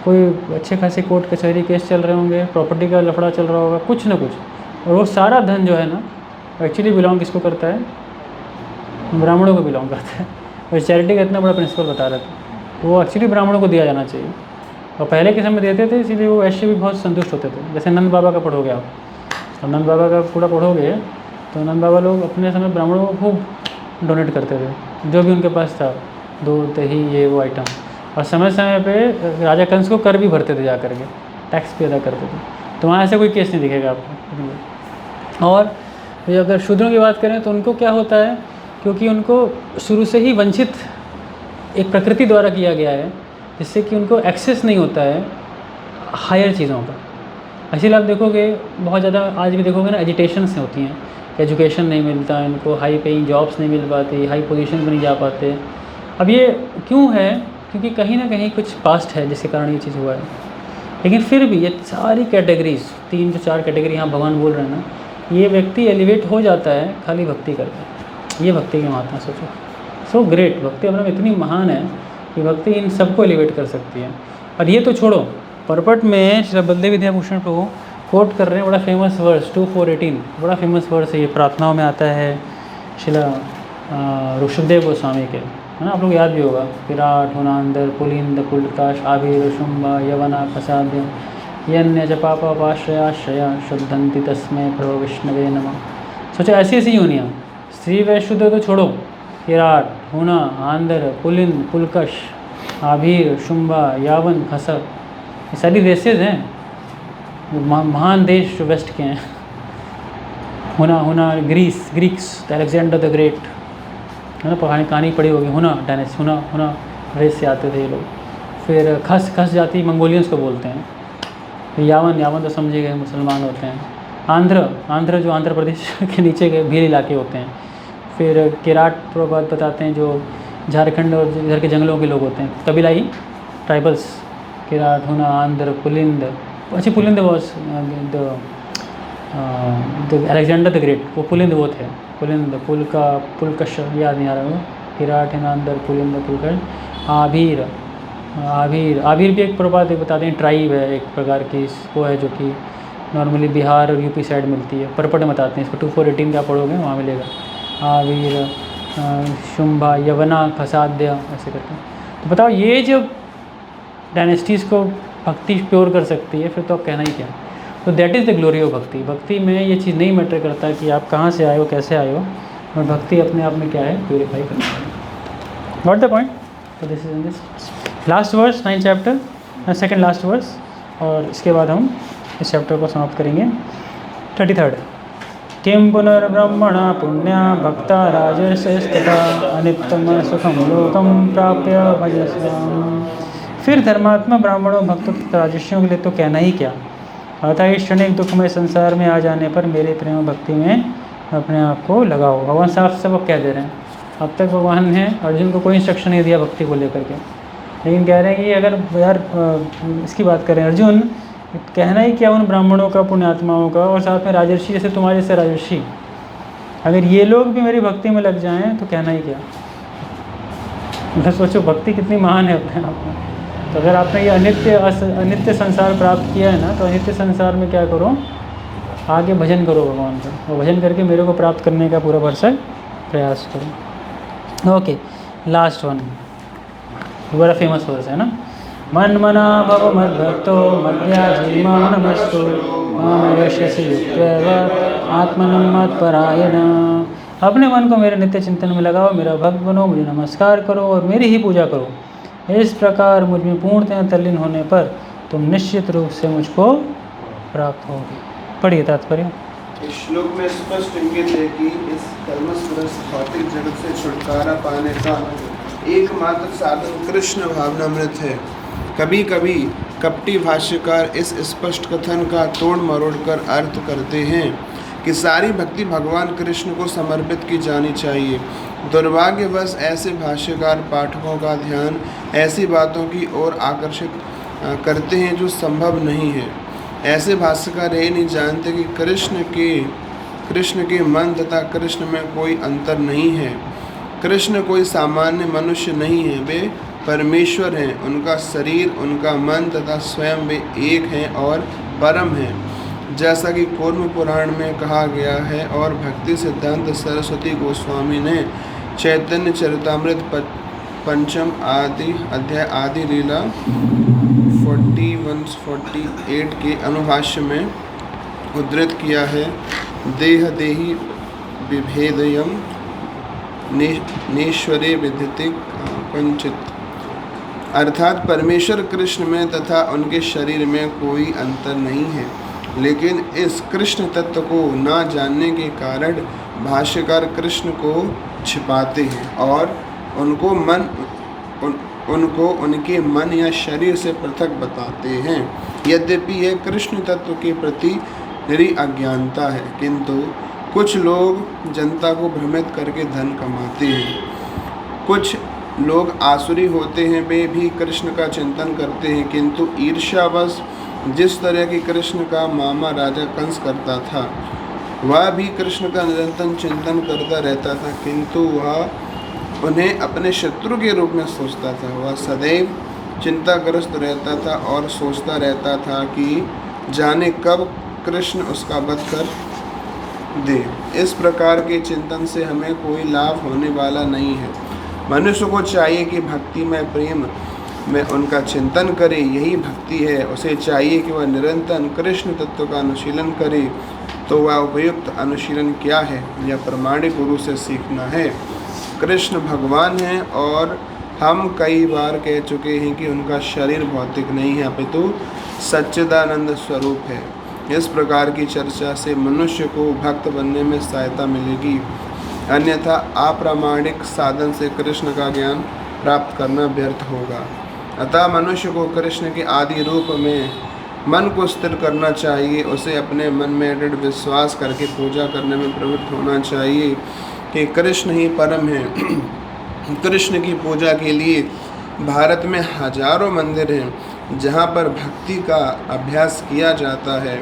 कोई अच्छे खासे कोर्ट कचहरी केस चल रहे होंगे, प्रॉपर्टी का लफड़ा चल रहा होगा, कुछ ना कुछ। और वो सारा धन जो है ना एक्चुअली बिलोंग किसको करता है? ब्राह्मणों को बिलोंग करता है। और चैरिटी का इतना बड़ा प्रिंसिपल बता रहे थे, तो वो एक्चुअली ब्राह्मणों को दिया जाना चाहिए। और पहले के समय देते थे, इसीलिए वो वैश्य भी बहुत संतुष्ट होते थे। जैसे नंद बाबा का पढ़ोगे आप, और नंद बाबा का पूरा पढ़ोगे तो नंद बाबा लोग अपने समय ब्राह्मणों को खूब डोनेट करते थे, जो भी उनके पास था, दूध दही ये वो आइटम। और समय समय पे राजा कंस को कर भी भरते थे, जा करके टैक्स भी अदा करते थे। तो वहाँ ऐसा कोई केस नहीं दिखेगा आपको। और अगर शूद्रों की बात करें तो उनको क्या होता है, क्योंकि उनको शुरू से ही वंचित एक प्रकृति द्वारा किया गया है, जिससे कि उनको एक्सेस नहीं होता है हायर चीज़ों का। इसीलिए आप देखोगे बहुत ज़्यादा आज भी देखोगे ना एजिटेशंस होती हैं, एजुकेशन नहीं मिलता इनको, हाई पेइंग जॉब्स नहीं मिल पाती, हाई पोजीशन पर नहीं जा पाते। अब ये क्यों है? क्योंकि कहीं ना कहीं कुछ पास्ट है जिसके कारण ये चीज़ हुआ है। लेकिन फिर भी ये सारी कैटेगरीज, 3 से 4 कैटेगरी यहाँ भगवान बोल रहे हैं ना, ये व्यक्ति एलिवेट हो जाता है खाली भक्ति करके। ये भक्ति की महात्मा सोचो, सो ग्रेट। भक्ति अपने में इतनी महान है कि भक्ति इन सबको एलिवेट कर सकती है। और ये तो छोड़ो, परपट में श्री बलदेव विद्याभूषण को कोट कर रहे हैं, बड़ा फेमस वर्स 2418, बड़ा फेमस वर्स है ये, प्रार्थनाओं में आता है शिला ऋषभदेव गोस्वामी के, है ना, आप लोग याद भी होगा। विराट हुनांदर पुलिंद पुलकाश आभिर शुंभा यवना प्रसाद्य यन्य च पापाश्रयाश्रया शुद्धंति तस्मै प्रभो विष्णवे नमः। सोचो ऐसी ऐसी योनियाँ, स्त्री व शुद्ध तो छोड़ो, किराट, हुना, आंध्र, पुलिन, पुलकश, आभीर, शुंभा, यावन, खसक, ये सारी रेसेस हैं, महान देश जो वेस्ट के हैं। हुना ग्रीक्स, अलेक्जेंडर द ग्रेट, है ना, कहानी पढ़ी होगी, हुना रेस से आते थे ये लोग। फिर खस जाति मंगोलियंस को बोलते हैं। फिर यावन तो समझे गए मुसलमान होते हैं। आंध्र जो आंध्र प्रदेश के नीचे के भील इलाके होते हैं। फिर किराट प्रभात बताते हैं जो झारखंड और इधर के जंगलों के लोग होते हैं, कबीलाई ट्राइबल्स। किराट, हुना, आंध्र, पुलिंद, अच्छी Pulinda was the Alexander the great, वो पुलिंद वो थे। पुलिंद, पुलकश याद नहीं आ रहा वो। किराट, हिना, आंध्र, पुलिंद, पुलकश, आभीर भी एक प्रभात बताते हैं, ट्राइब है एक प्रकार की, वो है जो कि नॉर्मली बिहार और यूपी साइड मिलती है। परपट बताते हैं इसको, 2418 का पढ़ोगे वहाँ मिलेगा। आवीर, शुंभा, यवना, खसाद्य, ऐसे करके। तो बताओ ये जब डायनेस्टीज़ को भक्ति प्योर कर सकती है, फिर तो आप कहना ही क्या। तो that is the glory of भक्ति। भक्ति में ये चीज़ नहीं मैटर करता कि आप कहाँ से आए हो, कैसे आए हो, और भक्ति अपने आप में क्या है, प्योरीफाई करना है। Not the point. तो this is in this last verse 9 chapter, second last verse, और इसके बाद हम इस चैप्टर को समाप्त करेंगे। 33 किं पुनर्ब्रह्मणा पुण्या भक्ता राजर्षयस्तथा अनित्यम सुखम लोकम प्राप्य भजस्वाम। फिर धर्मात्मा ब्राह्मणों, भक्तों तथा राजर्षियों के लिए तो कहना ही क्या। अतः इस क्षणिक दुखमय संसार में आ जाने पर मेरे प्रेम भक्ति में अपने आप को लगाओ। भगवान साफ सब कह दे रहे हैं। अब तक भगवान ने अर्जुन को कोई इंस्ट्रक्शन नहीं दिया भक्ति को लेकर के, लेकिन कह रहे हैं कि अगर यार इसकी बात करें, अर्जुन कहना ही क्या उन ब्राह्मणों का, पुण्यात्माओं का, और साथ में राजर्षि जैसे तुम्हारे जैसे राजर्षि, अगर ये लोग भी मेरी भक्ति में लग जाएं तो कहना ही क्या। मतलब सोचो भक्ति कितनी महान है अपने आप में। तो अगर आपने ये अनित्य संसार प्राप्त किया है ना, तो अनित्य संसार में क्या करो, आगे भजन करो भगवान का, और भजन करके मेरे को प्राप्त करने का पूरा भरसक प्रयास करो। ओके, लास्ट वन बड़ा फेमस वर्स है ना। मन मना भव मद्भक्तो मद्याजी मां नमस्तु मां यशसि युक्तैव आत्मनं मत्परायण। अपने मन को मेरे नित्य चिंतन में लगाओ, मेरा भक्त बनो, मुझे नमस्कार करो और मेरी ही पूजा करो। इस प्रकार मुझ में पूर्णतः तल्लीन होने पर तुम निश्चित रूप से मुझको प्राप्त होगे। पढ़िए तात्पर्य। इस श्लोक में स्पष्ट इंगित है कि इस कर्मस्वरस भौतिक जगत से छुटकारा पाने का एकमात्र साधन कृष्ण भावनामृत है। कभी कभी कपटी भाष्यकार इस स्पष्ट कथन का तोड़ मरोड़ कर अर्थ करते हैं कि सारी भक्ति भगवान कृष्ण को समर्पित की जानी चाहिए। दुर्भाग्यवश ऐसे भाष्यकार पाठकों का ध्यान ऐसी बातों की ओर आकर्षित करते हैं जो संभव नहीं है। ऐसे भाष्यकार ये नहीं जानते कि कृष्ण के मन तथा कृष्ण में कोई अंतर नहीं है। कृष्ण कोई सामान्य मनुष्य नहीं है, वे परमेश्वर हैं। उनका शरीर, उनका मन तथा स्वयं वे एक हैं और परम हैं, जैसा कि कूर्म पुराण में कहा गया है और भक्ति सिद्धांत सरस्वती गोस्वामी ने चैतन्य चरितामृत पंचम आदि अध्याय आदि लीला 41-48 के अनुभाष्य में उद्धृत किया है। देह देही विभेदयम नेश्वरे विद्यते पंचित, अर्थात परमेश्वर कृष्ण में तथा उनके शरीर में कोई अंतर नहीं है। लेकिन इस कृष्ण तत्व को न जानने के कारण भाष्यकार कृष्ण को छिपाते हैं और उनको उनके मन या शरीर से पृथक बताते हैं। यद्यपि यह कृष्ण तत्व के प्रति निरी अज्ञानता है, किंतु कुछ लोग जनता को भ्रमित करके धन कमाते हैं। कुछ लोग आसुरी होते हैं, वे भी कृष्ण का चिंतन करते हैं, किंतु ईर्ष्यावश जिस तरह की कृष्ण का मामा राजा कंस करता था, वह भी कृष्ण का निरंतर चिंतन करता रहता था, किंतु वह उन्हें अपने शत्रु के रूप में सोचता था। वह सदैव चिंताग्रस्त रहता था और सोचता रहता था कि जाने कब कृष्ण उसका वध कर दे। इस प्रकार के चिंतन से हमें कोई लाभ होने वाला नहीं है। मनुष्य को चाहिए कि भक्ति में प्रेम में उनका चिंतन करे, यही भक्ति है। उसे चाहिए कि वह निरंतर कृष्ण तत्व का अनुशीलन करे, तो वह उपयुक्त अनुशीलन क्या है? यह प्रामाणिक गुरु से सीखना है। कृष्ण भगवान हैं और हम कई बार कह चुके हैं कि उनका शरीर भौतिक नहीं है अपितु सच्चिदानंद स्वरूप है। इस प्रकार की चर्चा से मनुष्य को भक्त बनने में सहायता मिलेगी, अन्यथा अप्रामाणिक साधन से कृष्ण का ज्ञान प्राप्त करना व्यर्थ होगा। अतः मनुष्य को कृष्ण के आदि रूप में मन को स्थिर करना चाहिए। उसे अपने मन में दृढ़ विश्वास करके पूजा करने में प्रवृत्त होना चाहिए कि कृष्ण ही परम है। कृष्ण की पूजा के लिए भारत में हजारों मंदिर हैं जहाँ पर भक्ति का अभ्यास किया जाता है।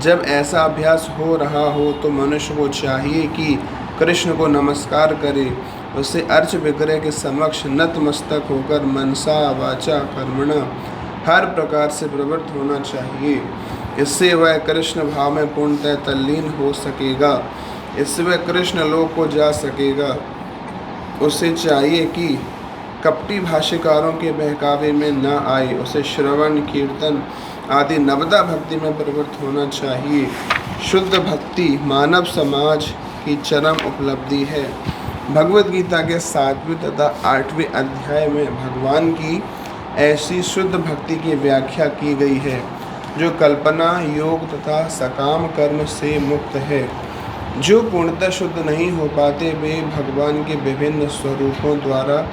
जब ऐसा अभ्यास हो रहा हो तो मनुष्य को चाहिए कि कृष्ण को नमस्कार करे, उसे अर्च विग्रह के समक्ष नतमस्तक होकर मनसा वाचा कर्मणा हर प्रकार से प्रवृत्त होना चाहिए। इससे वह कृष्ण भाव में पूर्णतः तल्लीन हो सकेगा, इससे वह कृष्ण लोक को जा सकेगा। उसे चाहिए कि कपटी भाष्यकारों के बहकावे में न आए, उसे श्रवण कीर्तन आदि नवदा भक्ति में प्रवृत्त होना चाहिए। शुद्ध भक्ति मानव समाज की चरम उपलब्धि है। भगवद गीता के 7वें तथा 8वें अध्याय में भगवान की ऐसी शुद्ध भक्ति की व्याख्या की गई है जो कल्पना योग तथा सकाम कर्म से मुक्त है। जो पूर्णतः शुद्ध नहीं हो पाते वे भगवान के विभिन्न स्वरूपों द्वारा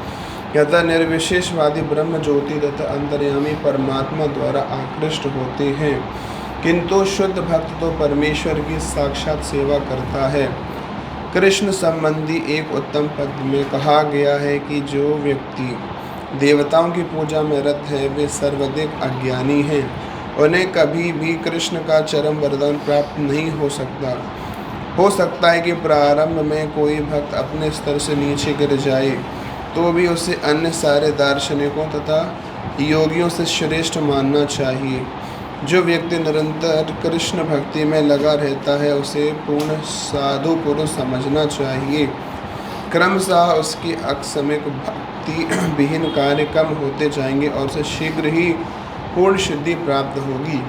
यथा निर्विशेषवादी ब्रह्म ज्योति तथा अंतर्यामी परमात्मा द्वारा आकृष्ट होते हैं, किंतु शुद्ध भक्त तो परमेश्वर की साक्षात सेवा करता है। कृष्ण संबंधी एक उत्तम पद में कहा गया है कि जो व्यक्ति देवताओं की पूजा में रत है वे सर्वाधिक अज्ञानी हैं, उन्हें कभी भी कृष्ण का चरम वरदान प्राप्त नहीं हो सकता। हो सकता है कि प्रारंभ में कोई भक्त अपने स्तर से नीचे गिर जाए तो भी उसे अन्य सारे दार्शनिकों तथा योगियों से श्रेष्ठ मानना चाहिए। जो व्यक्ति निरंतर कृष्ण भक्ति में लगा रहता है उसे पूर्ण साधु पुरुष समझना चाहिए। क्रमशः उसकी अकस्मिक भक्ति विहीन कार्य कम होते जाएंगे और उसे शीघ्र ही पूर्ण सिद्धि प्राप्त होगी।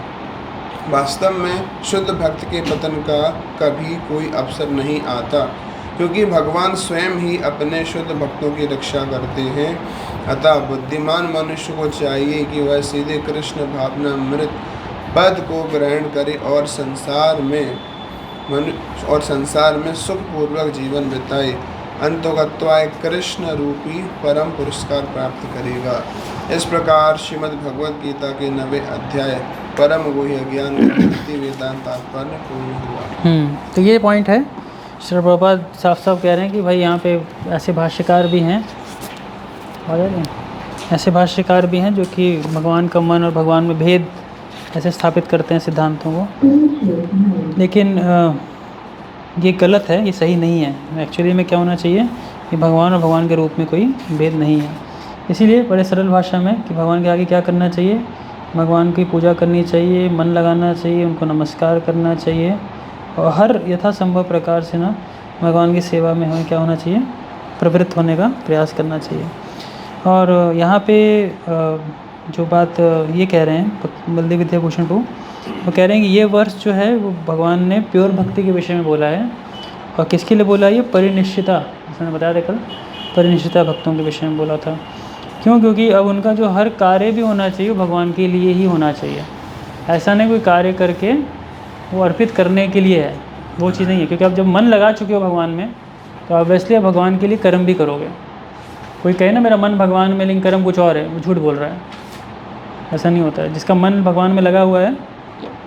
वास्तव में शुद्ध भक्त के पतन का कभी कोई अवसर नहीं आता, क्योंकि भगवान स्वयं ही अपने शुद्ध भक्तों की रक्षा करते हैं। अतः बुद्धिमान मनुष्य को चाहिए कि वह सीधे कृष्ण भावनामृत पद को ग्रहण करे और संसार में सुखपूर्वक जीवन बिताए। अंतोगत्वा कृष्ण रूपी परम पुरस्कार प्राप्त करेगा। इस प्रकार श्रीमद् भगवद गीता के 9वें अध्याय परम गुह्य ज्ञान भक्ति वेदांत तात्पर्य पूर्ण हुआ। तो ये पॉइंट है। श्री प्रभुपाद साफ साफ कह रहे हैं कि भाई यहाँ पे ऐसे भाष्यकार भी हैं, ऐसे भाष्यकार भी हैं जो कि भगवान का मन और भगवान में भेद ऐसे स्थापित करते हैं सिद्धांतों को, लेकिन ये गलत है, ये सही नहीं है। एक्चुअली में क्या होना चाहिए कि भगवान और भगवान के रूप में कोई भेद नहीं है। इसीलिए बड़े सरल भाषा में कि भगवान के आगे क्या करना चाहिए, भगवान की पूजा करनी चाहिए, मन लगाना चाहिए, उनको नमस्कार करना चाहिए और हर यथासंभव प्रकार से ना भगवान की सेवा में हमें क्या होना चाहिए, प्रवृत्त होने का प्रयास करना चाहिए। और यहाँ पे जो बात ये कह रहे हैं बलदेव विद्याभूषण को, वो कह रहे हैं कि ये वर्ष जो है वो भगवान ने प्योर भक्ति के विषय में बोला है। और किसके लिए बोला है? ये परिनिष्ठिता, जैसे मैंने बताया था कल, परिनिष्ठिता भक्तों के विषय में बोला था। क्यों? क्योंकि अब उनका जो हर कार्य भी होना चाहिए भगवान के लिए ही होना चाहिए। ऐसा नहीं कोई कार्य करके वो अर्पित करने के लिए है, वो चीज़ नहीं है। क्योंकि आप जब मन लगा चुके हो भगवान में तो ऑब्वियसली आप भगवान के लिए कर्म भी करोगे। कोई कहे ना मेरा मन भगवान में लेकिन कर्म कुछ और है, वो झूठ बोल रहा है। ऐसा नहीं होता है। जिसका मन भगवान में लगा हुआ है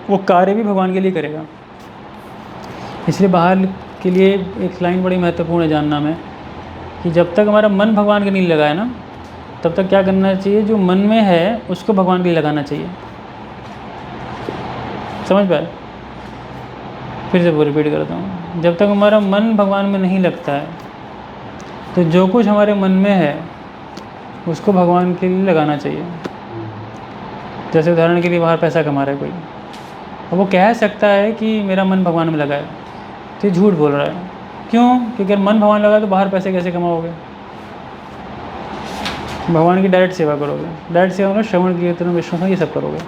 वो कार्य भी भगवान के लिए करेगा। इसलिए बाहर के लिए एक लाइन बड़ी महत्वपूर्ण है जानना में कि जब तक हमारा मन भगवान के नहीं लगा है ना, तब तक क्या करना चाहिए, जो मन में है उसको भगवान के लिए लगाना चाहिए। समझ पाए? फिर से वो रिपीट करता हूँ, जब तक हमारा मन भगवान में नहीं लगता है तो जो कुछ हमारे मन में है उसको भगवान के लिए लगाना चाहिए। जैसे उदाहरण के लिए बाहर पैसा कमा रहा है कोई, और वो कह सकता है कि मेरा मन भगवान में लगा है, तो झूठ बोल रहा है। क्यों? क्योंकि अगर मन भगवान लगा तो बाहर पैसे कैसे कमाओगे? भगवान की डायरेक्ट सेवा करोगे, डायरेक्ट सेवा मतलब श्रवण कीर्तन विष्णु ये सब करोगे,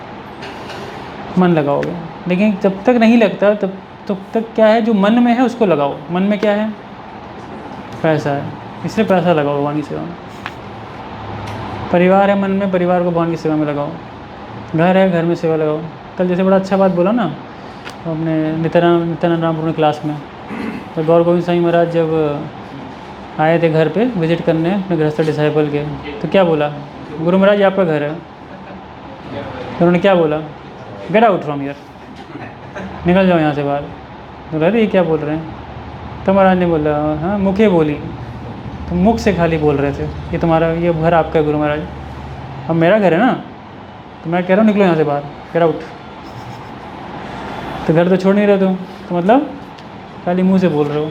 मन लगाओगे। लेकिन जब तक नहीं लगता तब तो तक क्या है, जो मन में है उसको लगाओ। मन में क्या है, पैसा है, इसलिए पैसा लगाओ भगवान की सेवा में। परिवार है मन में, परिवार को भगवान की सेवा में लगाओ। घर है, घर में सेवा लगाओ। कल जैसे बड़ा अच्छा बात बोला ना अपने नित्यानंद रामपुर में क्लास में, तो गौर गोविंद साईं महाराज जब आए थे घर पे विजिट करने अपने गृहस्थ डिसाइपल के, तो क्या बोला, गुरु महाराज ये आपका घर है। तो उन्होंने क्या बोला, गेट आउट फ्रॉम हियर, निकल जाओ यहाँ से बाहर। तो अरे ये क्या बोल रहे हैं, तो महाराज ने बोला हाँ मुखे बोली, तो मुख से खाली बोल रहे थे ये तुम्हारा, ये घर आपका है गुरु महाराज, अब मेरा घर है ना, तो मैं कह रहा हूँ निकलो यहाँ से बाहर, गेट आउट। तो घर तो छोड़ नहीं रहे तुम, तो मतलब खाली मुंह से बोल रहे हो।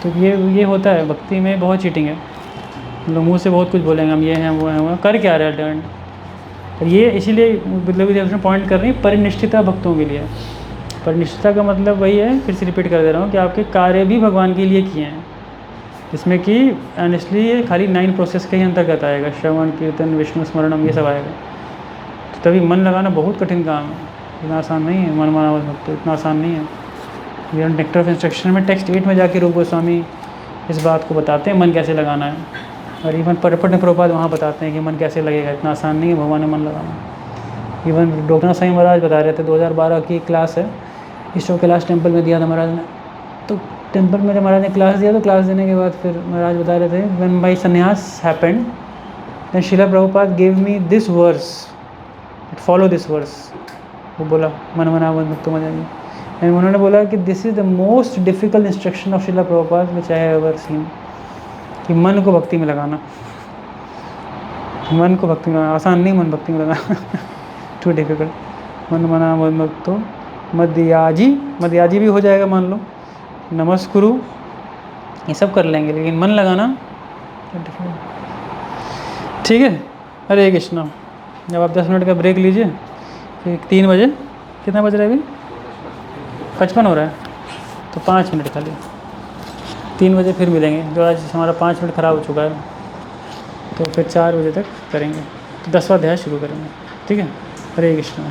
तो ये होता है भक्ति में, बहुत चीटिंग है। लोग मुंह से बहुत कुछ बोलेंगे, हम ये हैं वो हैं वो, कर क्या रहे हैं अल्टीमेट। और ये इसीलिए मतलब पॉइंट कर रही है परिनिष्ठिता भक्तों के लिए। परिनिष्ठिता का मतलब वही है, फिर से रिपीट कर दे रहा हूँ, कि आपके कार्य भी भगवान के लिए किए हैं, इसमें कि ऑनेस्टली ये खाली 9 प्रोसेस के ही अंतर्गत आएगा, श्रवण कीर्तन विष्णु स्मरणम ये सब आएगा। तो तभी मन लगाना बहुत कठिन काम है, इतना आसान नहीं है। मन माना भक्त इतना आसान नहीं है। ये नेक्टर ऑफ इंस्ट्रक्शन में टेक्स्ट 8 में जाके रूप गोस्वामी इस बात को बताते हैं मन कैसे लगाना है, और इवन प्रभुपाद वहाँ बताते हैं कि मन कैसे लगेगा, इतना आसान नहीं है भगवान में मन लगाना। इवन डॉक्टर साईं महाराज बता रहे थे, 2012 की क्लास है, ईश्वर कैलाश टेम्पल में दिया था महाराज ने। तो टेम्पल में जब महाराज ने क्लास दिया, तो क्लास देने के बाद फिर महाराज बता रहे थे, when my sannyas happened then Srila Prabhupada gave me this verse, follow this verse. वो बोला मन मना मन मुक्त हो जाएगी। एंड उन्होंने बोला कि this is the most difficult instruction of Srila Prabhupada which I have ever seen, कि मन को भक्ति में लगाना। मन को भक्ति में लगाना आसान नहीं, मन भक्ति में लगाना टू डिफ़िकल्ट। मन मना मन मुक्त हो, मध्याजी भी हो जाएगा मान लो, नमस्कुरु ये सब कर लेंगे, लेकिन मन लगाना ठीक है। हरे कृष्णा। जब आप 10 मिनट का ब्रेक लीजिए, फिर 3 बजे, कितना बज रहा है अभी, 55 हो रहा है, तो 5 मिनट खाली, 3 बजे फिर मिलेंगे। जो आज हमारा 5 मिनट ख़राब हो चुका है, तो फिर 4 बजे तक करेंगे, तो 10वां अध्याय शुरू करेंगे, ठीक है। हरे कृष्णा।